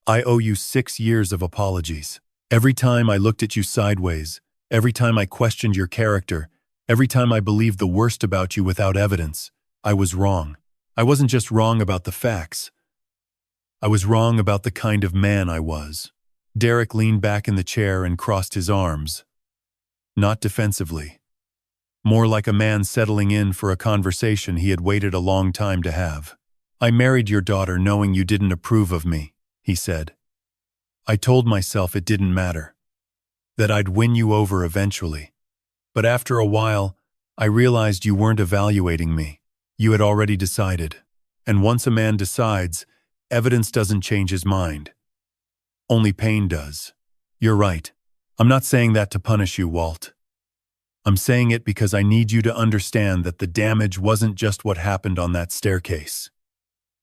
I owe you 6 years of apologies. Every time I looked at you sideways, every time I questioned your character, every time I believed the worst about you without evidence, I was wrong. I wasn't just wrong about the facts. I was wrong about the kind of man I was. Derek leaned back in the chair and crossed his arms. Not defensively. More like a man settling in for a conversation he had waited a long time to have. I married your daughter knowing you didn't approve of me, he said. I told myself it didn't matter, that I'd win you over eventually. But after a while, I realized you weren't evaluating me. You had already decided. And once a man decides, evidence doesn't change his mind. Only pain does. You're right. I'm not saying that to punish you, Walt. I'm saying it because I need you to understand that the damage wasn't just what happened on that staircase.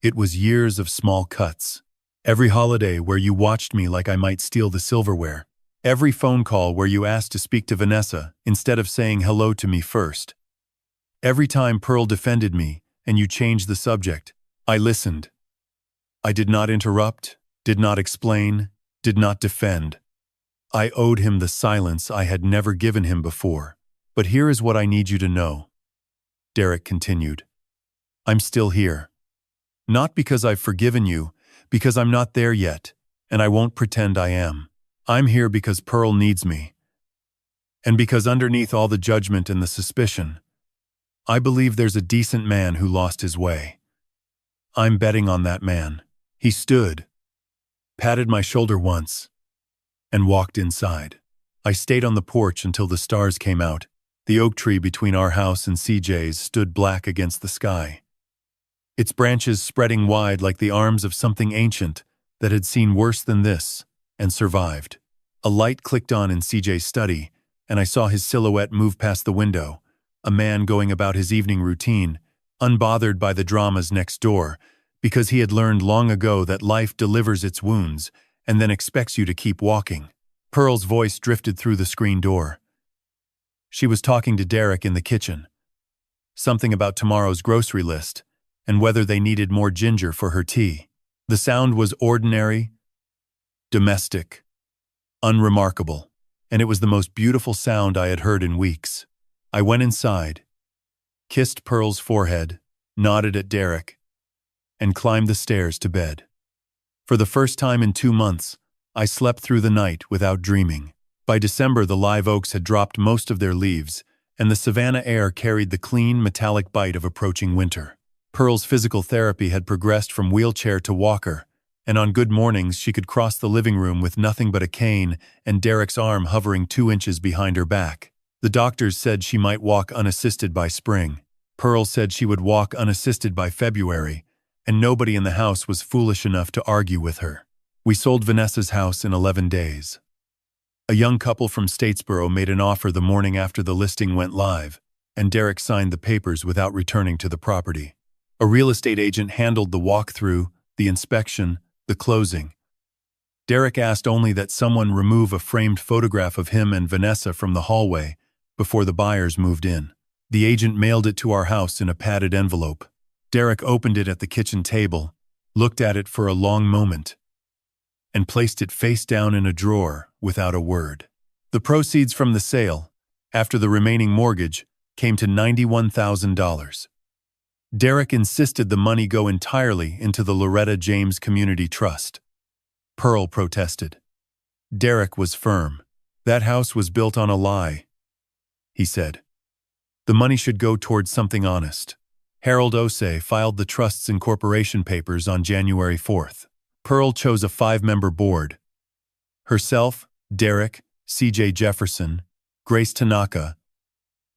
It was years of small cuts. Every holiday where you watched me like I might steal the silverware. Every phone call where you asked to speak to Vanessa instead of saying hello to me first. Every time Pearl defended me and you changed the subject, I listened. I did not interrupt, did not explain, did not defend. I owed him the silence I had never given him before. But here is what I need you to know, Derek continued. I'm still here. Not because I've forgiven you, because I'm not there yet, and I won't pretend I am. I'm here because Pearl needs me. And because underneath all the judgment and the suspicion, I believe there's a decent man who lost his way. I'm betting on that man. He stood, patted my shoulder once, and walked inside. I stayed on the porch until the stars came out. The oak tree between our house and CJ's stood black against the sky, its branches spreading wide like the arms of something ancient that had seen worse than this and survived. A light clicked on in CJ's study, and I saw his silhouette move past the window, a man going about his evening routine, unbothered by the dramas next door, because he had learned long ago that life delivers its wounds and then expects you to keep walking. Pearl's voice drifted through the screen door. She was talking to Derek in the kitchen. Something about tomorrow's grocery list and whether they needed more ginger for her tea. The sound was ordinary, domestic, unremarkable, and it was the most beautiful sound I had heard in weeks. I went inside, kissed Pearl's forehead, nodded at Derek, and climbed the stairs to bed. For the first time in 2 months, I slept through the night without dreaming. By December, the live oaks had dropped most of their leaves, and the Savannah air carried the clean, metallic bite of approaching winter. Pearl's physical therapy had progressed from wheelchair to walker, and on good mornings she could cross the living room with nothing but a cane and Derek's arm hovering 2 inches behind her back. The doctors said she might walk unassisted by spring. Pearl said she would walk unassisted by February, and nobody in the house was foolish enough to argue with her. We sold Vanessa's house in 11 days. A young couple from Statesboro made an offer the morning after the listing went live, and Derek signed the papers without returning to the property. A real estate agent handled the walkthrough, the inspection, the closing. Derek asked only that someone remove a framed photograph of him and Vanessa from the hallway before the buyers moved in. The agent mailed it to our house in a padded envelope. Derek opened it at the kitchen table, looked at it for a long moment, and placed it face down in a drawer without a word. The proceeds from the sale, after the remaining mortgage, came to $91,000. Derek insisted the money go entirely into the Loretta James Community Trust. Pearl protested. Derek was firm. That house was built on a lie, he said. The money should go towards something honest. Harold Osei filed the trust's incorporation papers on January 4th. Pearl chose a 5-member board. Herself, Derek, C.J. Jefferson, Grace Tanaka,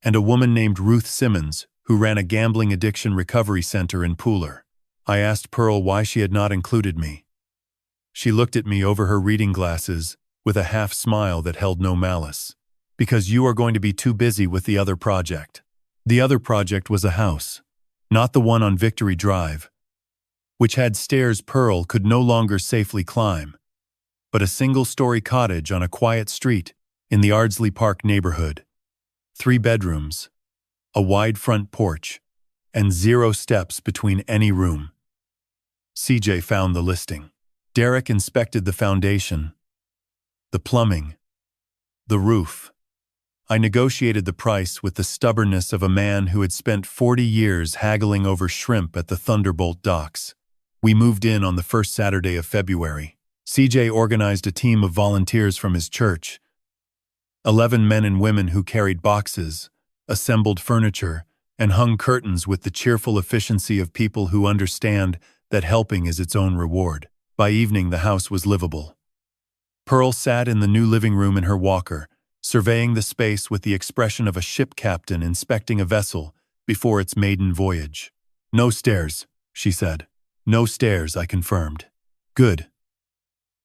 and a woman named Ruth Simmons, who ran a gambling addiction recovery center in Pooler. I asked Pearl why she had not included me. She looked at me over her reading glasses with a half smile that held no malice. Because you are going to be too busy with the other project. The other project was a house, not the one on Victory Drive, which had stairs Pearl could no longer safely climb, but a single-story cottage on a quiet street in the Ardsley Park neighborhood. 3 bedrooms, a wide front porch, and 0 steps between any room. CJ found the listing. Derek inspected the foundation, the plumbing, the roof. I negotiated the price with the stubbornness of a man who had spent 40 years haggling over shrimp at the Thunderbolt docks. We moved in on the first Saturday of February. CJ organized a team of volunteers from his church. 11 men and women who carried boxes, assembled furniture, and hung curtains with the cheerful efficiency of people who understand that helping is its own reward. By evening, the house was livable. Pearl sat in the new living room in her walker, surveying the space with the expression of a ship captain inspecting a vessel before its maiden voyage. "No stairs," she said. "No stairs," I confirmed. "Good.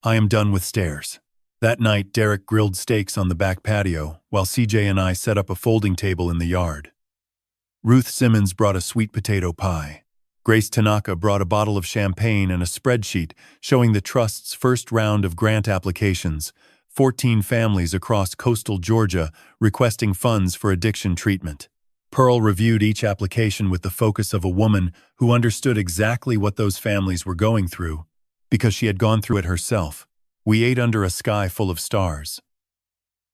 I am done with stairs." That night, Derek grilled steaks on the back patio, while CJ and I set up a folding table in the yard. Ruth Simmons brought a sweet potato pie. Grace Tanaka brought a bottle of champagne and a spreadsheet showing the Trust's first round of grant applications, 14 families across coastal Georgia requesting funds for addiction treatment. Pearl reviewed each application with the focus of a woman who understood exactly what those families were going through, because she had gone through it herself. We ate under a sky full of stars.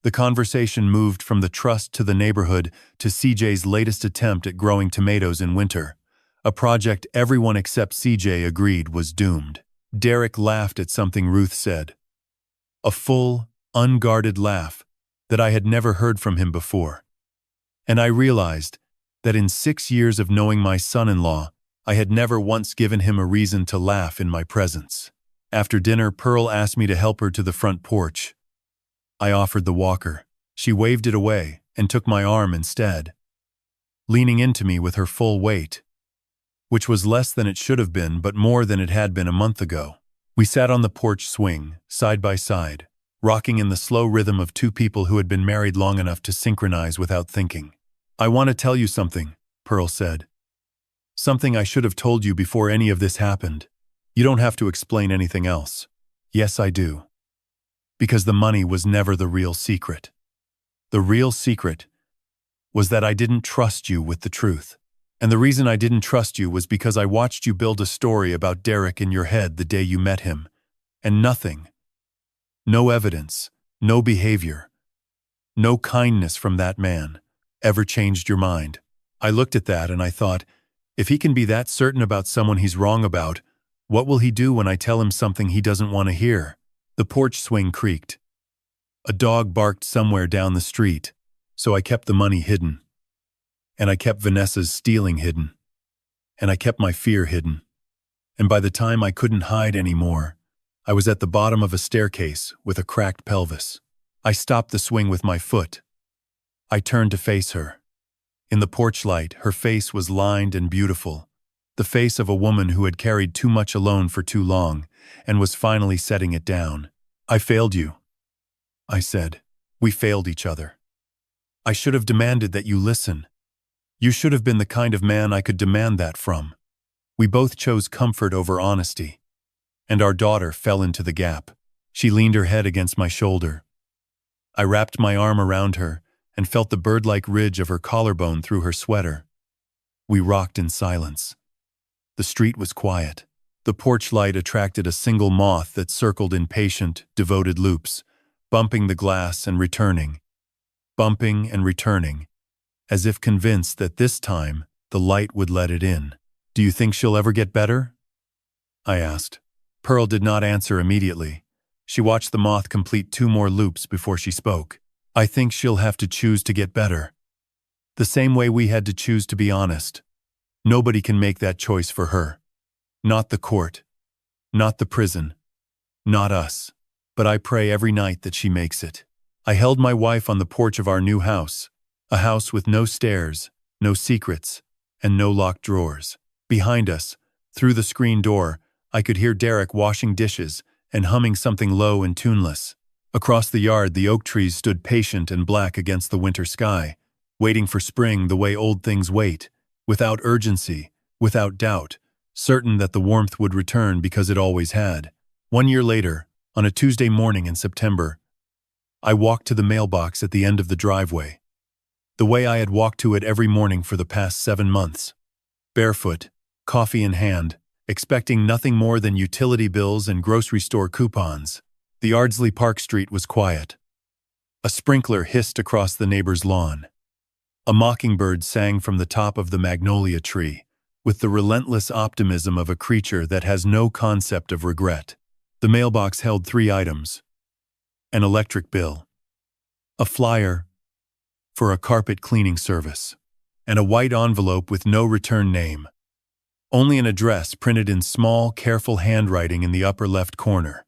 The conversation moved from the Trust to the neighborhood to CJ's latest attempt at growing tomatoes in winter, a project everyone except CJ agreed was doomed. Derek laughed at something Ruth said. A full, unguarded laugh that I had never heard from him before. And I realized that in 6 years of knowing my son-in-law, I had never once given him a reason to laugh in my presence. After dinner, Pearl asked me to help her to the front porch. I offered the walker. She waved it away and took my arm instead, leaning into me with her full weight, which was less than it should have been but more than it had been a month ago. We sat on the porch swing, side by side, rocking in the slow rhythm of 2 people who had been married long enough to synchronize without thinking. "I want to tell you something," Pearl said. "Something I should have told you before any of this happened. You don't have to explain anything else." "Yes, I do. Because the money was never the real secret. The real secret was that I didn't trust you with the truth. And the reason I didn't trust you was because I watched you build a story about Derek in your head the day you met him. And nothing, no evidence, no behavior, no kindness from that man ever changed your mind." I looked at that and I thought, if he can be that certain about someone he's wrong about, what will he do when I tell him something he doesn't want to hear? The porch swing creaked. A dog barked somewhere down the street, so I kept the money hidden. And I kept Vanessa's stealing hidden. And I kept my fear hidden. And by the time I couldn't hide anymore, I was at the bottom of a staircase with a cracked pelvis. I stopped the swing with my foot. I turned to face her. In the porch light, her face was lined and beautiful, the face of a woman who had carried too much alone for too long and was finally setting it down. "I failed you," I said. "We failed each other. I should have demanded that you listen. You should have been the kind of man I could demand that from. We both chose comfort over honesty. And our daughter fell into the gap." She leaned her head against my shoulder. I wrapped my arm around her and felt the bird-like ridge of her collarbone through her sweater. We rocked in silence. The street was quiet. The porch light attracted a single moth that circled in patient, devoted loops, bumping the glass and bumping and returning, as if convinced that this time the light would let it in. "Do you think she'll ever get better?" I asked. Pearl did not answer immediately. She watched the moth complete 2 more loops before she spoke. "I think she'll have to choose to get better. The same way we had to choose to be honest. Nobody can make that choice for her. Not the court. Not the prison. Not us. But I pray every night that she makes it." I held my wife on the porch of our new house, a house with no stairs, no secrets, and no locked drawers. Behind us, through the screen door, I could hear Derek washing dishes and humming something low and tuneless. Across the yard, the oak trees stood patient and black against the winter sky, waiting for spring the way old things wait, without urgency, without doubt, certain that the warmth would return because it always had. 1 year later, on a Tuesday morning in September, I walked to the mailbox at the end of the driveway, the way I had walked to it every morning for the past 7 months. Barefoot, coffee in hand, expecting nothing more than utility bills and grocery store coupons. The Ardsley Park Street was quiet. A sprinkler hissed across the neighbor's lawn. A mockingbird sang from the top of the magnolia tree, with the relentless optimism of a creature that has no concept of regret. The mailbox held 3 items: an electric bill, a flyer for a carpet cleaning service, and a white envelope with no return name. Only an address printed in small, careful handwriting in the upper left corner.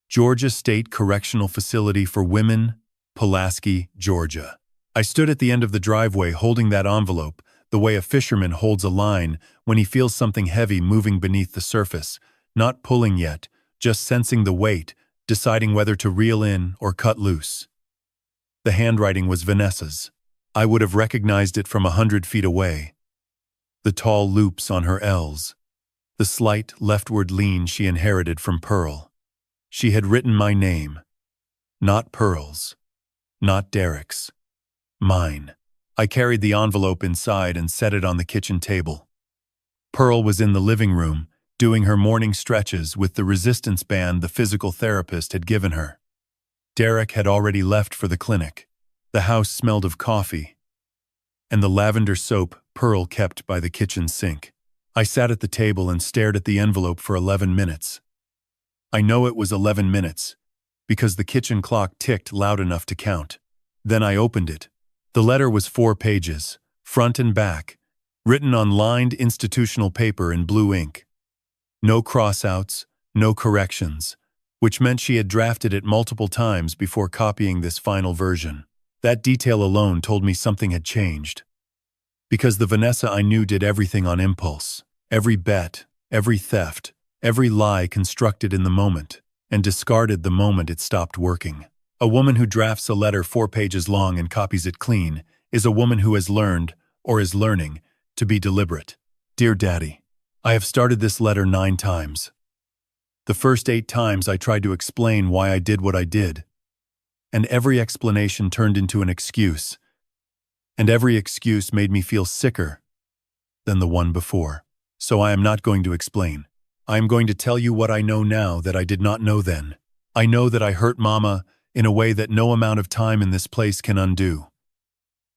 Georgia State Correctional Facility for Women, Pulaski, Georgia. I stood at the end of the driveway holding that envelope, the way a fisherman holds a line when he feels something heavy moving beneath the surface, not pulling yet, just sensing the weight, deciding whether to reel in or cut loose. The handwriting was Vanessa's. I would have recognized it from 100 feet away. The tall loops on her L's. The slight leftward lean she inherited from Pearl. She had written my name. Not Pearl's. Not Derek's. Mine. I carried the envelope inside and set it on the kitchen table. Pearl was in the living room, doing her morning stretches with the resistance band the physical therapist had given her. Derek had already left for the clinic. The house smelled of coffee and the lavender soap Pearl kept by the kitchen sink. I sat at the table and stared at the envelope for 11 minutes. I know it was 11 minutes, because the kitchen clock ticked loud enough to count. Then I opened it. The letter was 4 pages, front and back, written on lined institutional paper in blue ink. No crossouts, no corrections, which meant she had drafted it multiple times before copying this final version. That detail alone told me something had changed. Because the Vanessa I knew did everything on impulse. Every bet, every theft, every lie constructed in the moment, and discarded the moment it stopped working. A woman who drafts a letter 4 pages long and copies it clean is a woman who has learned, or is learning, to be deliberate. Dear Daddy, I have started this letter 9 times. The first 8 times I tried to explain why I did what I did, and every explanation turned into an excuse, and every excuse made me feel sicker than the one before. So I am not going to explain. I am going to tell you what I know now that I did not know then. I know that I hurt Mama in a way that no amount of time in this place can undo.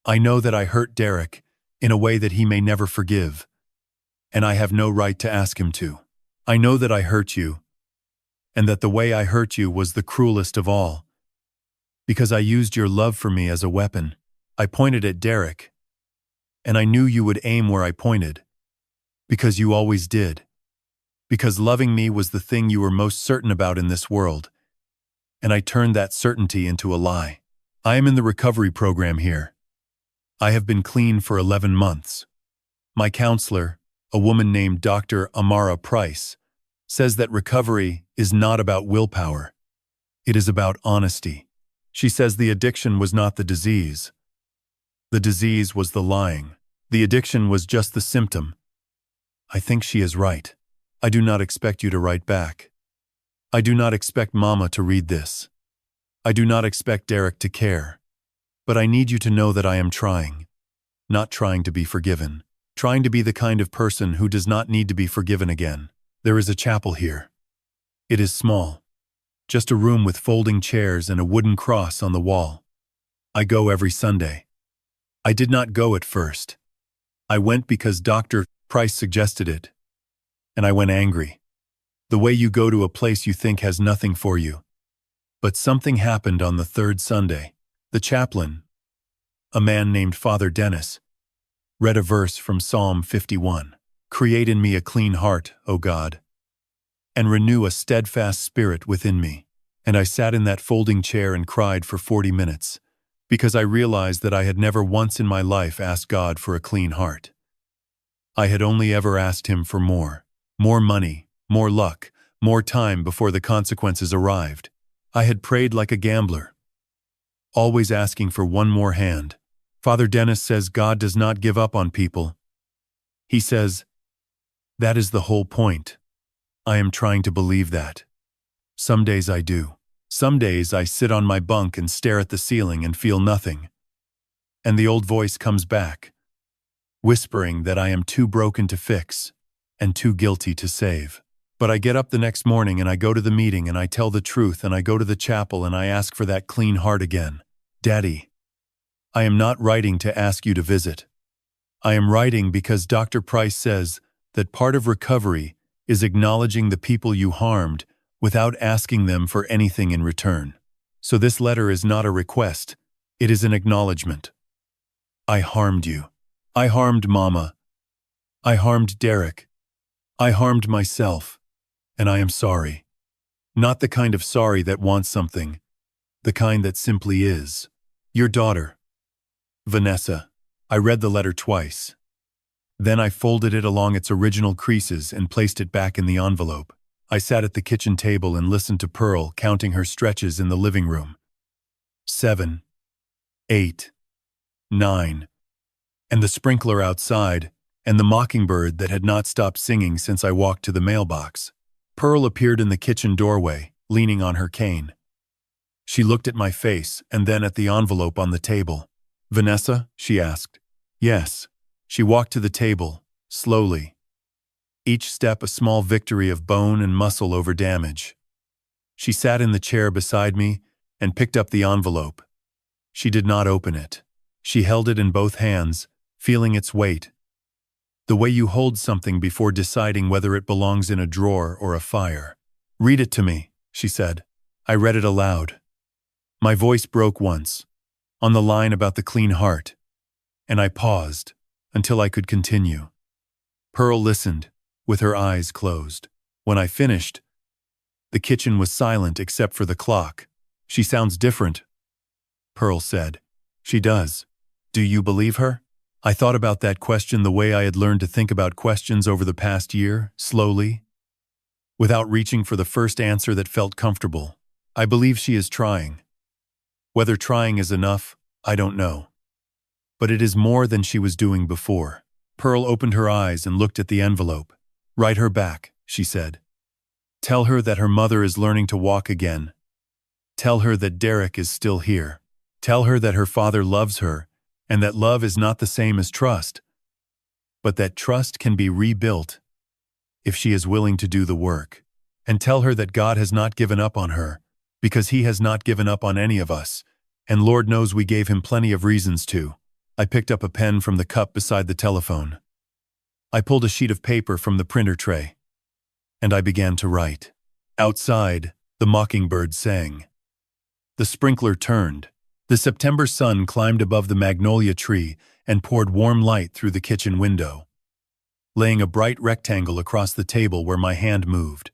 I know that I hurt Derek in a way that he may never forgive, and I have no right to ask him to. I know that I hurt you, and that the way I hurt you was the cruelest of all, because I used your love for me as a weapon. I pointed at Derek, and I knew you would aim where I pointed, because you always did, because loving me was the thing you were most certain about in this world, and I turned that certainty into a lie. I am in the recovery program here. I have been clean for 11 months. My counselor, a woman named Dr. Amara Price, says that recovery is not about willpower. It is about honesty. She says the addiction was not the disease. The disease was the lying. The addiction was just the symptom. I think she is right. I do not expect you to write back. I do not expect Mama to read this. I do not expect Derek to care. But I need you to know that I am trying. Not trying to be forgiven. trying to be the kind of person who does not need to be forgiven again. There is a chapel here. It is small, just a room with folding chairs and a wooden cross on the wall. I go every Sunday. I did not go at first. I went because Dr. Price suggested it, and I went angry. The way you go to a place you think has nothing for you. But something happened on the third Sunday. The chaplain, a man named Father Dennis, read a verse from Psalm 51. Create in me a clean heart, O God, and renew a steadfast spirit within me. And I sat in that folding chair and cried for 40 minutes, because I realized that I had never once in my life asked God for a clean heart. I had only ever asked Him for more money, more luck, more time before the consequences arrived. I had prayed like a gambler, always asking for one more hand. Father Dennis says God does not give up on people. He says, that is the whole point. I am trying to believe that. Some days I do. Some days I sit on my bunk and stare at the ceiling and feel nothing. And the old voice comes back, whispering that I am too broken to fix and too guilty to save. But I get up the next morning and I go to the meeting and I tell the truth and I go to the chapel and I ask for that clean heart again. Daddy, I am not writing to ask you to visit. I am writing because Dr. Price says that part of recovery is acknowledging the people you harmed without asking them for anything in return. So this letter is not a request, it is an acknowledgement. I harmed you. I harmed Mama. I harmed Derek. I harmed myself. And I am sorry. Not the kind of sorry that wants something, the kind that simply is. Your daughter, Vanessa. I read the letter twice. Then I folded it along its original creases and placed it back in the envelope. I sat at the kitchen table and listened to Pearl counting her stretches in the living room. 7, 8, 9. And the sprinkler outside, and the mockingbird that had not stopped singing since I walked to the mailbox. Pearl appeared in the kitchen doorway, leaning on her cane. She looked at my face and then at the envelope on the table. Vanessa? She asked. Yes. She walked to the table, slowly. Each step a small victory of bone and muscle over damage. She sat in the chair beside me and picked up the envelope. She did not open it. She held it in both hands, feeling its weight. The way you hold something before deciding whether it belongs in a drawer or a fire. Read it to me, she said. I read it aloud. My voice broke once, on the line about the clean heart, and I paused until I could continue. Pearl listened, with her eyes closed. When I finished, the kitchen was silent except for the clock. She sounds different, Pearl said. She does. Do you believe her? I thought about that question the way I had learned to think about questions over the past year, slowly, without reaching for the first answer that felt comfortable. I believe she is trying. Whether trying is enough, I don't know. But it is more than she was doing before. Pearl opened her eyes and looked at the envelope. Write her back, she said. Tell her that her mother is learning to walk again. Tell her that Derek is still here. Tell her that her father loves her, and that love is not the same as trust, but that trust can be rebuilt if she is willing to do the work. And tell her that God has not given up on her, because He has not given up on any of us, and Lord knows we gave Him plenty of reasons to. I picked up a pen from the cup beside the telephone. I pulled a sheet of paper from the printer tray, and I began to write. Outside, the mockingbird sang. The sprinkler turned. The September sun climbed above the magnolia tree and poured warm light through the kitchen window, laying a bright rectangle across the table where my hand moved,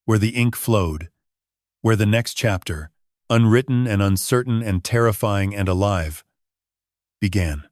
where the ink flowed, where the next chapter, unwritten and uncertain and terrifying and alive, began.